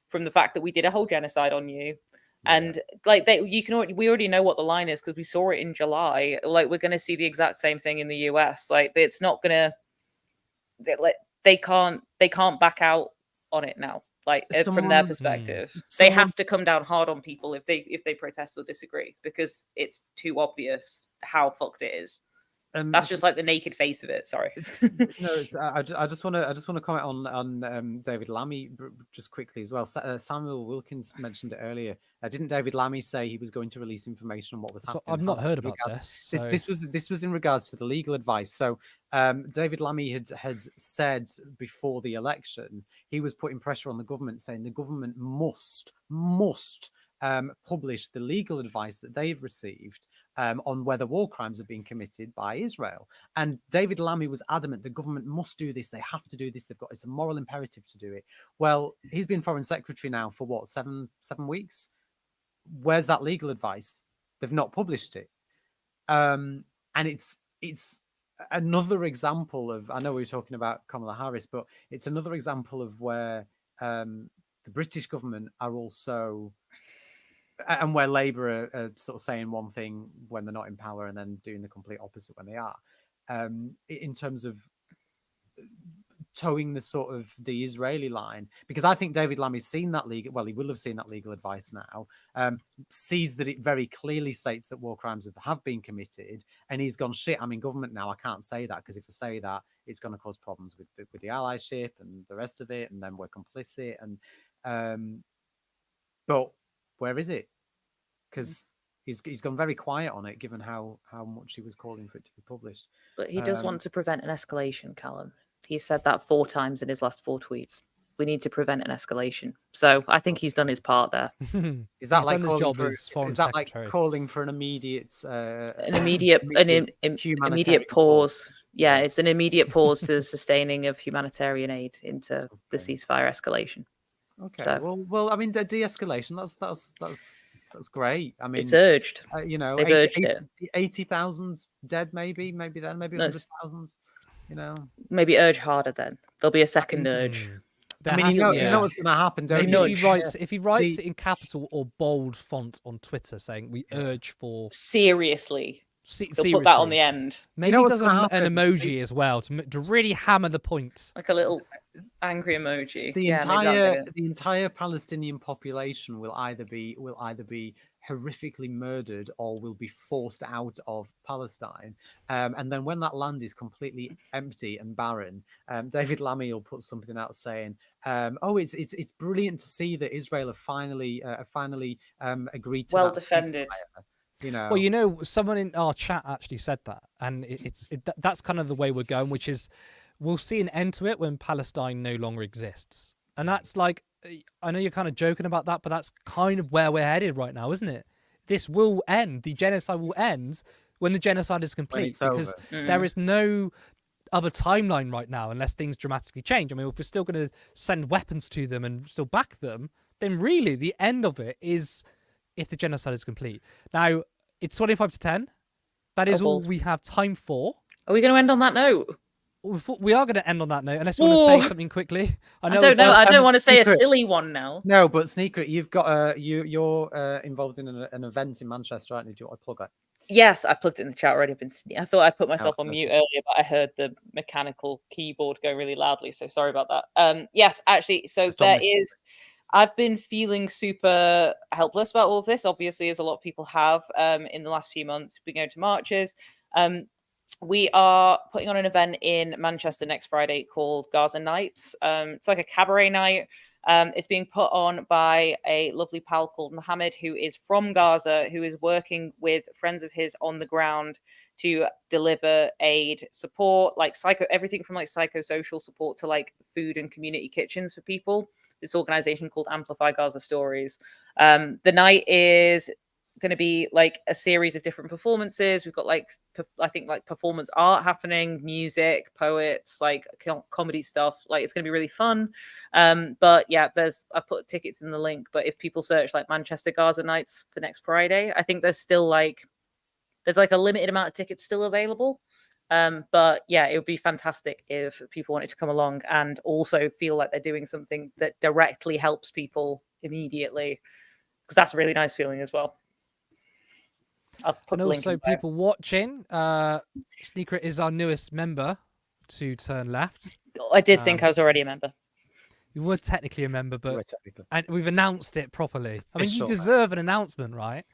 [SPEAKER 3] from the fact that we did a whole genocide on you. And like we already know what the line is because we saw it in July. Like, we're going to see the exact same thing in the US. Like, it's not going to, they can't back out on it now. Like, from their perspective, they have to come down hard on people if they protest or disagree, because it's too obvious how fucked it is. That's just like the naked face of it. Sorry.
[SPEAKER 2] No, I just want to comment on David Lammy just quickly as well. Samuel Wilkins mentioned it earlier. Didn't David Lammy say he was going to release information on what was happening?
[SPEAKER 1] I've not heard about this. So.
[SPEAKER 2] This was in regards to the legal advice. So David Lammy had said before the election he was putting pressure on the government, saying the government must publish the legal advice that they've received on whether war crimes have been committed by Israel. And David Lammy was adamant the government must do this. They have to do this. It's a moral imperative to do it. Well, he's been foreign secretary now for what, seven weeks? Where's that legal advice? They've not published it. And it's another example of, I know we were talking about Kamala Harris, but it's another example of where the British government are also, and where Labour are sort of saying one thing when they're not in power and then doing the complete opposite when they are, in terms of towing the sort of the Israeli line. Because I think David Lammy's seen that legal, well, he will have seen that legal advice now, sees that it very clearly states that war crimes have been committed, and he's gone, shit, I'm in government now, I can't say that, because if I say that, it's going to cause problems with the allyship and the rest of it, and then we're complicit. And but where is it? Because he's gone very quiet on it, given how much he was calling for it to be published.
[SPEAKER 3] But he does want to prevent an escalation, Callum. He said that 4 times in his last 4 tweets. We need to prevent an escalation. So I think he's done his part there.
[SPEAKER 2] Is that like calling for an immediate
[SPEAKER 3] immediate pause? Yeah, it's an immediate pause to the sustaining of humanitarian aid into the ceasefire escalation.
[SPEAKER 2] Okay. So, well, I mean, de-escalation. That's great. I mean,
[SPEAKER 3] it's urged.
[SPEAKER 2] You know,
[SPEAKER 3] they've urged it.
[SPEAKER 2] 80,000 dead, maybe 100,000. You know,
[SPEAKER 3] maybe urge harder. Then there'll be a second urge.
[SPEAKER 2] I mean, you know what's going to happen, don't you?
[SPEAKER 1] If he writes it in capital or bold font on Twitter, saying "We urge for
[SPEAKER 3] seriously." They'll put that on the end.
[SPEAKER 1] Maybe he does an emoji as well to really hammer the point,
[SPEAKER 3] like a little angry emoji.
[SPEAKER 2] The entire Palestinian population will either be horrifically murdered or will be forced out of Palestine. And then when that land is completely empty and barren, David Lammy will put something out saying, it's brilliant to see that Israel have finally agreed to
[SPEAKER 3] well defended.
[SPEAKER 2] You know.
[SPEAKER 1] Well, you know, someone in our chat actually said that, and that's kind of the way we're going, which is we'll see an end to it when Palestine no longer exists. And that's like I know you're kind of joking about that, but that's kind of where we're headed right now, isn't it? This will end. The genocide will end when the genocide is complete,
[SPEAKER 2] it's
[SPEAKER 1] because
[SPEAKER 2] over.
[SPEAKER 1] there is no other timeline right now unless things dramatically change. I mean, if we're still going to send weapons to them and still back them, then really the end of it is if the genocide is complete. Now, it's 25 to 10. That is all we have time for.
[SPEAKER 3] Are we going to end on that note?
[SPEAKER 1] We are going to end on that note, unless you want to say something quickly.
[SPEAKER 3] I don't know. I don't want to say a silly one now.
[SPEAKER 2] No, but Sneakret, you've got you're involved in an event in Manchester, aren't you? Do you want to plug it?
[SPEAKER 3] Yes, I plugged it in the chat already. I thought I put myself on mute earlier, but I heard the mechanical keyboard go really loudly, so sorry about that. Yes, actually, so there is. I've been feeling super helpless about all of this, obviously, as a lot of people have in the last few months. We're going to marches. We are putting on an event in Manchester next Friday called Gaza Nights. It's like a cabaret night. It's being put on by a lovely pal called Mohammed, who is from Gaza, who is working with friends of his on the ground to deliver aid, support, like everything from like psychosocial support to like food and community kitchens for people. This organization called Amplify Gaza Stories. The night is going to be like a series of different performances. We've got like I think like performance art happening, music, poets, like comedy stuff. Like it's going to be really fun. But yeah, I put tickets in the link. But if people search like Manchester Gaza Nights for next Friday, I think there's a limited amount of tickets still available. But yeah, it would be fantastic if people wanted to come along and also feel like they're doing something that directly helps people immediately, because that's a really nice feeling as well.
[SPEAKER 1] And also, people watching, Sneakret is our newest member to Turn Left.
[SPEAKER 3] I did think I was already a member.
[SPEAKER 1] You were technically a member, but and we've announced it properly. I mean, you deserve an announcement, right?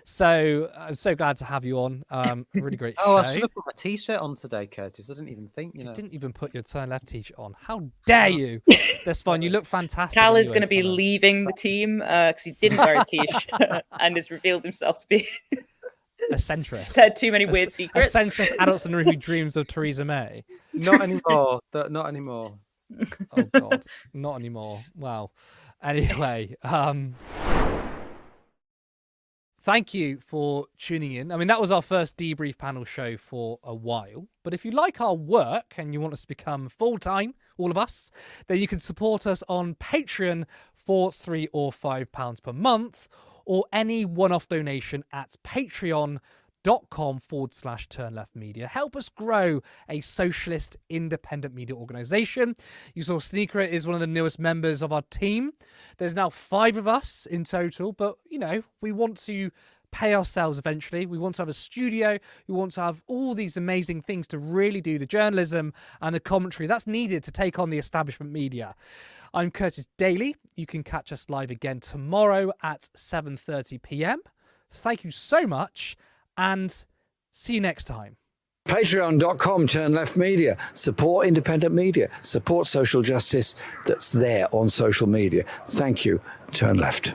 [SPEAKER 1] So I'm so glad to have you on. Really great show.
[SPEAKER 2] I should have put my t-shirt on today, Curtis. I didn't even think. You
[SPEAKER 1] didn't even put your Turn Left t-shirt on. How dare you? That's fine. You look fantastic.
[SPEAKER 3] Cal is going to be leaving the team because he didn't wear his t-shirt and has revealed himself to be
[SPEAKER 1] a centrist.
[SPEAKER 3] Said too many weird secrets.
[SPEAKER 1] A centrist adult in the room who dreams of Theresa May.
[SPEAKER 2] Not anymore. Not anymore.
[SPEAKER 1] Oh God, not anymore. Wow. Anyway, thank you for tuning in. I mean, that was our first debrief panel show for a while. But if you like our work and you want us to become full-time, all of us, then you can support us on Patreon for £3 or £5 per month, or any one-off donation at patreon.com/turnleftmedia. Help us grow a socialist independent media organisation. You saw Sneakret is one of the newest members of our team. There's now 5 of us in total, but we want to pay ourselves eventually. We want to have a studio. We want to have all these amazing things to really do the journalism and the commentary that's needed to take on the establishment media. I'm Curtis Daly. You can catch us live again tomorrow at 7:30 p.m. Thank you so much, and see you next time.
[SPEAKER 4] Patreon.com, Turn Left Media. Support independent media. Support social justice that's there on social media. Thank you, Turn Left.